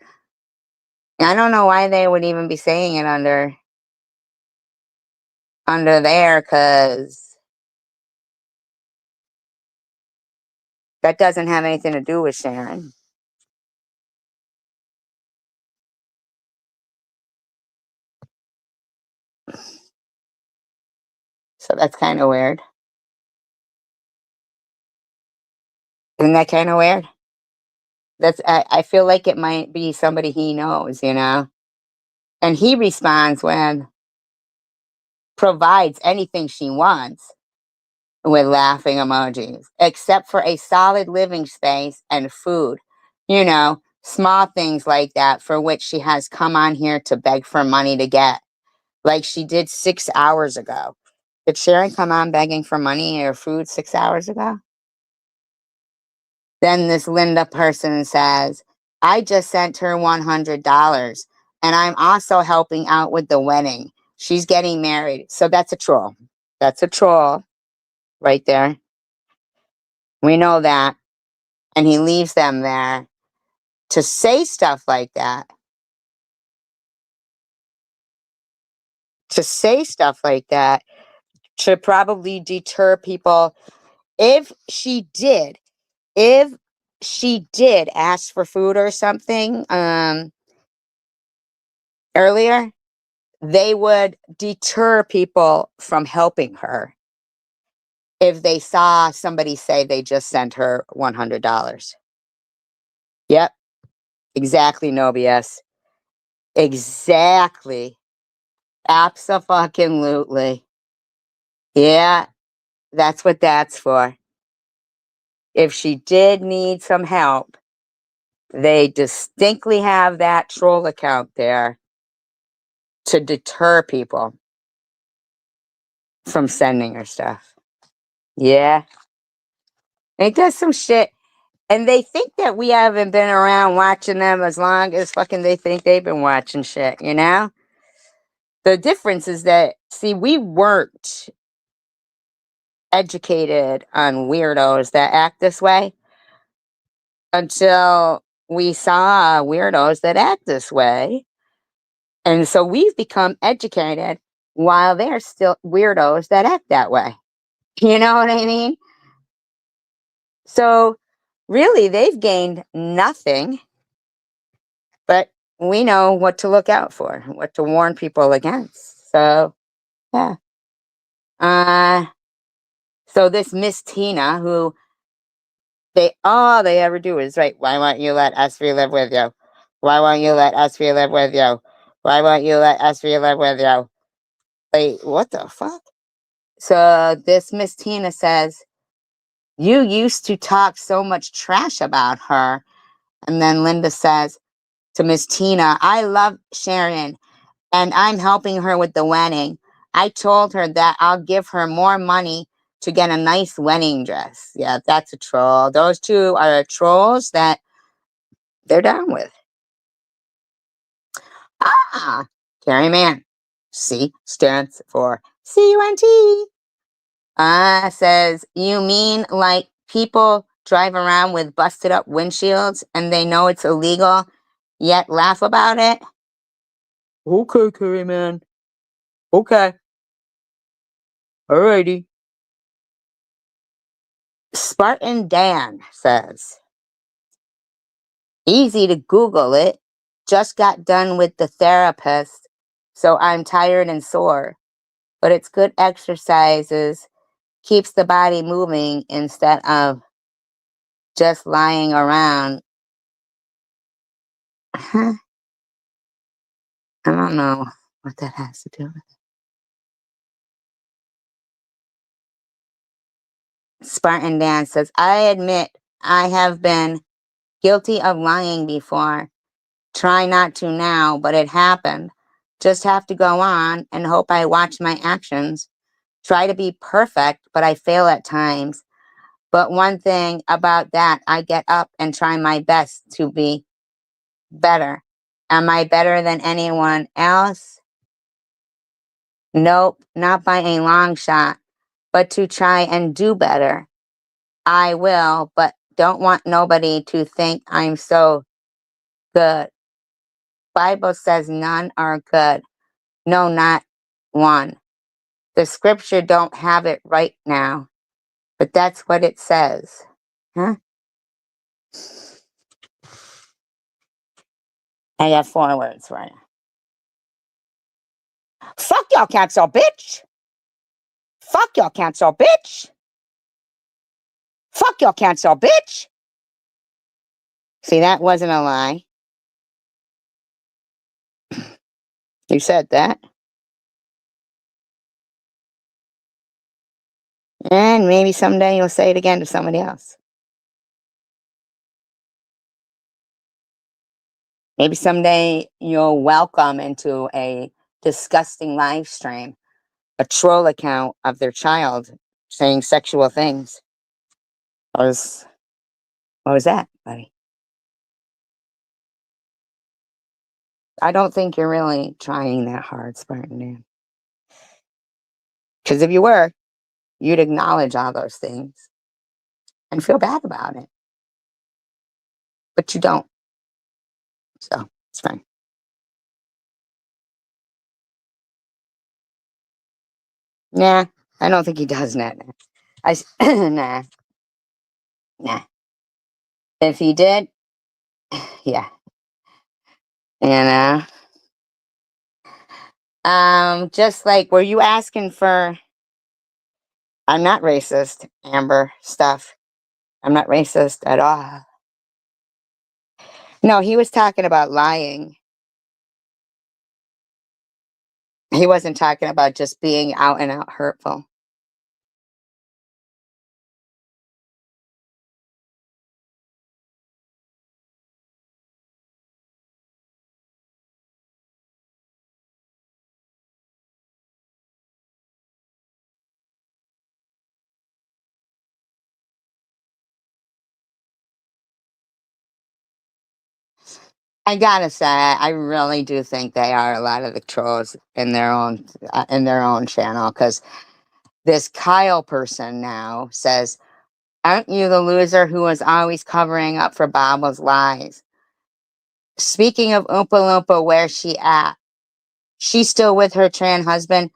I don't know why they would even be saying it under there, because that doesn't have anything to do with Sharon. So that's kind of weird. Isn't that kind of weird? I feel like it might be somebody he knows, you know? And he responds when provides anything she wants with laughing emojis, except for a solid living space and food. You know, small things like that for which she has come on here to beg for money to get, like she did 6 hours ago. Did Sharon come on begging for money or food 6 hours ago? Then this Linda person says, I just sent her $100 and I'm also helping out with the wedding. She's getting married. So that's a troll. That's a troll right there. We know that. And he leaves them there to say stuff like that. To say stuff like that to probably deter people. If she did ask for food or something earlier, they would deter people from helping her if they saw somebody say they just sent her $100. Yep, exactly, no BS. Exactly. Abso-fucking-lutely. Yeah, that's what that's for. If she did need some help, they distinctly have that troll account there to deter people from sending her stuff. Yeah. Ain't that some shit? And they think that we haven't been around watching them as long as fucking they think they've been watching shit, you know? The difference is that, see, we weren't educated on weirdos that act this way until we saw weirdos that act this way. And so we've become educated while they're still weirdos that act that way. You know what I mean? So really, they've gained nothing, but we know what to look out for, what to warn people against. So, yeah. So this Miss Tina, who all they ever do is write, why won't you let us relive with you? Why won't you let us relive with you? Why won't you let us relive with you? Wait, what the fuck? So this Miss Tina says, you used to talk so much trash about her. And then Linda says to Miss Tina, I love Sharon and I'm helping her with the wedding. I told her that I'll give her more money to get a nice wedding dress. Yeah, that's a troll. Those two are trolls that they're down with. Ah, Carrie Mann. C stands for CUNT. Says, you mean like people drive around with busted up windshields and they know it's illegal, yet laugh about it? Okay, Carrie Mann. Okay. Alrighty. Spartan Dan says, easy to Google it. Just got done with the therapist, so I'm tired and sore. But it's good exercises, keeps the body moving instead of just lying around. Huh? I don't know what that has to do with it. Spartan Dan says, I admit I have been guilty of lying before. Try not to now, but it happened. Just have to go on and hope I watch my actions. Try to be perfect, but I fail at times. But one thing about that, I get up and try my best to be better. Am I better than anyone else? Nope, not by a long shot. But to try and do better, I will, but don't want nobody to think I'm so good. Bible says none are good. No, not one. The scripture don't have it right now, but that's what it says. Huh? I got 4 words for you. Fuck y'all cancel, bitch. Fuck y'all cancel, bitch. Fuck y'all cancel, bitch. See, that wasn't a lie. You said that. And maybe someday you'll say it again to somebody else. Maybe someday you'll welcome into a disgusting live stream a troll account of their child saying sexual things. What was that, buddy? I don't think you're really trying that hard, Spartan Man. Because if you were, you'd acknowledge all those things and feel bad about it. But you don't. So it's fine. Nah, I don't think he does that. Nah, nah. If he did, yeah. And just like, were you asking for? I'm not racist, Amber stuff. I'm not racist at all. No, he was talking about lying. He wasn't talking about just being out and out hurtful. I gotta say, I really do think they are a lot of the trolls in their own channel. Because this Kyle person now says, "Aren't you the loser who was always covering up for Bob's lies?" Speaking of Oompa Loompa, where's she at? She's still with her trans husband.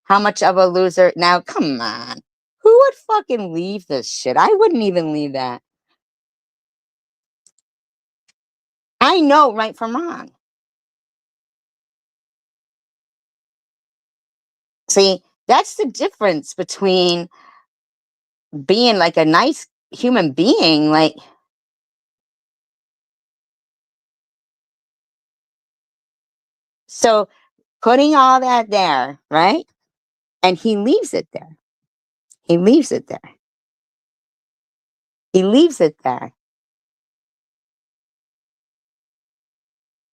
How much of a loser? Now, come on. Who would fucking leave this shit? I wouldn't even leave that. I know right from wrong. See, that's the difference between being like a nice human being, like, so putting all that there, right? And he leaves it there. He leaves it there. He leaves it there.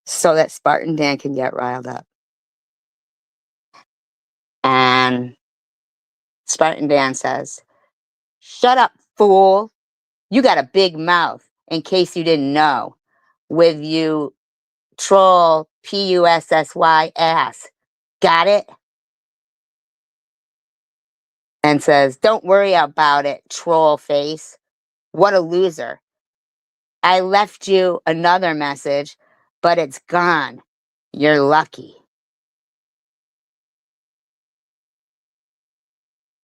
So that Spartan Dan can get riled up. And Spartan Dan says, "Shut up, fool. You got a big mouth, in case you didn't know. With you troll PUSSY ass. Got it?" And says, "Don't worry about it, troll face. What a loser. I left you another message, but it's gone. You're lucky."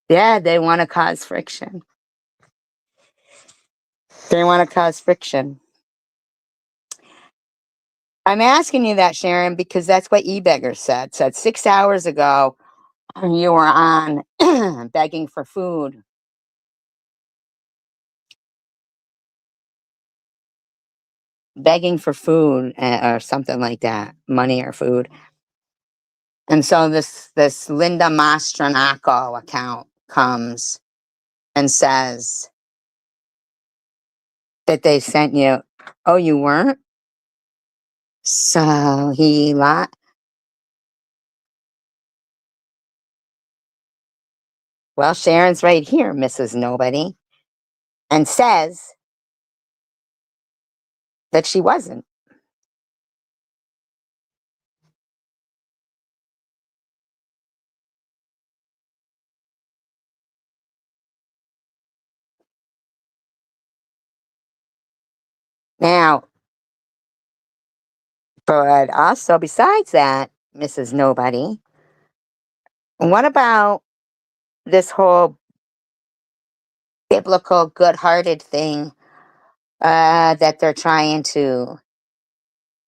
Yeah, they want to cause friction. They want to cause friction. I'm asking you that, Sharon, because that's what eBeggar said. Said 6 hours ago, you were on begging for food. Begging for food or something like that, money or food. And so this Linda Mastranaco account comes and says that they sent you. Oh, you weren't? So he lied. Well, Sharon's right here, Mrs. Nobody, and says that she wasn't. Now, but also besides that, Mrs. Nobody, what about this whole biblical good-hearted thing that they're trying to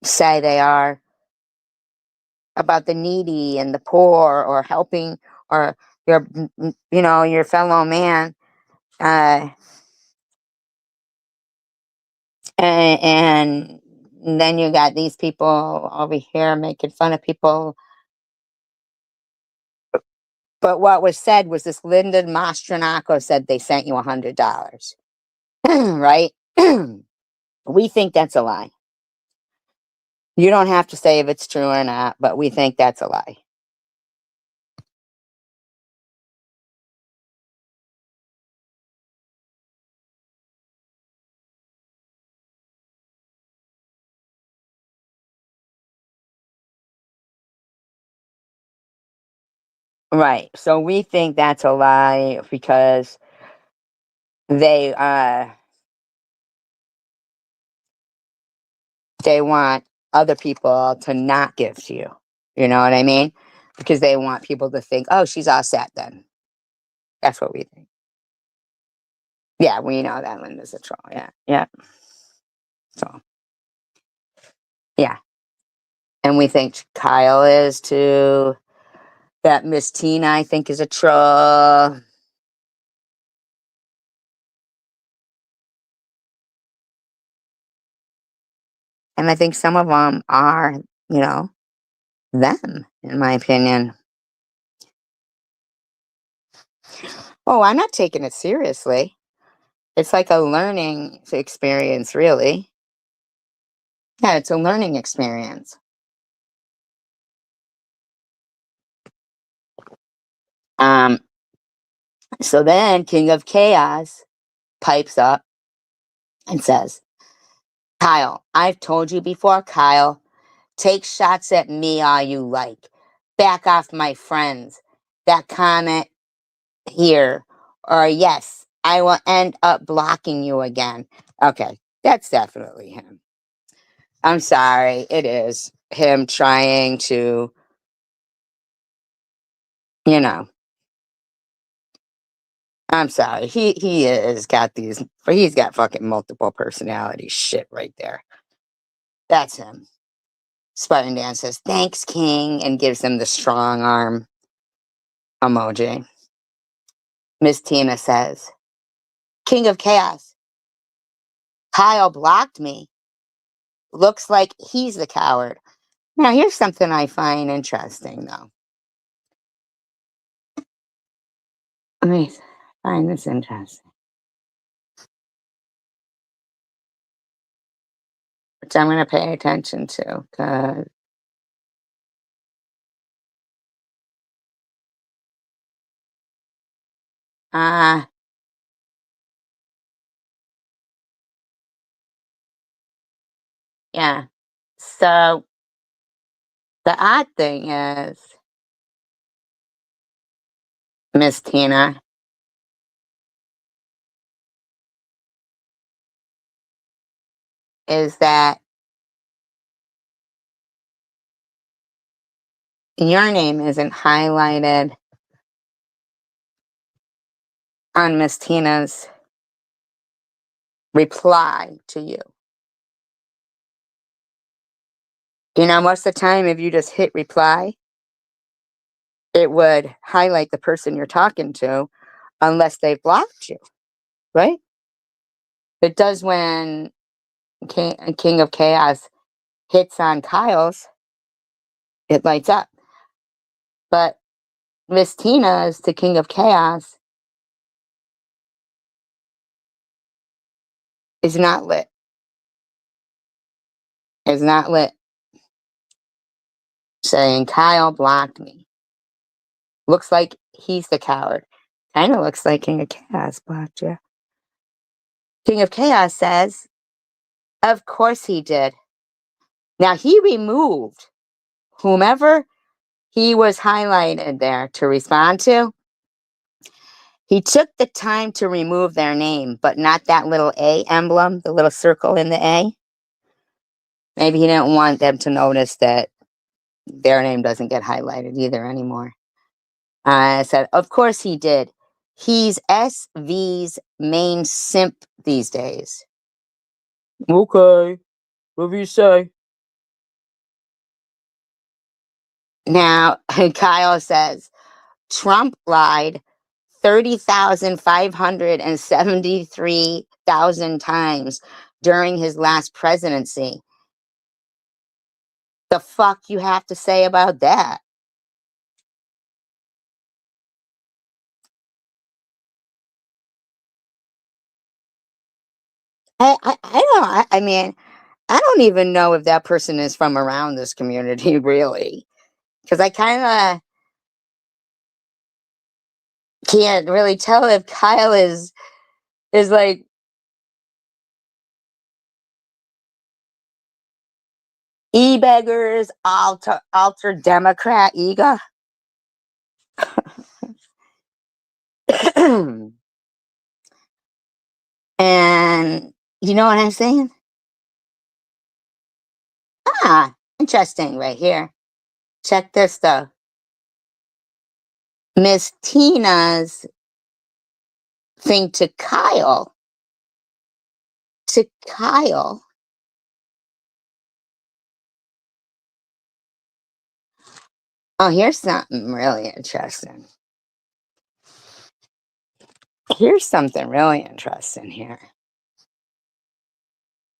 say they are about the needy and the poor, or helping, or your your fellow man, uh, and then you got these people over here making fun of people. But what was said was this Linda Mastranaco said they sent you $100, right? We think that's a lie. You don't have to say if it's true or not, but we think that's a lie. Right. So we think that's a lie because they want other people to not give to you. You know what I mean? Because they want people to think, oh, she's all set then. That's what we think. Yeah, we know that Linda's a troll. Yeah, yeah. So, yeah. And we think Kyle is too. That Miss Tina, I think, is a troll. And I think some of them are, them, in my opinion. Oh, I'm not taking it seriously. It's like a learning experience, really. Yeah, it's a learning experience. Um, so then King of Chaos pipes up and says, Kyle, I've told you before, Kyle, take shots at me all you like. Back off my friends. That comment here, or yes, I will end up blocking you again. Okay, that's definitely him. I'm sorry, it is him trying to, you know, I'm sorry. He is got these, he's got fucking multiple personality shit right there. That's him. Spartan Dan says, thanks, King, and gives him the strong arm emoji. Miss Tina says, King of Chaos, Kyle blocked me. Looks like he's the coward. Now, here's something I find interesting, though. Let me find this interesting, which I'm going to pay attention to, because yeah. So the odd thing is, Miss Tina, is that your name isn't highlighted on Miss Tina's reply to you. Most of the time, if you just hit reply, it would highlight the person you're talking to, unless they've blocked you, right? It does when King of Chaos hits on Kyle's, it lights up. But Miss Tina's to King of Chaos is not lit. Is not lit. Saying Kyle blocked me. Looks like he's the coward. Kind of looks like King of Chaos blocked you. King of Chaos says, of course he did. Now he removed whomever he was highlighted there to respond to. He took the time to remove their name, but not that little A emblem, the little circle in the A. Maybe he didn't want them to notice that their name doesn't get highlighted either anymore. I said, of course he did. He's SV's main simp these days. Okay, whatever you say. Now, Kyle says, Trump lied 30,573,000 times during his last presidency. The fuck you have to say about that? I don't, I mean, I don't even know if that person is from around this community, really. Because I kind of can't really tell if Kyle is like e-beggars, alter Democrat ega. And you know what I'm saying? Ah, interesting right here. Check this though. Miss Tina's thing to Kyle. To Kyle. Oh, here's something really interesting. Here's something really interesting here.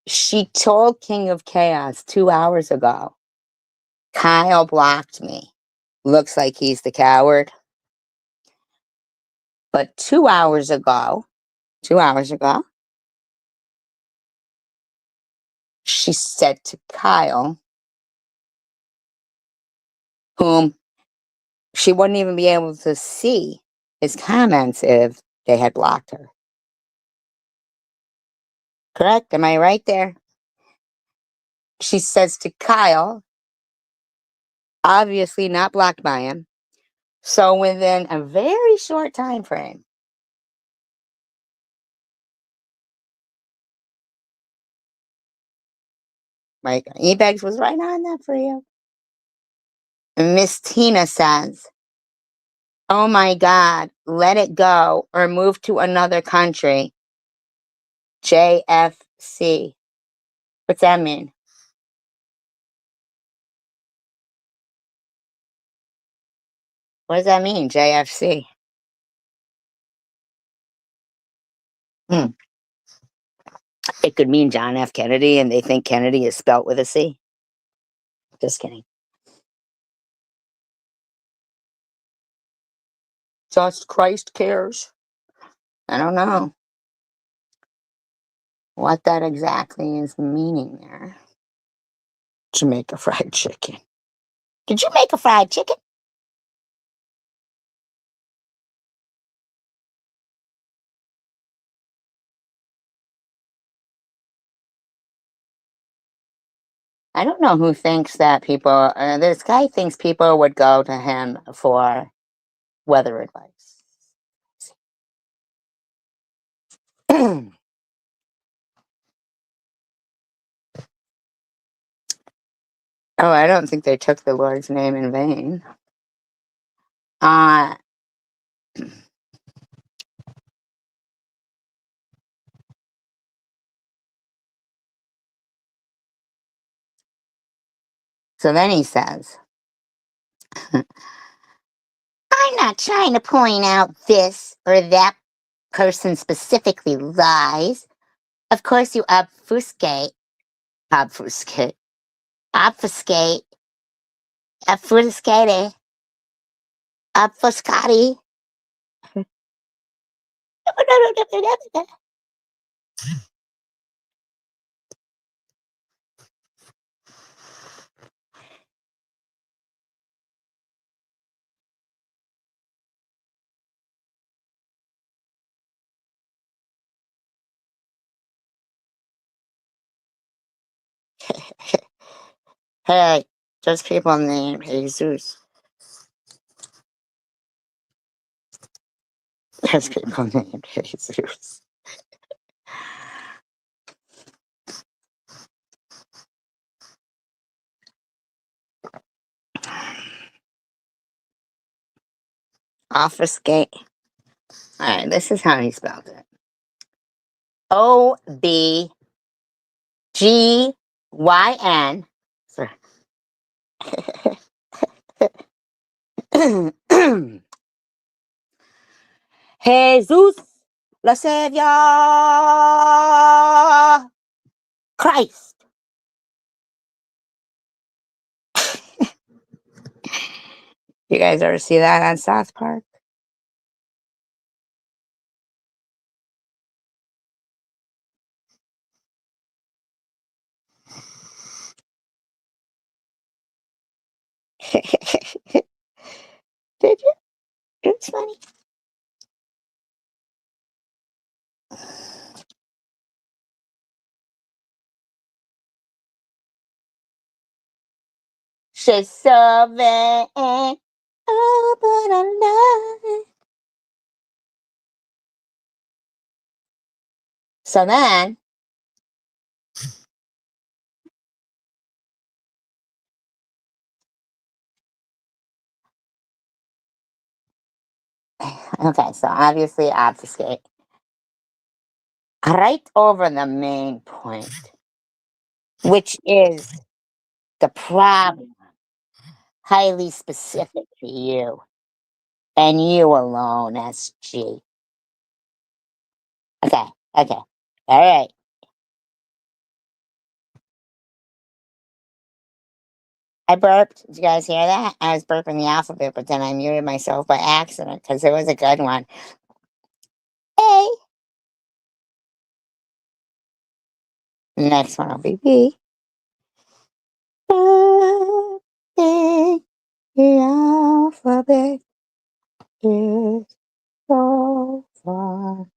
She told King of Chaos 2 hours ago, Kyle blocked me. Looks like he's the coward. But 2 hours ago, she said to Kyle, whom she wouldn't even be able to see his comments if they had blocked her. Correct? Am I right there? She says to Kyle, obviously not blocked by him. So within a very short time frame, like Ebags was right on that for you. Miss Tina says, oh my God, let it go or move to another country. JFC. What's that mean? What does that mean, JFC? Hmm. It could mean John F. Kennedy, and they think Kennedy is spelt with a C. Just kidding. Just Christ cares. I don't know what that exactly is meaning there. Jamaica fried chicken. Did you make a fried chicken? I don't know who thinks that people, this guy thinks people would go to him for weather advice. Oh, I don't think they took the Lord's name in vain. Uh, so then he says, I'm not trying to point out this or that person specifically lies. Of course, you obfuscate, obfuscate, obfuscate, obfuscate, obfuscati. Hey, there's people named Jesus. There's people named Jesus. Obfuscate. Alright, this is how he spelled it. OBGYN. Sorry. Jesus, la Savior, Christ. You guys ever see that on South Park? Did you? It's funny. She's so vain. Oh, but I love it. So then, okay, so obviously obfuscate. Right over the main point, which is the problem, highly specific to you and you alone, SG. Okay, okay, all right. I burped. Did you guys hear that? I was burping the alphabet, but then I muted myself by accident because it was a good one. A. The next one will be B. Burping the alphabet is so fun.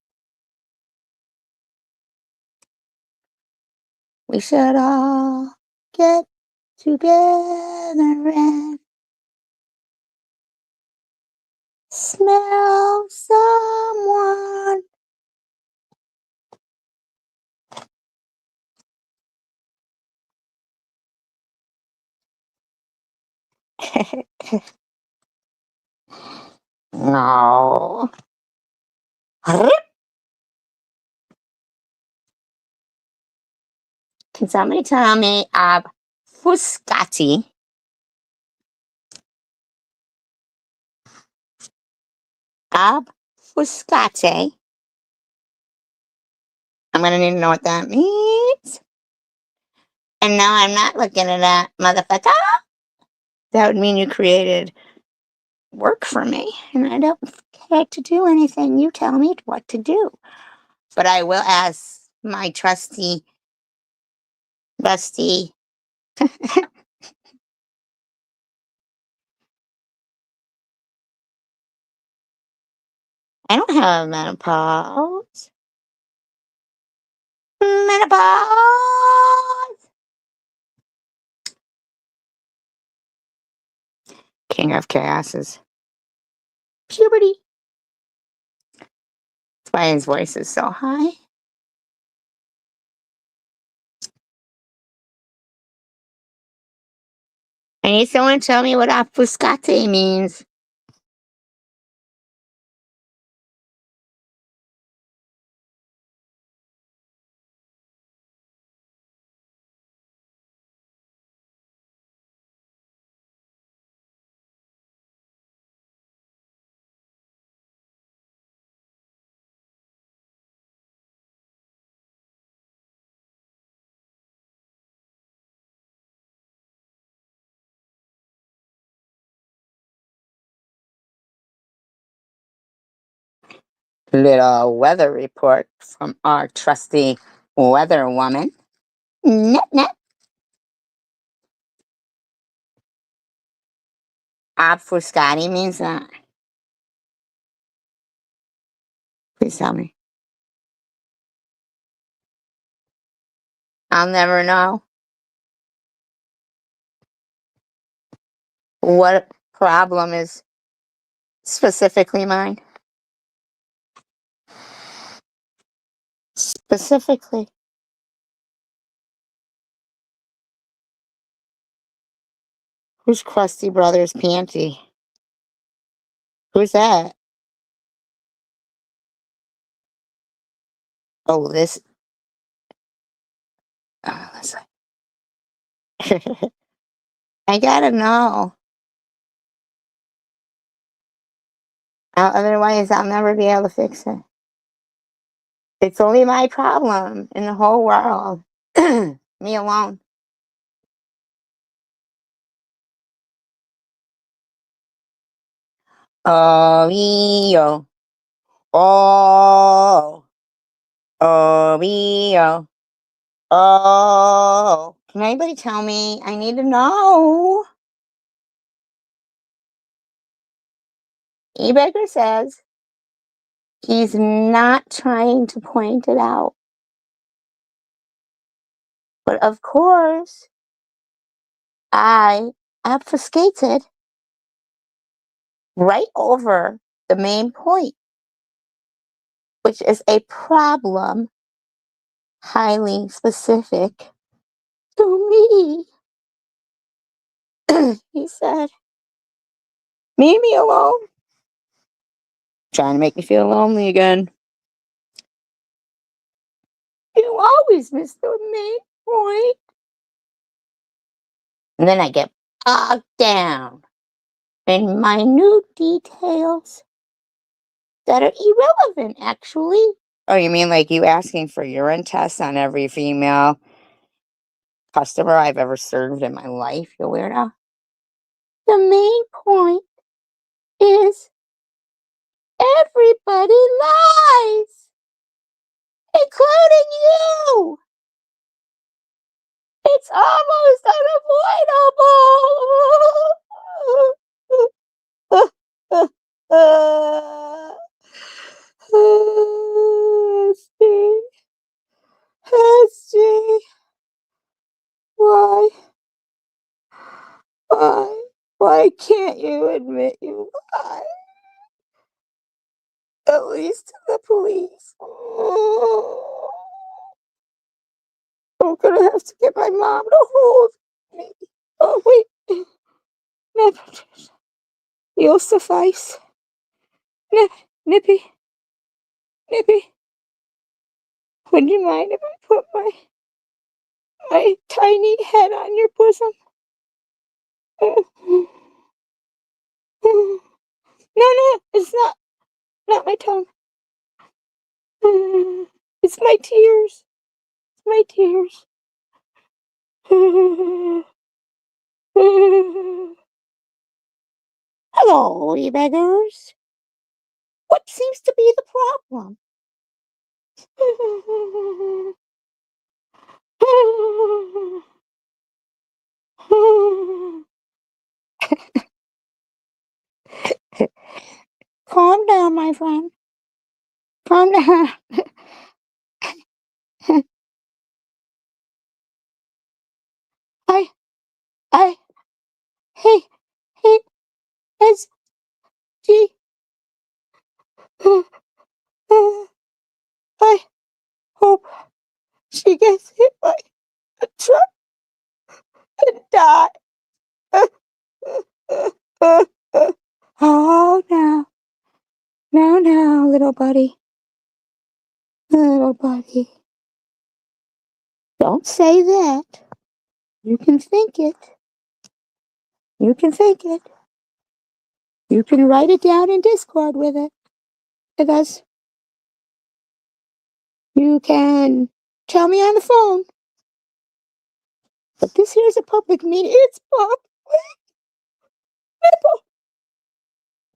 We should all get together and smell someone. No. Can somebody tell me Fuscati? Fuscate. I'm gonna need to know what that means. And no, I'm not looking at that, motherfucker. That would mean you created work for me, and I don't care to do anything. You tell me what to do. But I will ask my trusty, rusty. I don't have menopause. Menopause! King of Chaoses. Puberty. That's why his voice is so high. I need someone to tell me what obfuscate means. Little weather report from our trusty weather woman. Net net. Obfuscati means that. Please tell me. I'll never know. What problem is specifically mine? Specifically. Who's Krusty Brothers Panty? Who's that? Oh, this. Let's see. I gotta know. Otherwise, I'll never be able to fix it. It's only my problem in the whole world. Me alone. Oh, yo. Oh. Oh, yo. Oh. Can anybody tell me? I need to know. E-Baker says he's not trying to point it out. But of course, I obfuscated right over the main point, which is a problem highly specific to me. He said, leave me alone. Trying to make me feel lonely again. You always miss the main point. And then I get bogged down in minute details that are irrelevant, actually. Oh, you mean like you asking for urine tests on every female customer I've ever served in my life, you weirdo? The main point is everybody lies, including you. It's almost unavoidable. Steve, Steve, why, why can't you admit you lied? At least to the police. I'm gonna have to get my mom to hold me. Oh, wait. Never. You'll suffice. Nippy. Nippy. Would you mind if I put my tiny head on your bosom? No, it's not my tongue. It's my tears. It's my tears. Hello, you beggars. What seems to be the problem? Calm down, my friend. Calm down. I, hey, it's G. I hope she gets hit by a truck and die. Oh, now, little buddy. Little buddy. Don't say that. You can think it. You can think it. You can write it down in Discord with us. You can tell me on the phone. But this here's a public meeting. It's public.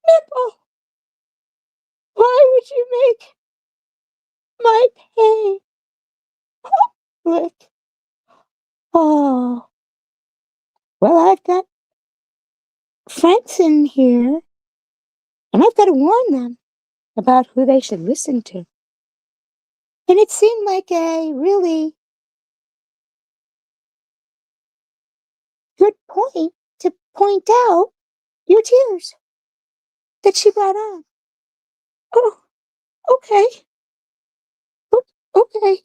Nipple. Why would you make my pain public? Oh. Well, I've got friends in here, and I've got to warn them about who they should listen to. And it seemed like a really good point to point out your tears that she brought on. Oh, okay. Okay.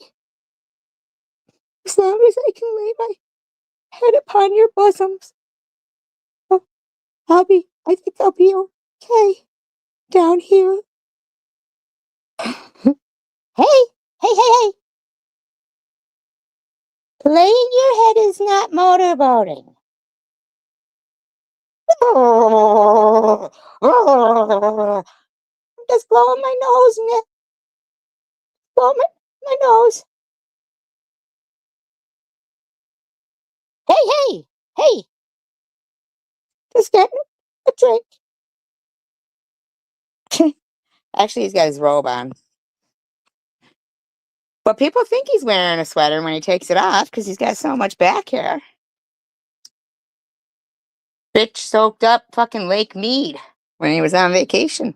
As long as I can lay my head upon your bosoms, I think I'll be okay. down here. Hey, hey. Laying your head is not motorboating. I'm just blowing my nose, Nick. Blow my nose. Hey. Just getting a drink. Actually, he's got his robe on. But people think he's wearing a sweater when he takes it off because he's got so much back hair. Bitch soaked up fucking Lake Mead when he was on vacation.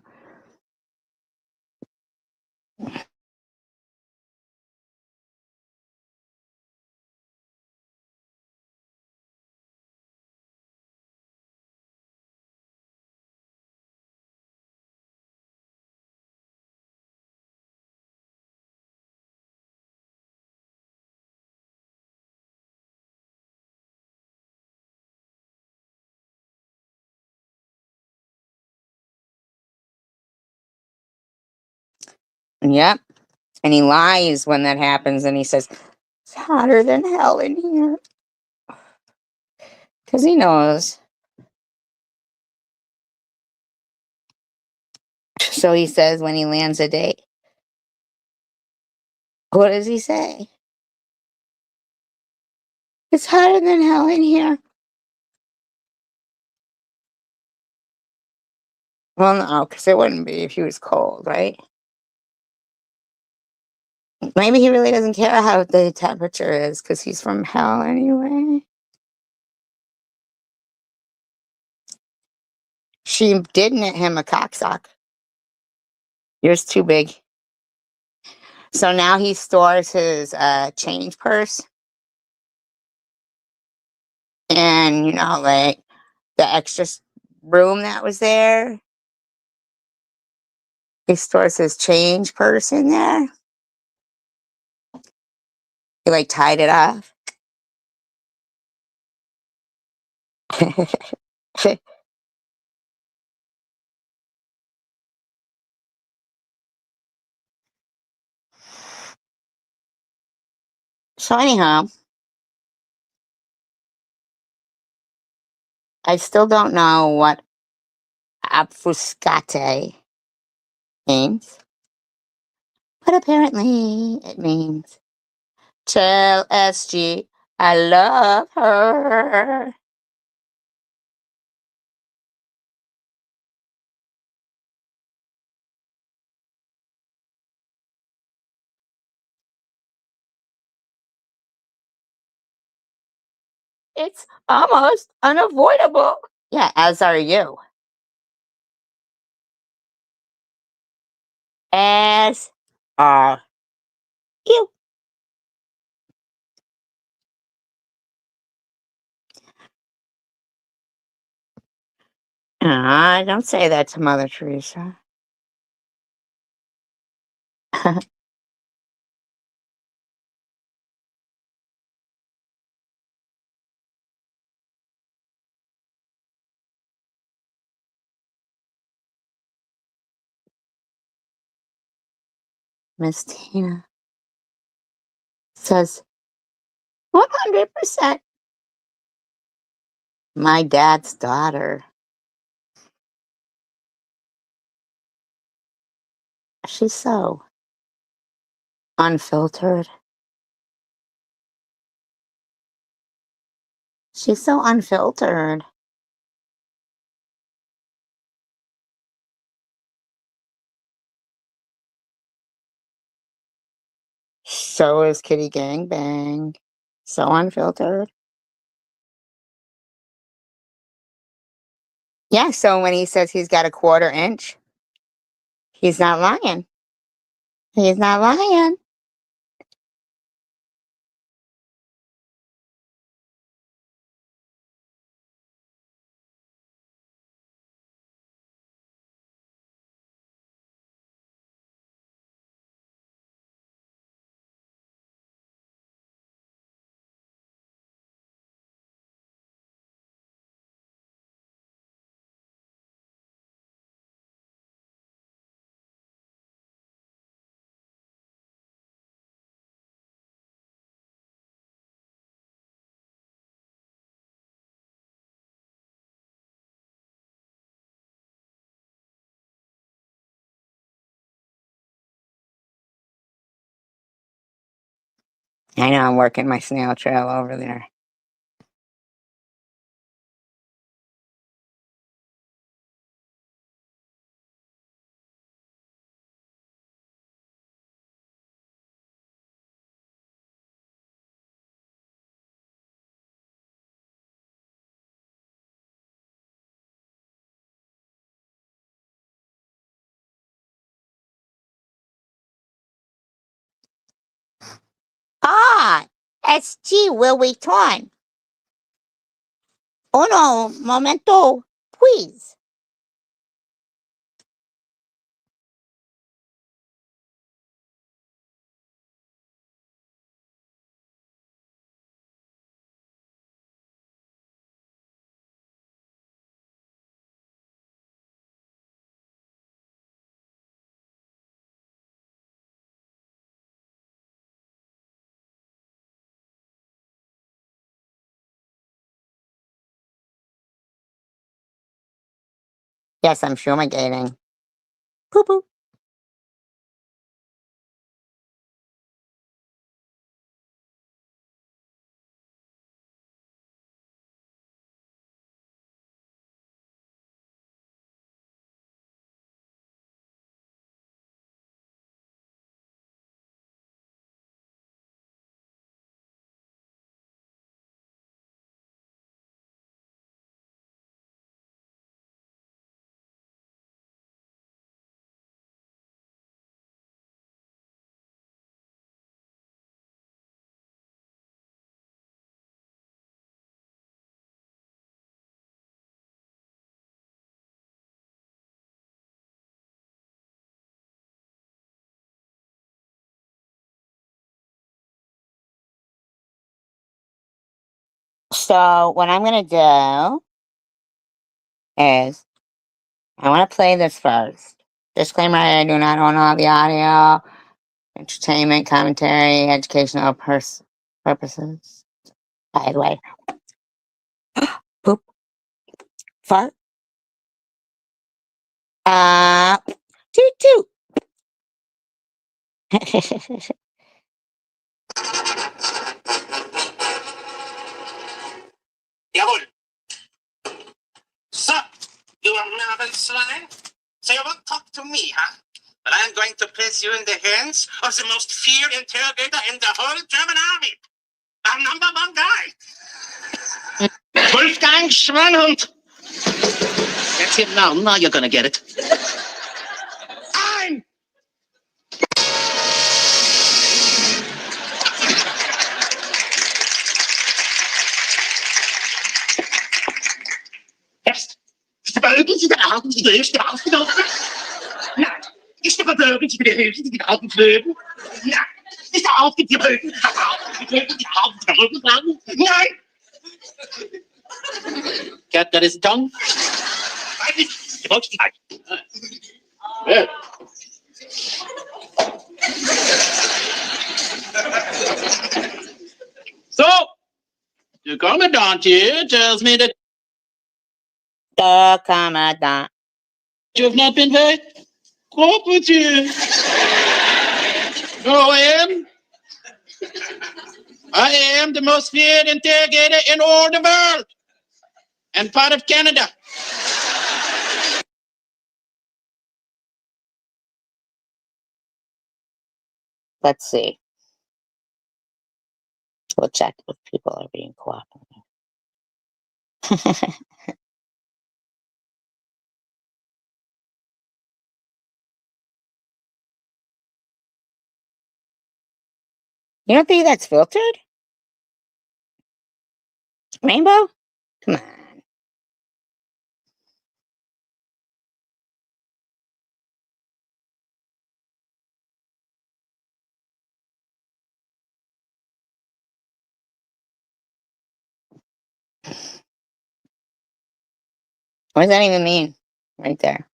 Yep. And he lies when that happens and he says, it's hotter than hell in here. Because he knows. So he says when he lands a date. What does he say? It's hotter than hell in here. Well, no, because it wouldn't be if he was cold, right? Maybe he really doesn't care how the temperature is because he's from hell anyway. She did knit him a cocksock. Yours too big. So now he stores his change purse. And, like the extra room that was there. He stores his change purse in there. He like tied it off. So anyhow, I still don't know what obfuscate means, but apparently it means tell SG I love her. It's almost unavoidable. Yeah, as are you. As are you. Don't say that to Mother Teresa. Miss Tina says 100% my dad's daughter. She's so unfiltered. She's so unfiltered. So is Kitty Gangbang. So unfiltered. Yeah, so when he says he's got a 1/4 inch, he's not lying. He's not lying. I know I'm working my snail trail over there. Ah, SG will return. Uno momento, please. Yes, I'm fumigating. Poo poo. So what I'm gonna do is I want to play this first. Disclaimer: I do not own all the audio. Entertainment, commentary, educational purposes. By the way, poop, fart, toot toot. Jawohl. So, you are nervous, swine? So you won't talk to me, huh? But I'm going to place you in the hands of the most feared interrogator in the whole German army. Our #1 guy. Wolfgang Schwanhund. That's it now. Now you're gonna get it. Ein! Erst verbeugen Sie den Augen, die größte aufgenommen. Nein, nicht verbeugen Sie die Hälfte, die Augen flögen. Nein, nicht aufgibt die Rücken, die Augen verrücken bleiben. Nein! Cat got his tongue. Nein, nicht. Die Volksgleich. Yeah. So, the commandant here tells me that The commandant. you have not been very cooperative. No, I am the most feared interrogator in all the world and part of Canada. Let's see. We'll check if people are being cooperative. You don't think that's filtered? Rainbow? Come on. What does that even mean? Right there.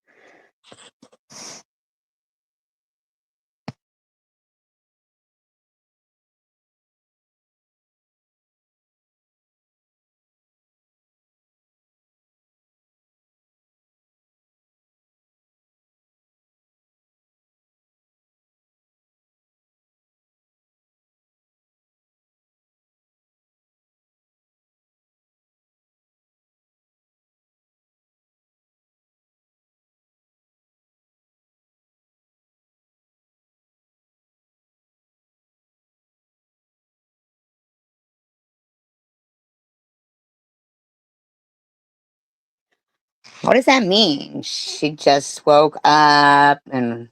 What does that mean? She just woke up and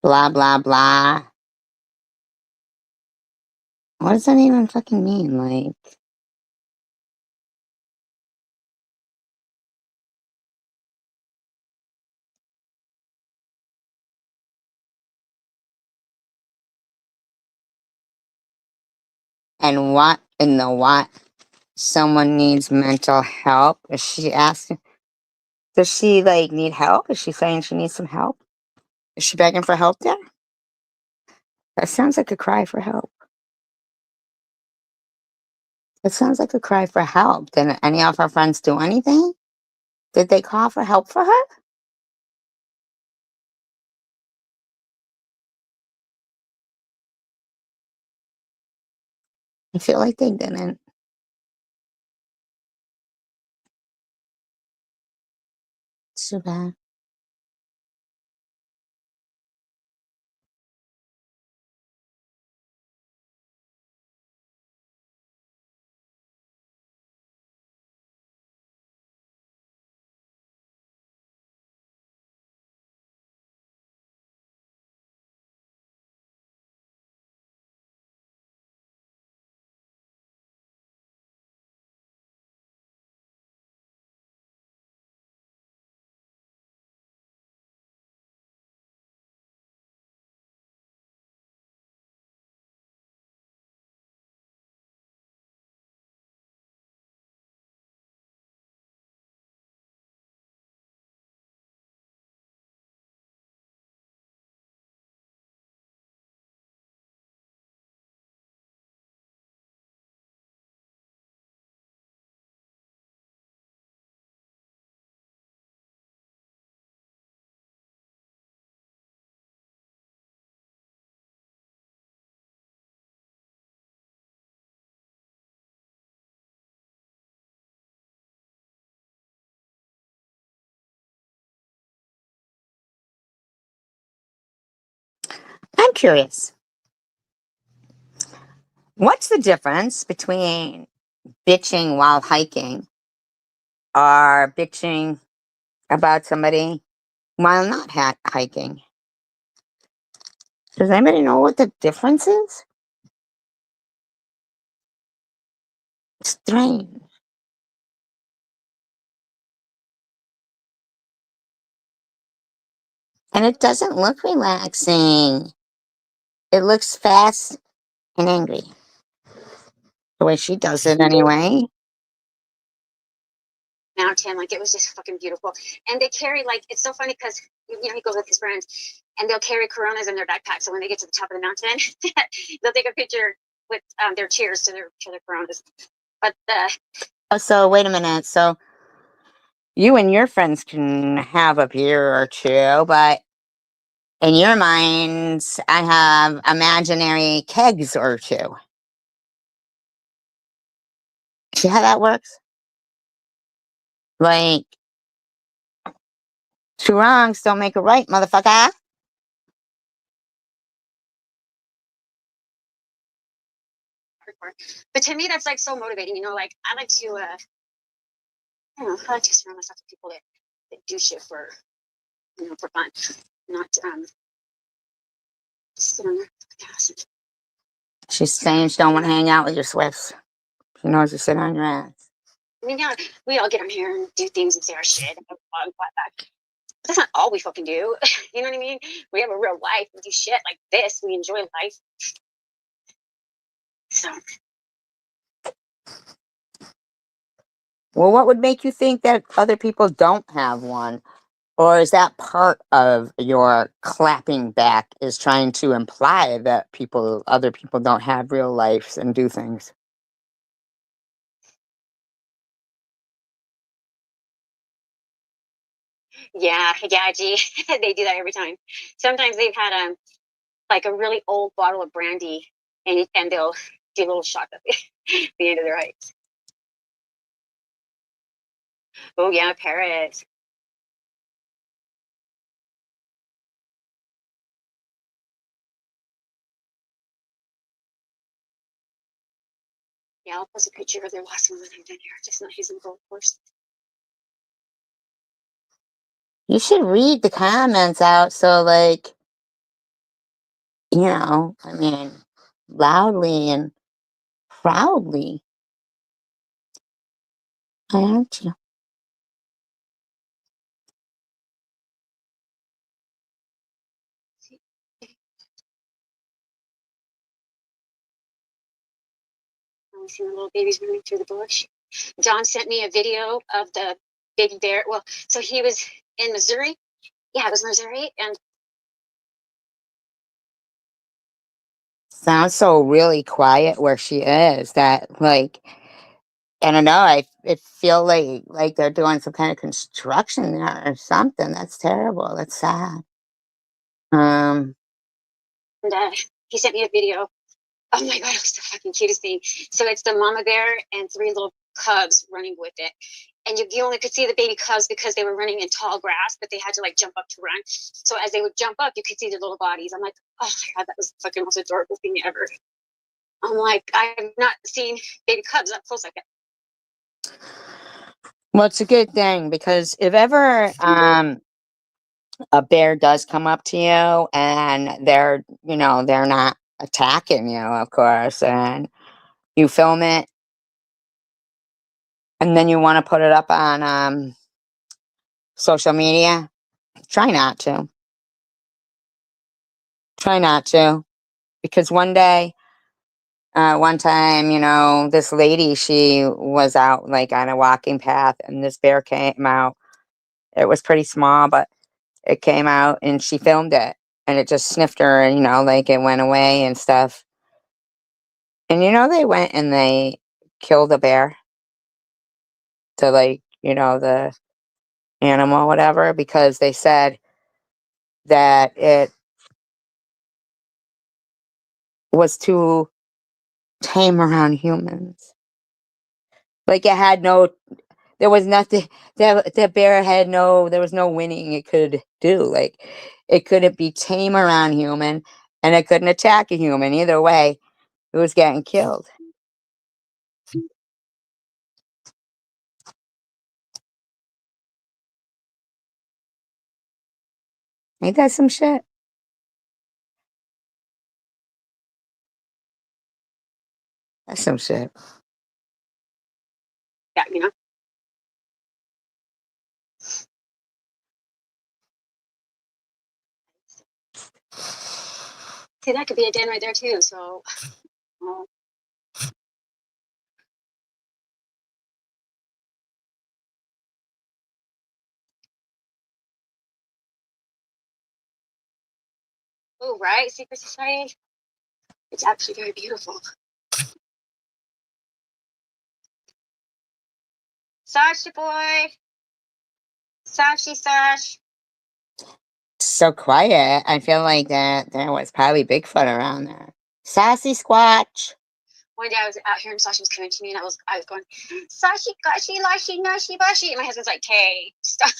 blah, blah, blah. What does that even fucking mean? Like, and what in the what? Someone needs mental help? Is she asking? Does she like need help? Is she saying she needs some help? Is she begging for help there? That sounds like a cry for help. It sounds like a cry for help. Did any of her friends do anything? Did they call for help for her? I feel like they didn't. It's too bad. I'm curious. What's the difference between bitching while hiking or bitching about somebody while not hiking? Does anybody know what the difference is? Strange. And it doesn't look relaxing. It looks fast and angry. The way she does it, anyway. Mountain, like it was just fucking beautiful. And they carry like it's so funny because he goes with his friends, and they'll carry Coronas in their backpack. So when they get to the top of the mountain, they'll take a picture with their cheers to their Coronas. But Oh, so wait a minute. So you and your friends can have a beer or two, but in your minds, I have imaginary kegs or two. See how that works? Like, two wrongs don't make a right, motherfucker. but to me, that's like so motivating. Like I like to, I don't know, I like to surround myself with people that do shit for for fun, not just sit on their ass. She's saying she don't want to hang out with your Swifts. She knows you sit on your ass. I mean, yeah, we all get on here and do things and say our shit and blah, blah, blah. That's not all we fucking do. You know what I mean? We have a real life. We do shit like this. We enjoy life. So Well, what would make you think that other people don't have one? Or is that part of your clapping back is trying to imply that other people don't have real lives and do things? yeah, gee, they do that every time. Sometimes they've had like a really old bottle of brandy, and they'll do little shots at the end of their hikes. Oh yeah, Paris. Yeah, I'll post a picture of their last one when I'm done here. Just not using gold, of course. You should read the comments out so, like, I mean, loudly and proudly. I aren't you? We see the little babies running through the bush. John sent me a video of the baby bear. Well, so he was in Missouri. Yeah, it was Missouri, and Sounds so really quiet where she is that, like, I don't know. It feel like they're doing some kind of construction there or something. That's terrible. That's sad. Um, he sent me a video. Oh my god, it was the fucking cutest thing. So it's the mama bear and 3 little cubs running with it. And you only could see the baby cubs because they were running in tall grass, but they had to like jump up to run. So as they would jump up, you could see their little bodies. I'm like, oh my god, that was the fucking most adorable thing ever. I'm like, I've not seen baby cubs up close like that. well, it's a good thing because if ever a bear does come up to you and they're not attacking you, of course, and you film it and then you want to put it up on social media, try not to. Try not to. Because one time, this lady, she was out like on a walking path and this bear came out. It was pretty small, but it came out and she filmed it and it just sniffed her and, like it went away and stuff. And, they went and they killed a bear to like, the animal, whatever, because they said that it was too tame around humans. Like it had no, there was nothing, the bear had no, there was no winning it could do. Like it couldn't be tame around human and it couldn't attack a human. Either way, it was getting killed. Ain't that some shit? That's some shit. Yeah, See, that could be a den right there too. So, oh right, secret society. It's actually very beautiful. Sashi boy, Sashi Sash. So quiet. I feel like that there was probably Bigfoot around there. Sassy Squatch. One day I was out here and Sashi was coming to me and I was going, Sashi Gashi Lashi Nashi Bashi. And my husband's like, hey, stop.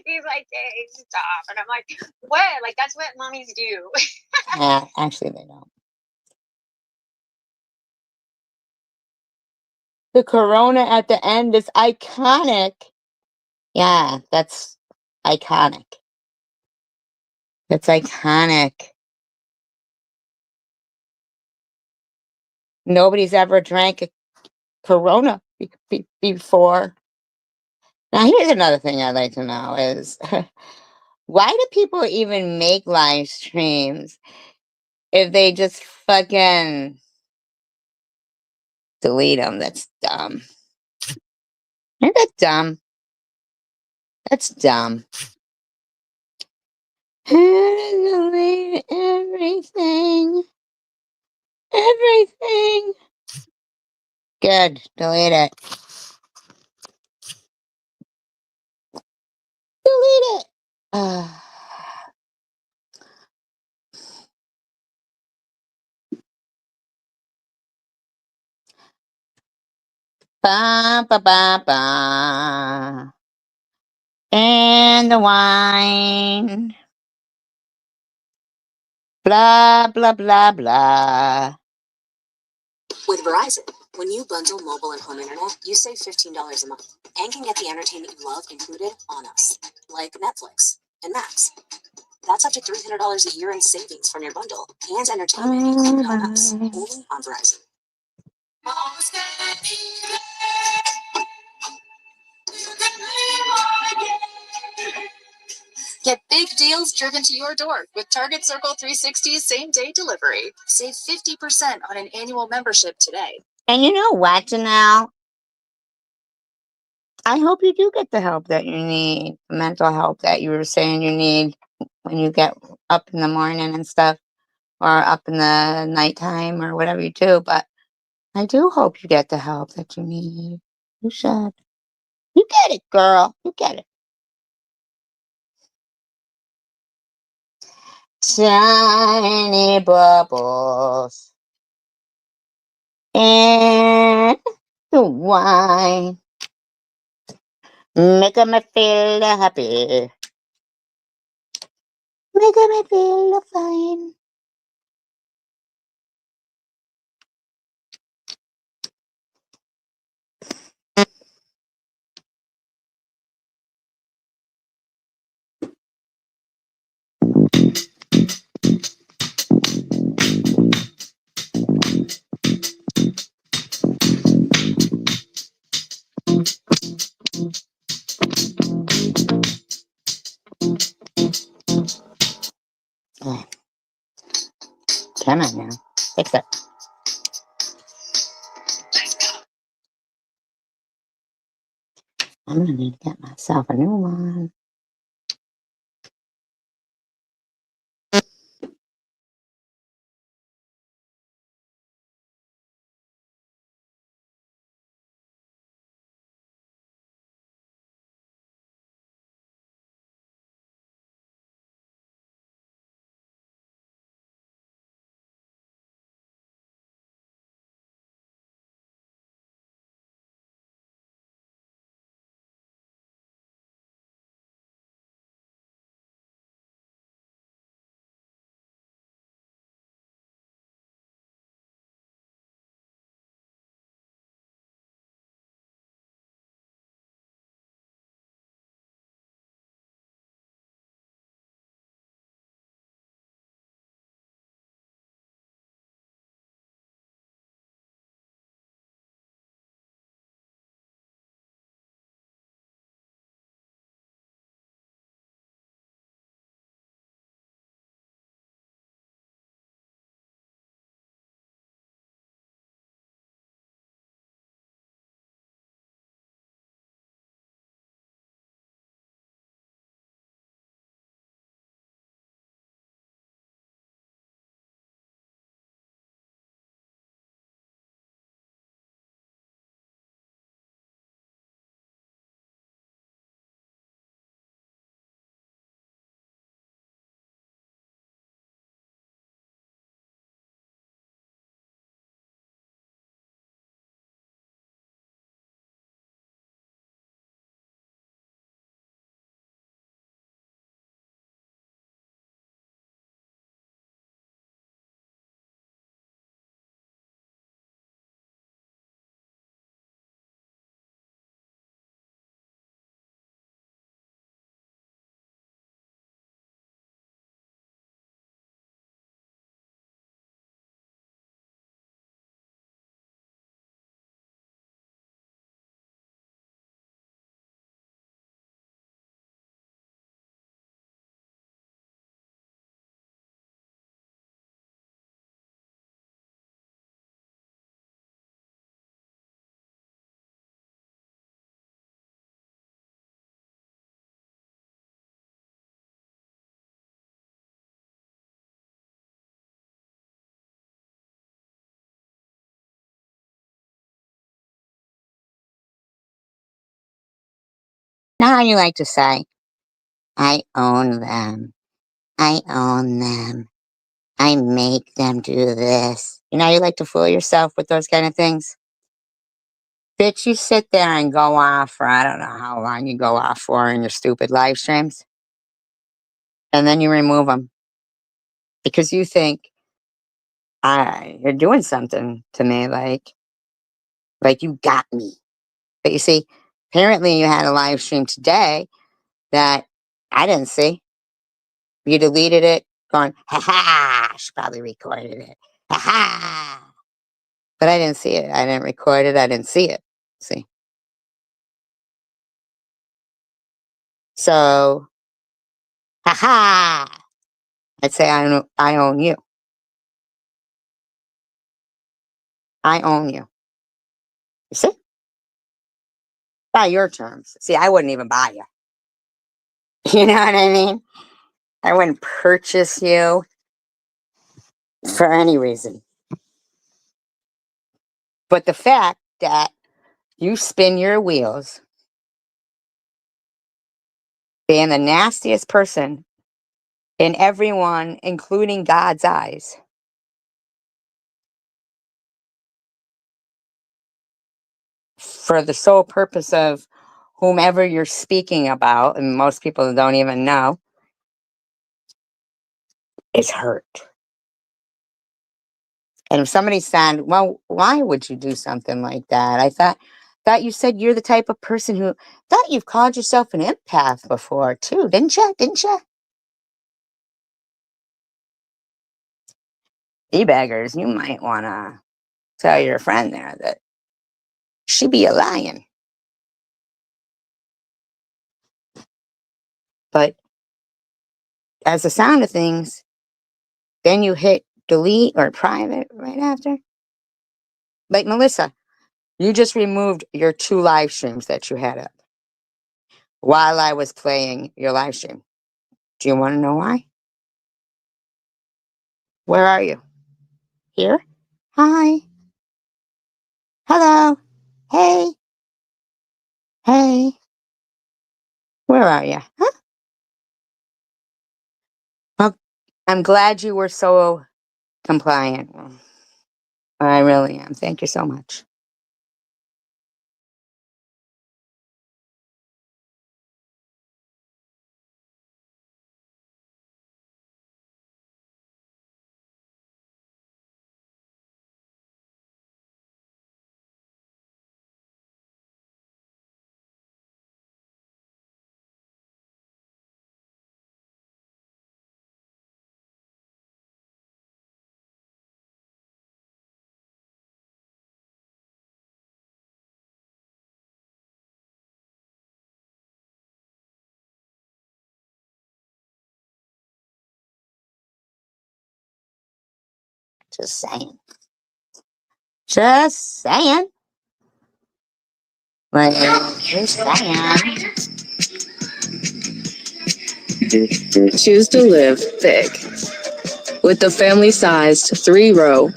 He's like, hey, stop. And I'm like, what? Like, that's what mommies do. Yeah, actually they don't. The corona at the end is iconic. Yeah, that's iconic. That's iconic. Nobody's ever drank a corona before. Now, here's another thing I'd like to know is why do people even make live streams if they just fucking delete them? That's dumb. Isn't that dumb? That's dumb. Delete everything. Everything. Good. Delete it. Delete it. Ba ba ba ba. And the wine. Blah blah blah blah. With Verizon, When you bundle mobile and home internet, you save $15 a month and can get the entertainment you love included on us, like Netflix and Max. That's up to $300 a year in savings from your bundle and entertainment included on us, only on Verizon. Get big deals driven to your door with Target Circle 360's same-day delivery. Save 50% on an annual membership today. And you know what, Janelle? I hope you do get the help that you need, the mental help that you were saying you need when you get up in the morning and stuff, or up in the nighttime or whatever you do. But I do hope you get the help that you need. You should. You get it, girl. You get it. Tiny bubbles in the wine, making me feel happy, making me feel fine. Oh, come on now, fix it. I'm gonna need to get myself a new one. Now you like to say, I own them. I own them. I make them do this. You know, you like to fool yourself with those kind of things. Bitch, you sit there and go off for I don't know how long you go off for in your stupid live streams. And then you remove them because you think you're doing something to me. Like, Like you got me. But you see, apparently you had a live stream today that I didn't see. You deleted it, going, ha ha, she probably recorded it. Ha ha. But I didn't see it. I didn't record it. I didn't see it. See? So, ha ha. I'd say I own you. I own you. You see? By your terms. See, I wouldn't even buy you. You know what I mean? I wouldn't purchase you for any reason. But the fact that you spin your wheels, being the nastiest person in everyone, including God's eyes, for the sole purpose of whomever you're speaking about, and most people don't even know, is hurt. And if somebody said, well, why would you do something like that? I thought you said you're the type of person who thought you've called yourself an empath before too, didn't you? Didn't you? E-baggers, you might want to tell your friend there that she be a lion. But as the sound of things, then you hit delete or private right after. Like Melissa, you just removed your 2 live streams that you had up while I was playing your live stream. Do you want to know why? Where are you? Here? Hi. Hello. Hey. Hey. Where are you? Huh? Well, I'm glad you were so compliant. I really am. Thank you so much. Just saying. Just saying. Like, just saying. Choose to live thick with the family sized 3-row.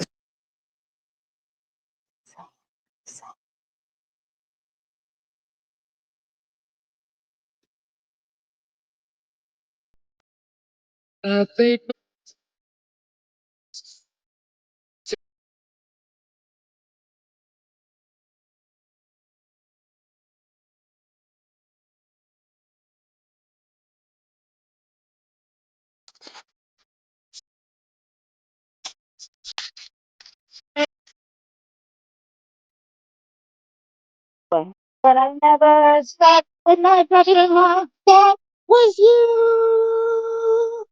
But I never slept with my brother-in-law. That was you.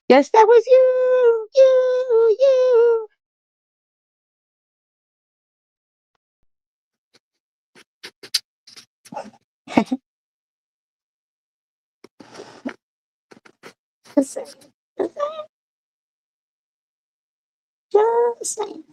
Yes, that was you. You. Just saying. Just saying. Just saying.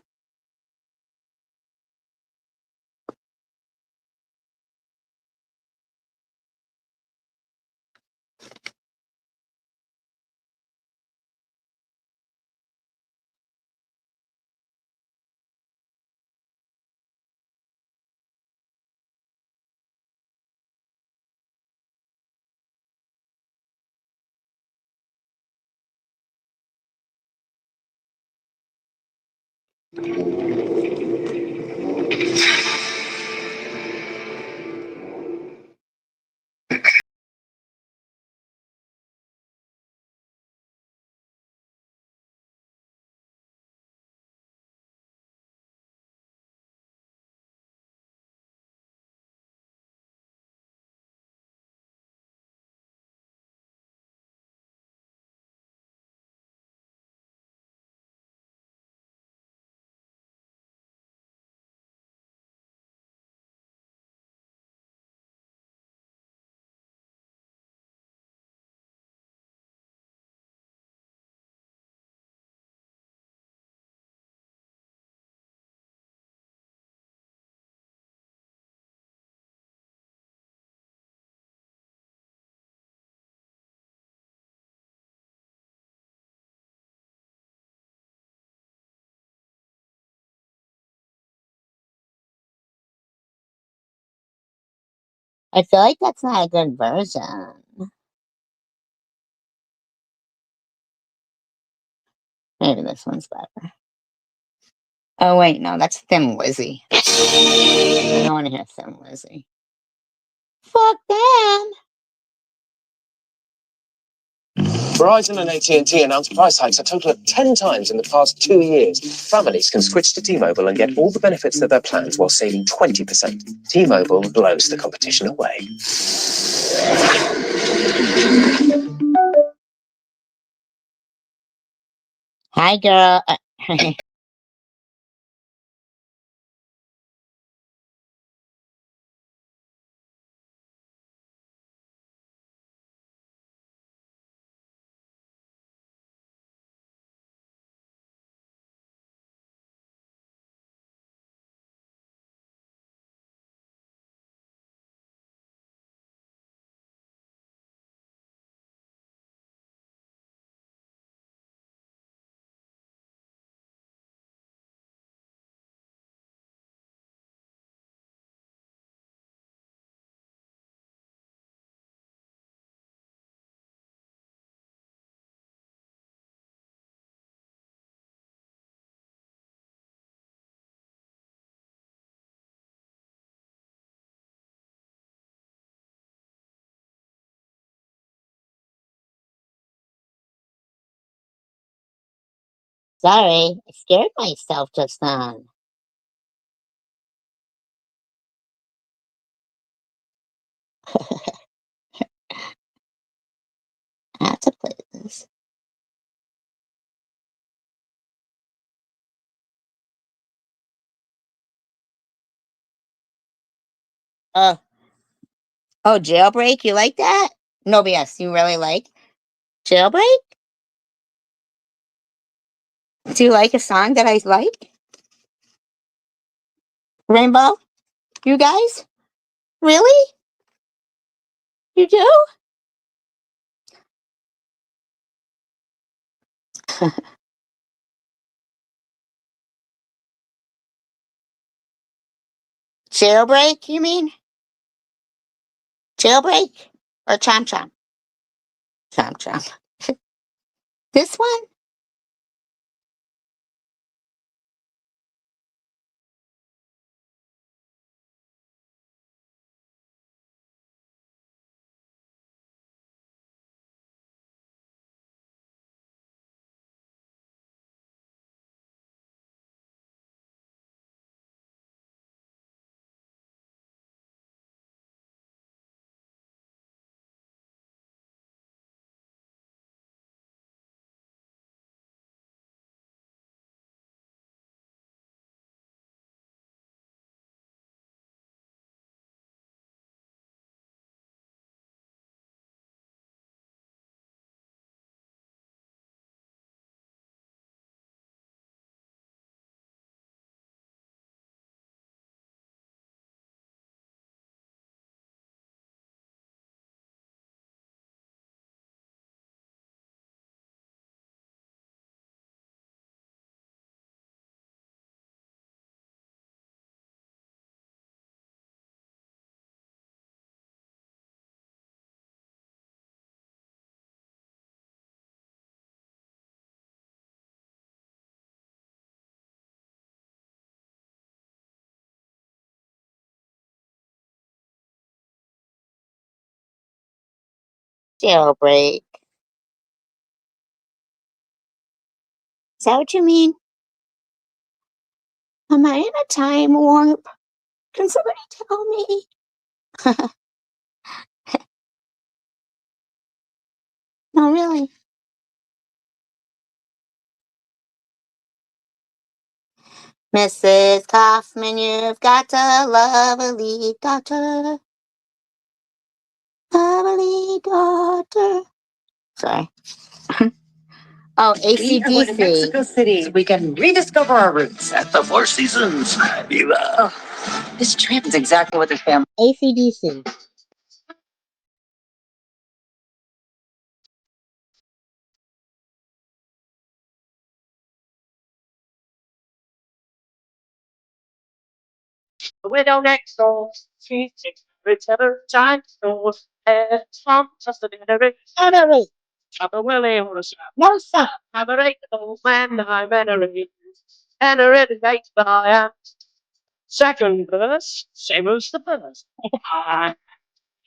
I feel like that's not a good version. Maybe this one's better. Oh, wait, no, that's Thin Lizzy. I don't want to hear Thin Lizzy. Fuck them. Verizon and AT&T announced price hikes a total of 10 times in the past 2 years. Families can switch to T-Mobile and get all the benefits of their plans while saving 20%. T-Mobile blows the competition away. Hi, girl. Sorry, I scared myself just then. I have to play this. Uh, oh, Jailbreak? You like that? No BS, you really like Jailbreak? Do you like a song that I like? Rainbow? You guys? Really? You do? Jailbreak, you mean? Jailbreak? Or Chom Chom? Chom Chom. This one? Jailbreak. Is that what you mean? Am I in a time warp? Can somebody tell me? No, really. Mrs. Kaufman, you've got to love a lead daughter. Love a lead daughter. Sorry. Oh, We are going to Mexico ACDC. City so we can rediscover our roots. At the Four Seasons, Viva! This tramp is exactly what this family. ACDC. The widow next door, she's Return time to some sustainability. Anyway, Papa Willie was no son. I'm a great old man. I'm and a really great guy. Second verse, same as the first. I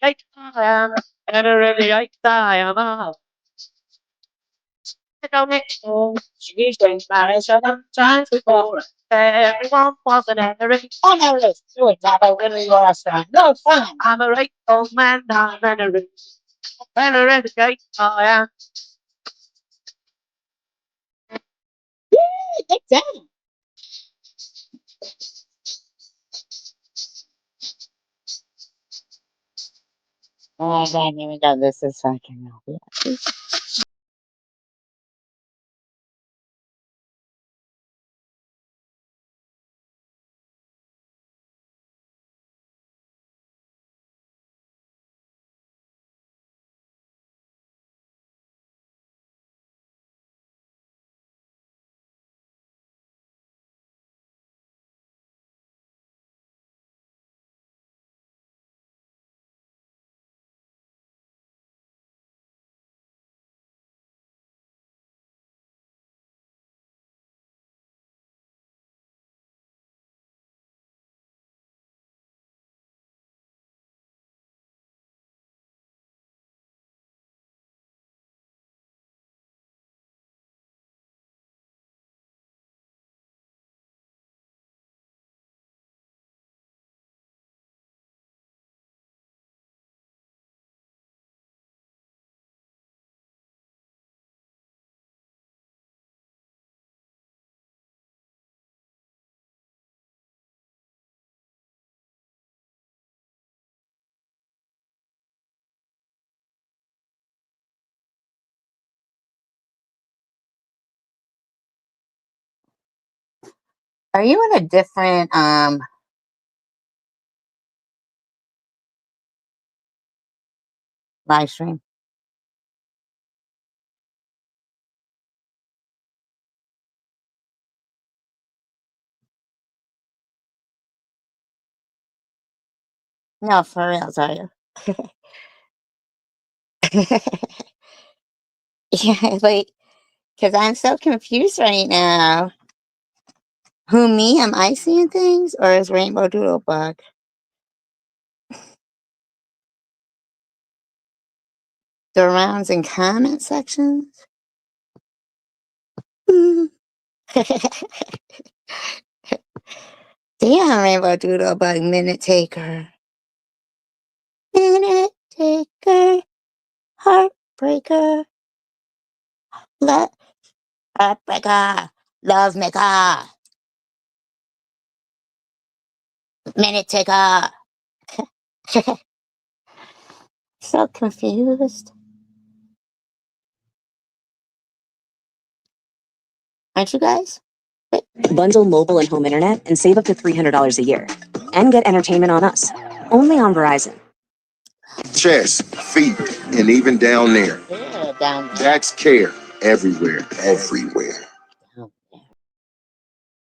hate I am, and a really great I am. I don't know. She's been married 7 times before. Everyone was an enemy. On her list, you ain't never really lost time. No fun. I'm a right old man, I'm an enemy. And a really great I am. Get down. Oh, man, here we go. This is fucking obvious. Are you in a different live stream? No, for real, are you? Yeah, like, because I'm so confused right now. Who, me? Am I seeing things? Or is Rainbow Doodlebug? The rounds and comment sections? Damn, Rainbow Doodlebug, minute taker. Minute taker, heartbreaker, heartbreaker, love maker, minute taker. So confused. Aren't you guys? Bundle mobile and home internet and save up to $300 a year. And get entertainment on us. Only on Verizon. Chest, feet, and even down there. Yeah, down there. That's care everywhere, everywhere.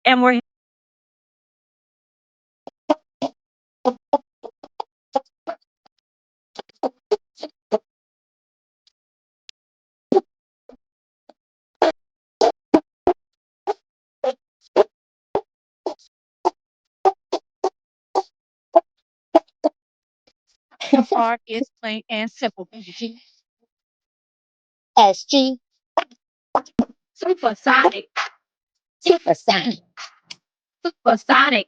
And we're the part is plain and simple. SG, Supersonic, Supersonic. supersonic,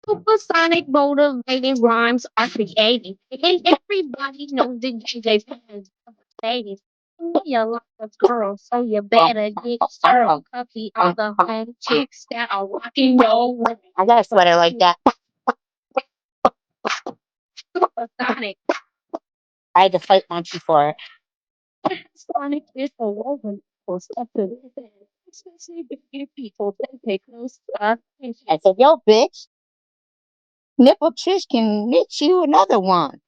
supersonic motivated rhymes are created. And everybody knows the DJ's fans of ladies. You like a girl, so you better get served a copy of the home chicks that are rocking your world. I got a sweater like that. Supersonic, I had to fight Monkey for it. Sonic is a woven for stuff to live in, especially if you people that take those stuff. I said, yo, bitch, Nipple Trish can knit you another one.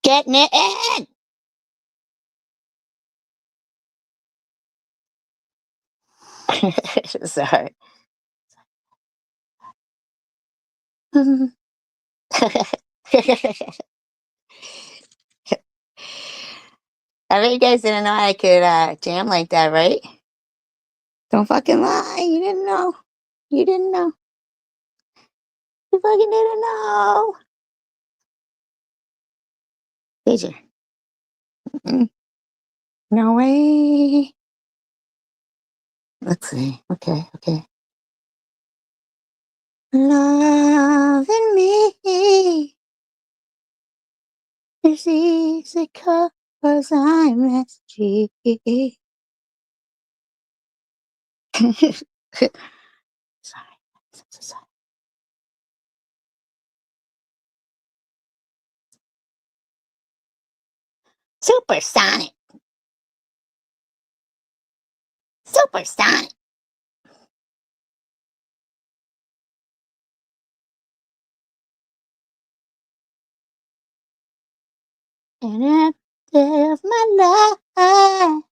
Get knitted. Sorry. I bet you guys didn't know I could jam like that, right? Don't fucking lie. You didn't know. You didn't know. You fucking didn't know. Did you? Mm, no way. Let's see. Okay. Loving me is easy 'cause I'm SG. Sorry. So sorry. Supersonic. Supersonic. And at the end of my life,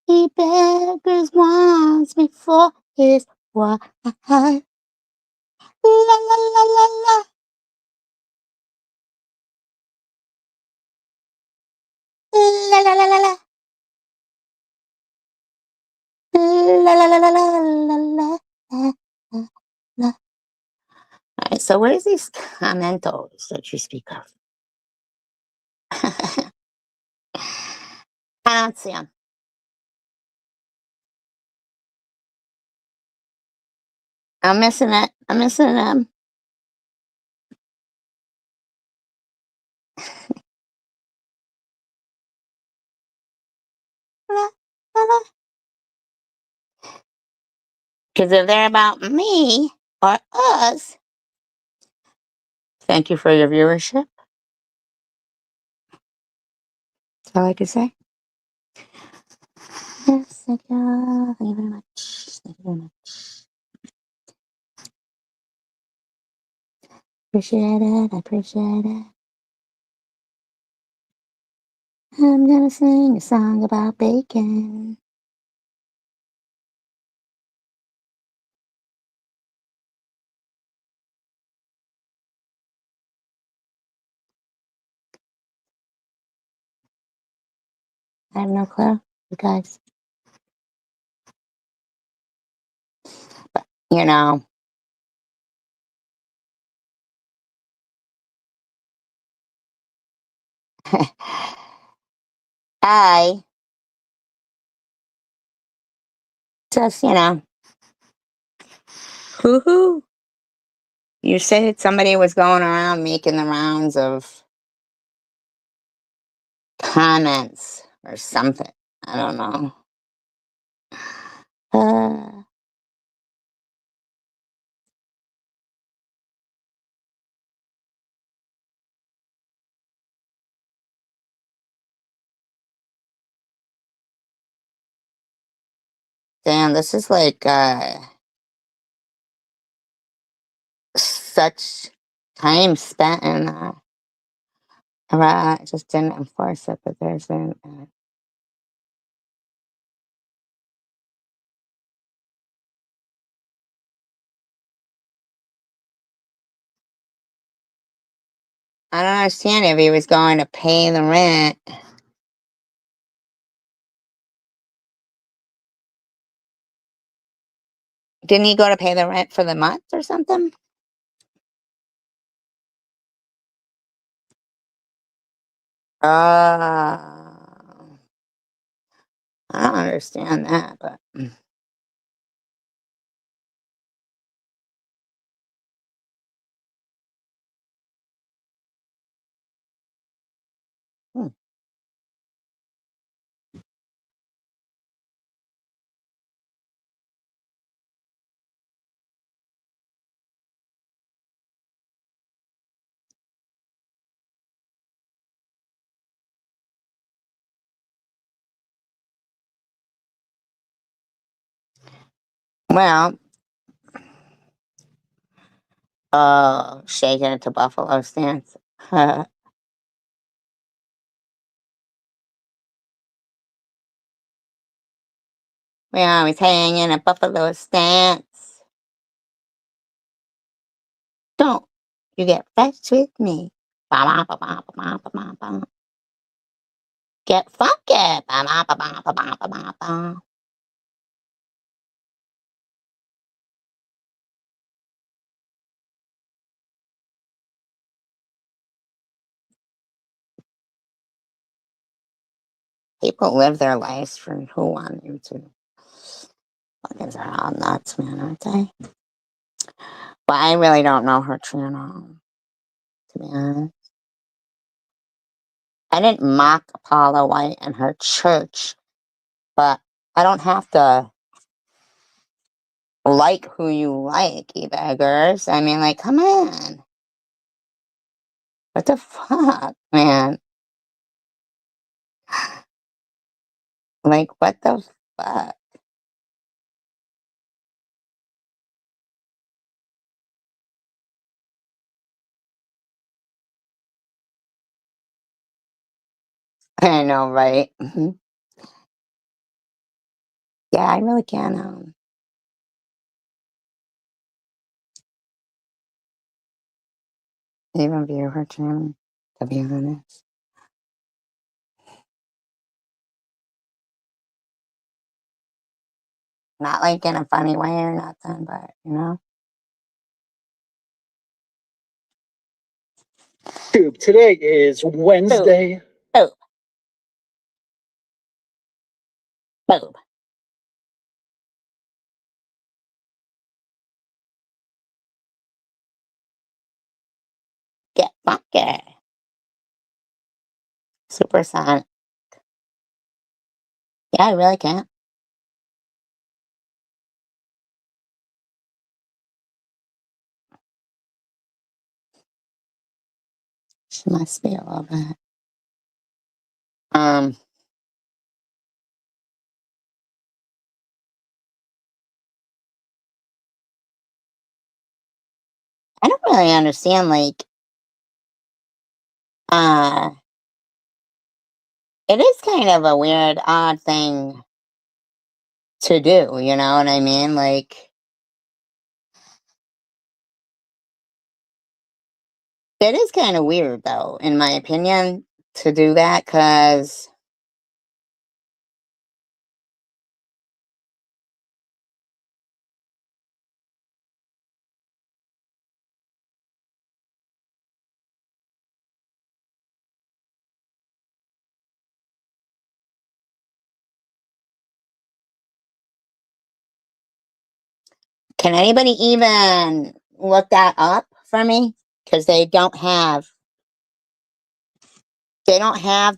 he beggars once before his wife. La la la la la. La la la la la. La la la la la la la. La. All right, so where's these commentos that you speak of? I don't see them. I'm missing it. I'm missing them. Because if they're about me or us, thank you for your viewership. That's all I can say. Yes, thank you. Thank you very much. Thank you very much. Appreciate it. I appreciate it. I'm gonna sing a song about bacon. I have no clue, you guys. But, you know, I just, hoo-hoo. You said somebody was going around making the rounds of comments or something. I don't know. Damn, this is like such time spent in I just didn't enforce it, but there's an I don't understand if he was going to pay the rent. Didn't he go to pay the rent for the month or something? I don't understand that, but hmm. Well, shaking it to Buffalo stance. We always hang in a buffalo stance. Don't you get fresh with me. Ba, ba, ba, ba, ba, ba, ba, ba. Get funky. Ba, ba, ba, ba, ba, ba, ba, ba, ba. People live their lives for who want you to. Fuckers are all nuts, man, aren't they? But I really don't know her channel, to be honest. I didn't mock Paula White and her church, but I don't have to like who you like, you beggars. I mean, like, come on. What the fuck, man? Like, what the fuck? I know, right? Yeah, I really can't even view her channel, to be honest. Not like in a funny way or nothing, but you know. Dude, today is Wednesday. Boob. Boob. Get funky. Supersonic. Yeah, I really can't. She must be a little bit. I don't really understand, like, uh, it is kind of a weird, odd thing to do, you know what I mean? Like, it is kind of weird, though, in my opinion, to do that, because can anybody even look that up for me? Because they don't have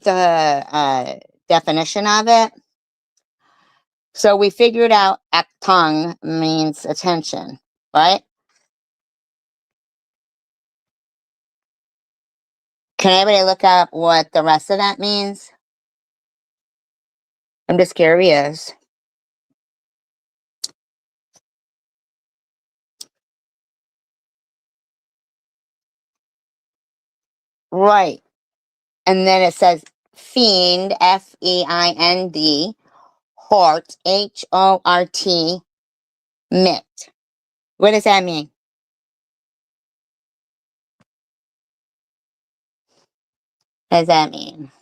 the definition of it. So we figured out tongue means attention, right? Can anybody look up what the rest of that means? I'm just curious. Right. And then it says fiend, FEIND, hort, HORT, mit. What does that mean? What does that mean?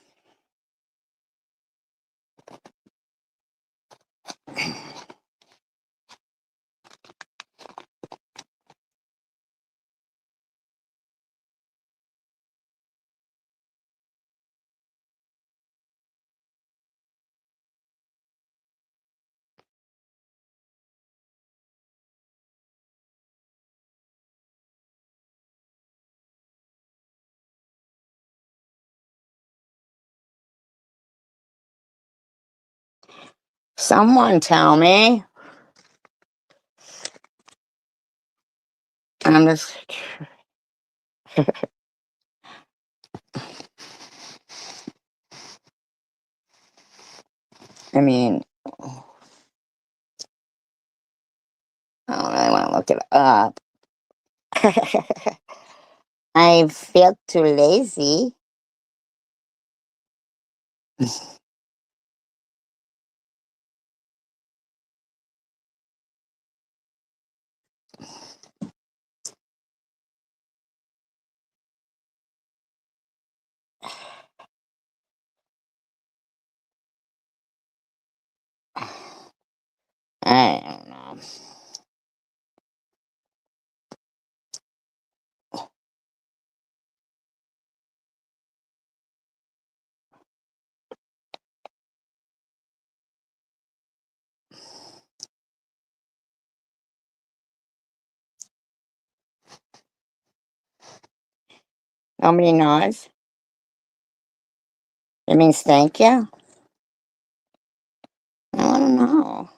Someone tell me. I'm just. I mean, I don't really want to look it up. I feel too lazy. I don't know. Nobody knows. It means thank you. I don't know.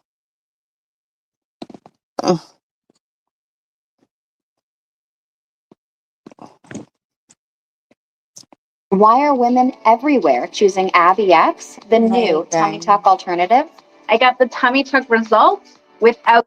Ugh. Why are women everywhere choosing Abby X, the new tummy tuck alternative? I got the tummy tuck results without.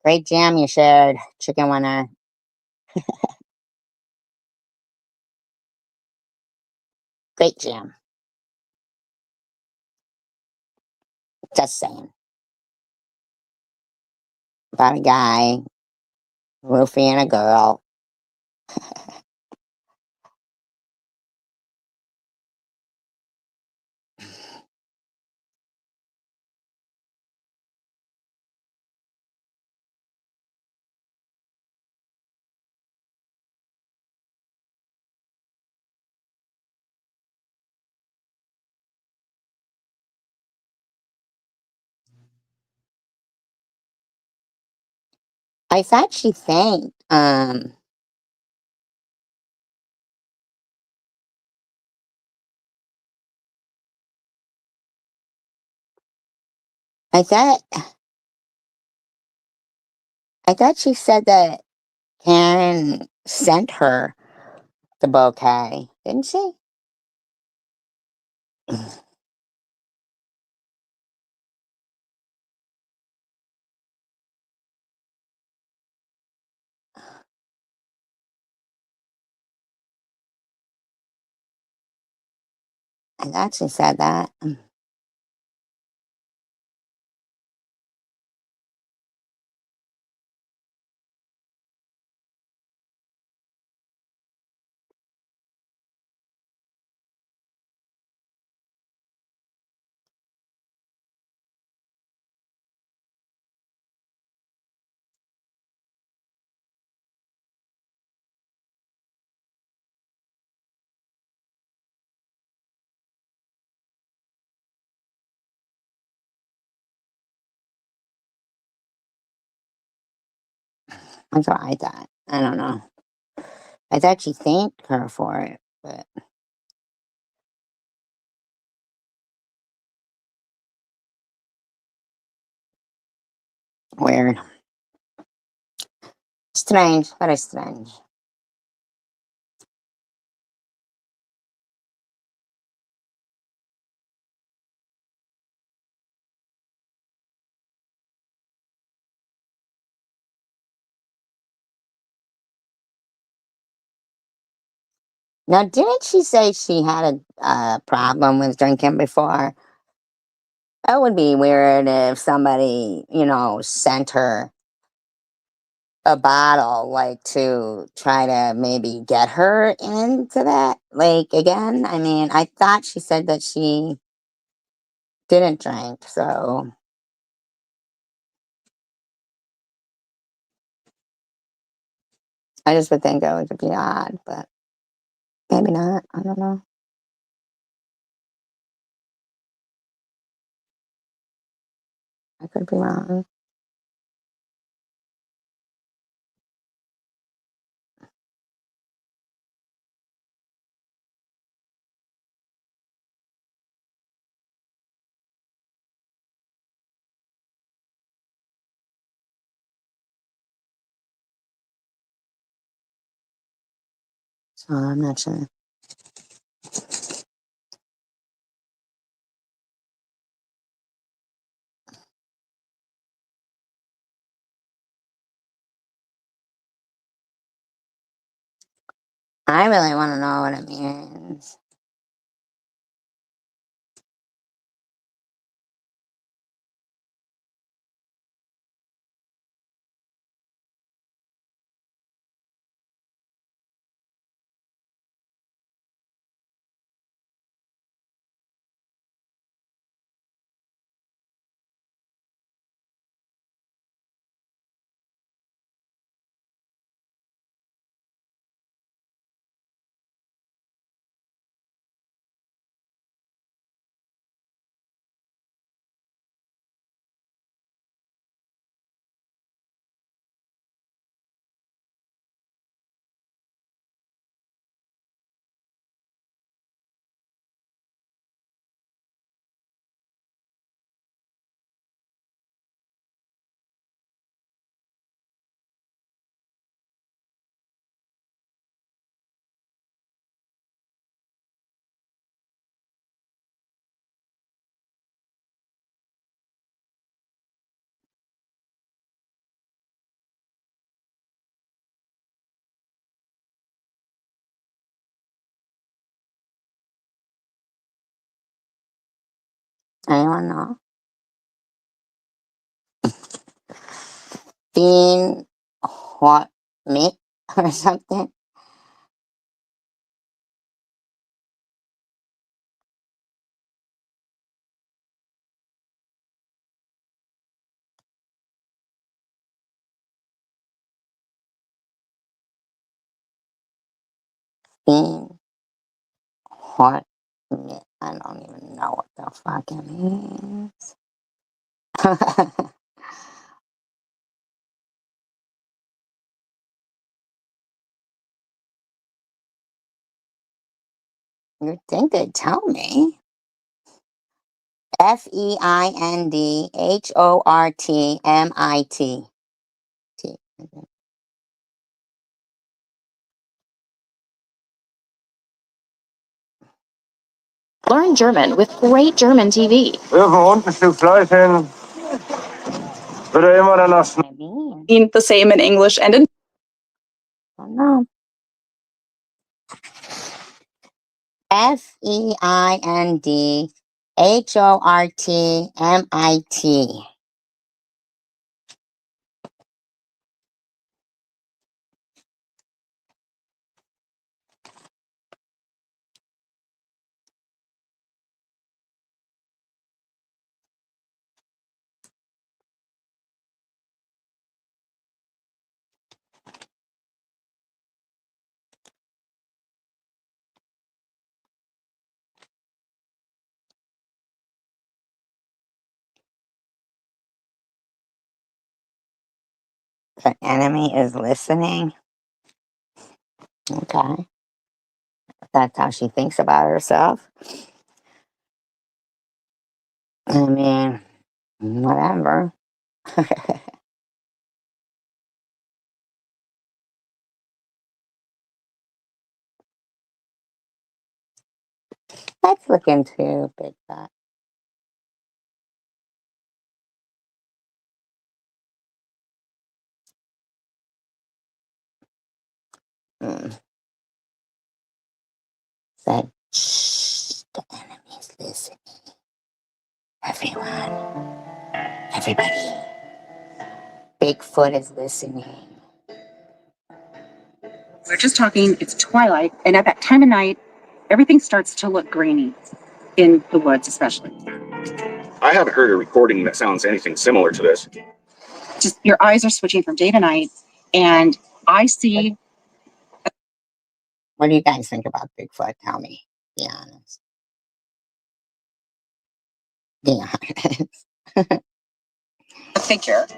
Great jam you shared, chicken winner. Great jam. Just saying. About a guy roofing a girl. I thought she thanked I thought she said that Karen sent her the bouquet, didn't she? I thought she said that. That's what I thought. I don't know. I thought she thanked her for it, but weird. Strange. Very strange. Now, didn't she say she had a problem with drinking before? That would be weird if somebody, sent her a bottle, like to try to maybe get her into that, like again. I mean, I thought she said that she didn't drink, so I just would think it would be odd, but maybe not. I don't know. I could be wrong. So I'm not sure. I really want to know what it means. Anyone know? Bean what meat or something? Bean what meat? I don't even know what the fuck it means. You'd think they'd tell me. FEINDHORTMIT. Learn German with great German TV. Irgendwo unten ein Stück Fleisch hin, wird er immer danach Mean the same in English and in I don't know. FEINDHORTMIT. The enemy is listening. Okay. That's how she thinks about herself. I mean, whatever. Let's look into Big Fat. Said, shh, the enemy's listening. Everyone, everybody. Bigfoot is listening. We're just talking, it's twilight, and at that time of night, everything starts to look grainy in the woods, especially. I haven't heard a recording that sounds anything similar to this. Just your eyes are switching from day to night, and I see. What do you guys think about Bigfoot? Tell me. Be honest. Be honest. A figure. At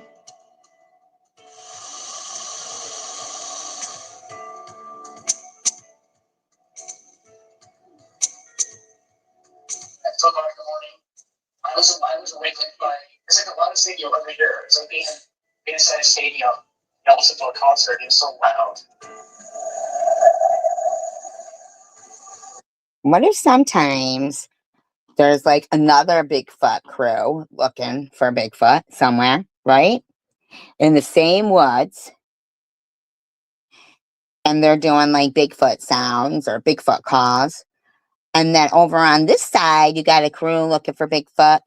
12 o'clock in the morning, I was awakened by, it's like a lot of stadium over here. It's like being inside a stadium. You listen to a concert, it's so loud. What if sometimes there's like another Bigfoot crew looking for Bigfoot somewhere, right? In the same woods, and they're doing like Bigfoot sounds or Bigfoot calls. And then over on this side, you got a crew looking for Bigfoot,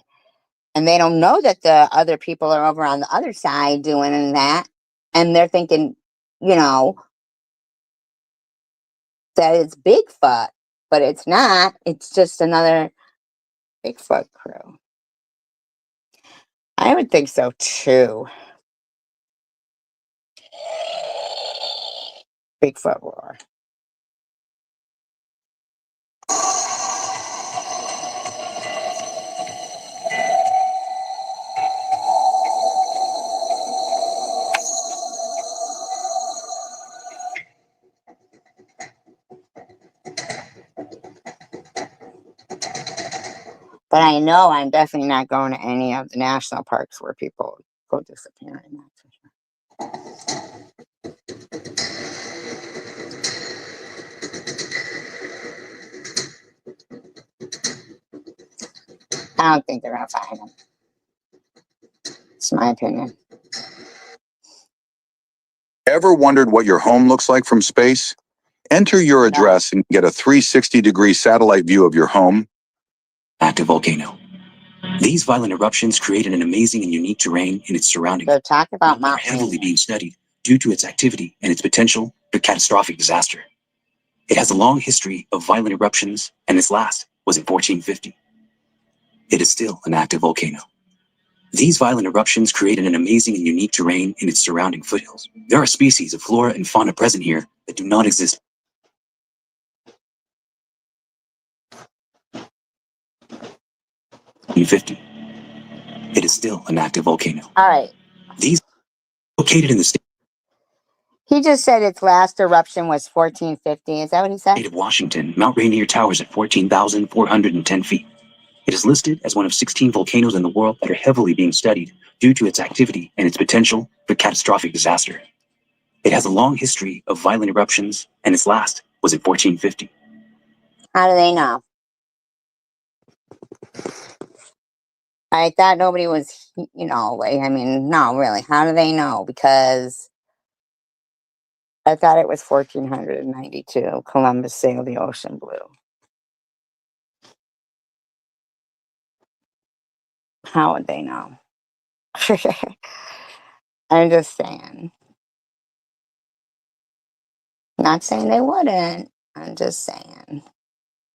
and they don't know that the other people are over on the other side doing that. And they're thinking, you know, that it's Bigfoot, but it's not. It's just another Bigfoot crew. I would think so too. Bigfoot roar. But I know I'm definitely not going to any of the national parks where people go disappearing. That's for sure. I don't think they're going to find them. It's my opinion. Ever wondered what your home looks like from space? Enter your address and get a 360-degree satellite view of your home. Active volcano. These violent eruptions created an amazing and unique terrain in its surroundings. So talk about That are Mount heavily Rainier. being studied due to its activity and its potential for catastrophic disaster. It has a long history of violent eruptions, and its last was in 1450. It is still an active volcano. These violent eruptions created an amazing and unique terrain in its surrounding foothills. There are species of flora and fauna present here that do not exist. 1450. It is still an active volcano. All right. These located in the state He just said its last eruption was 1450. Is that what he said? of Washington, Mount Rainier towers at 14,410 feet. It is listed as one of 16 volcanoes in the world that are heavily being studied due to its activity and its potential for catastrophic disaster. It has a long history of violent eruptions, and its last was in 1450. How do they know? I thought nobody was, you know, like, I mean, no, really. How do they know? Because I thought it was 1492. Columbus sailed the ocean blue. How would they know? I'm just saying. Not saying they wouldn't. I'm just saying.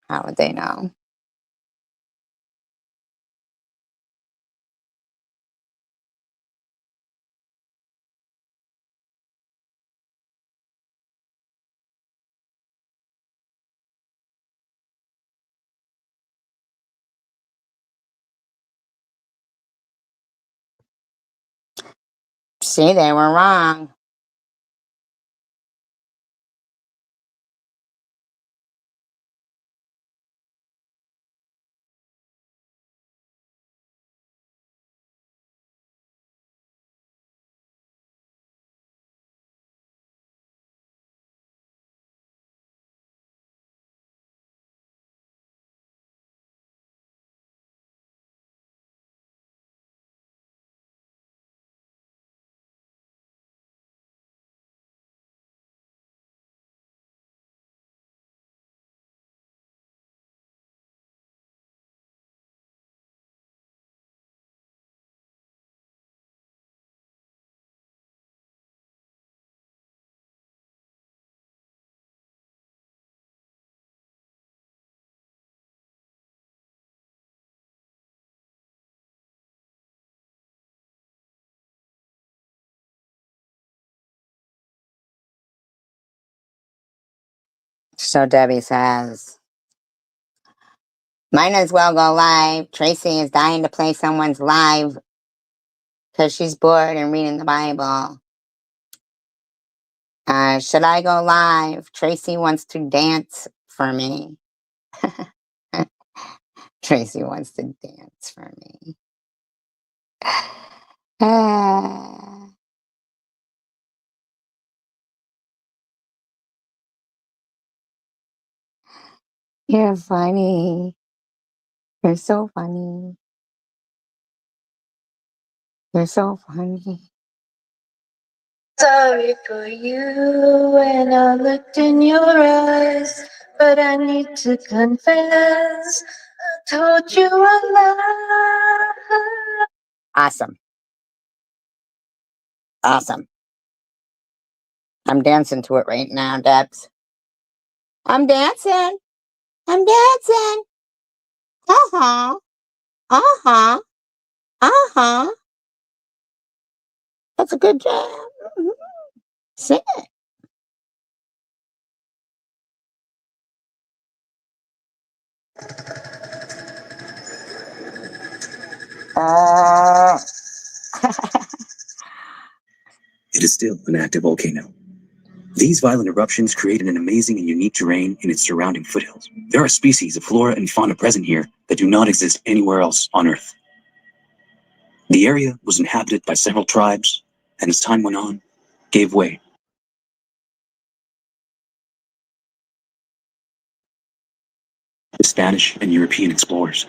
How would they know? See, they were wrong. So Debbie says, might as well go live. Tracy is dying to play someone's live because she's bored and reading the Bible. Should I go live? Tracy wants to dance for me. Tracy wants to dance for me. You're funny. You're so funny. You're so funny. Sorry for you when I looked in your eyes, but I need to confess, I told you a lie. Awesome. Awesome. I'm dancing to it right now, Debs. I'm dancing. I'm dancing. Uh-huh. Uh-huh. Uh-huh. That's a good job. Sing it. It is still an active volcano. These violent eruptions created an amazing and unique terrain in its surrounding foothills. There are species of flora and fauna present here that do not exist anywhere else on Earth. The area was inhabited by several tribes, and as time went on, gave way. To Spanish and European explorers.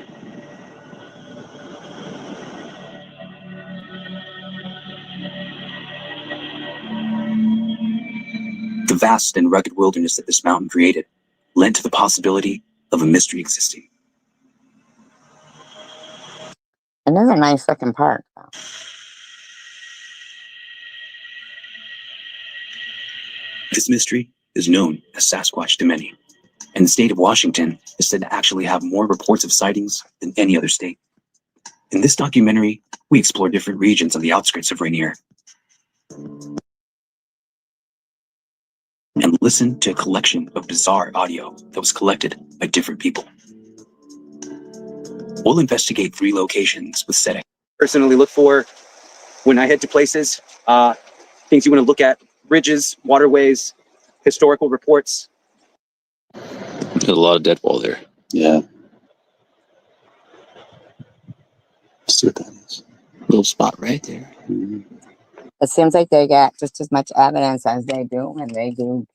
The vast and rugged wilderness that this mountain created led to the possibility of a mystery existing. It is a nice looking park, though. This mystery is known as Sasquatch to many, and the state of Washington is said to actually have more reports of sightings than any other state. In this documentary, we explore different regions on the outskirts of Rainier and listen to a collection of bizarre audio that was collected by different people. We'll investigate 3 locations with setting. Personally look for when I head to places, things you want to look at, bridges, waterways, historical reports. There's a lot of dead wall there. Yeah. See what that is. Little spot right there. Mm-hmm. It seems like they get just as much evidence as they do when they do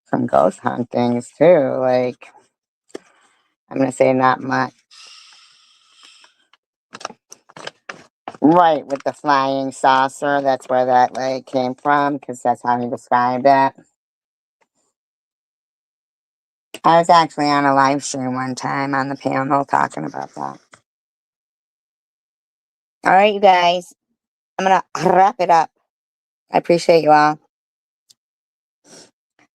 some ghost huntings, too. Like, I'm going to say not much. Right, with the flying saucer. That's where that like came from, because that's how he described it. I was actually on a live stream one time on the panel talking about that. All right, you guys. I'm going to wrap it up. I appreciate you all.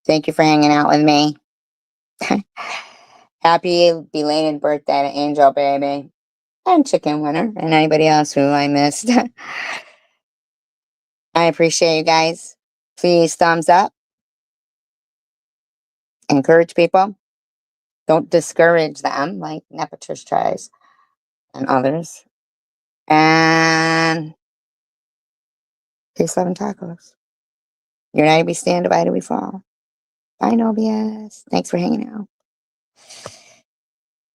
Thank you for hanging out with me. Happy belated birthday to Angel Baby and Chicken Winner and anybody else who I missed. I appreciate you guys. Please thumbs up. Encourage people. Don't discourage them like Nepotish tries and others. And peace, love, and tacos. United we stand, divided we fall. Bye, no BS. Thanks for hanging out.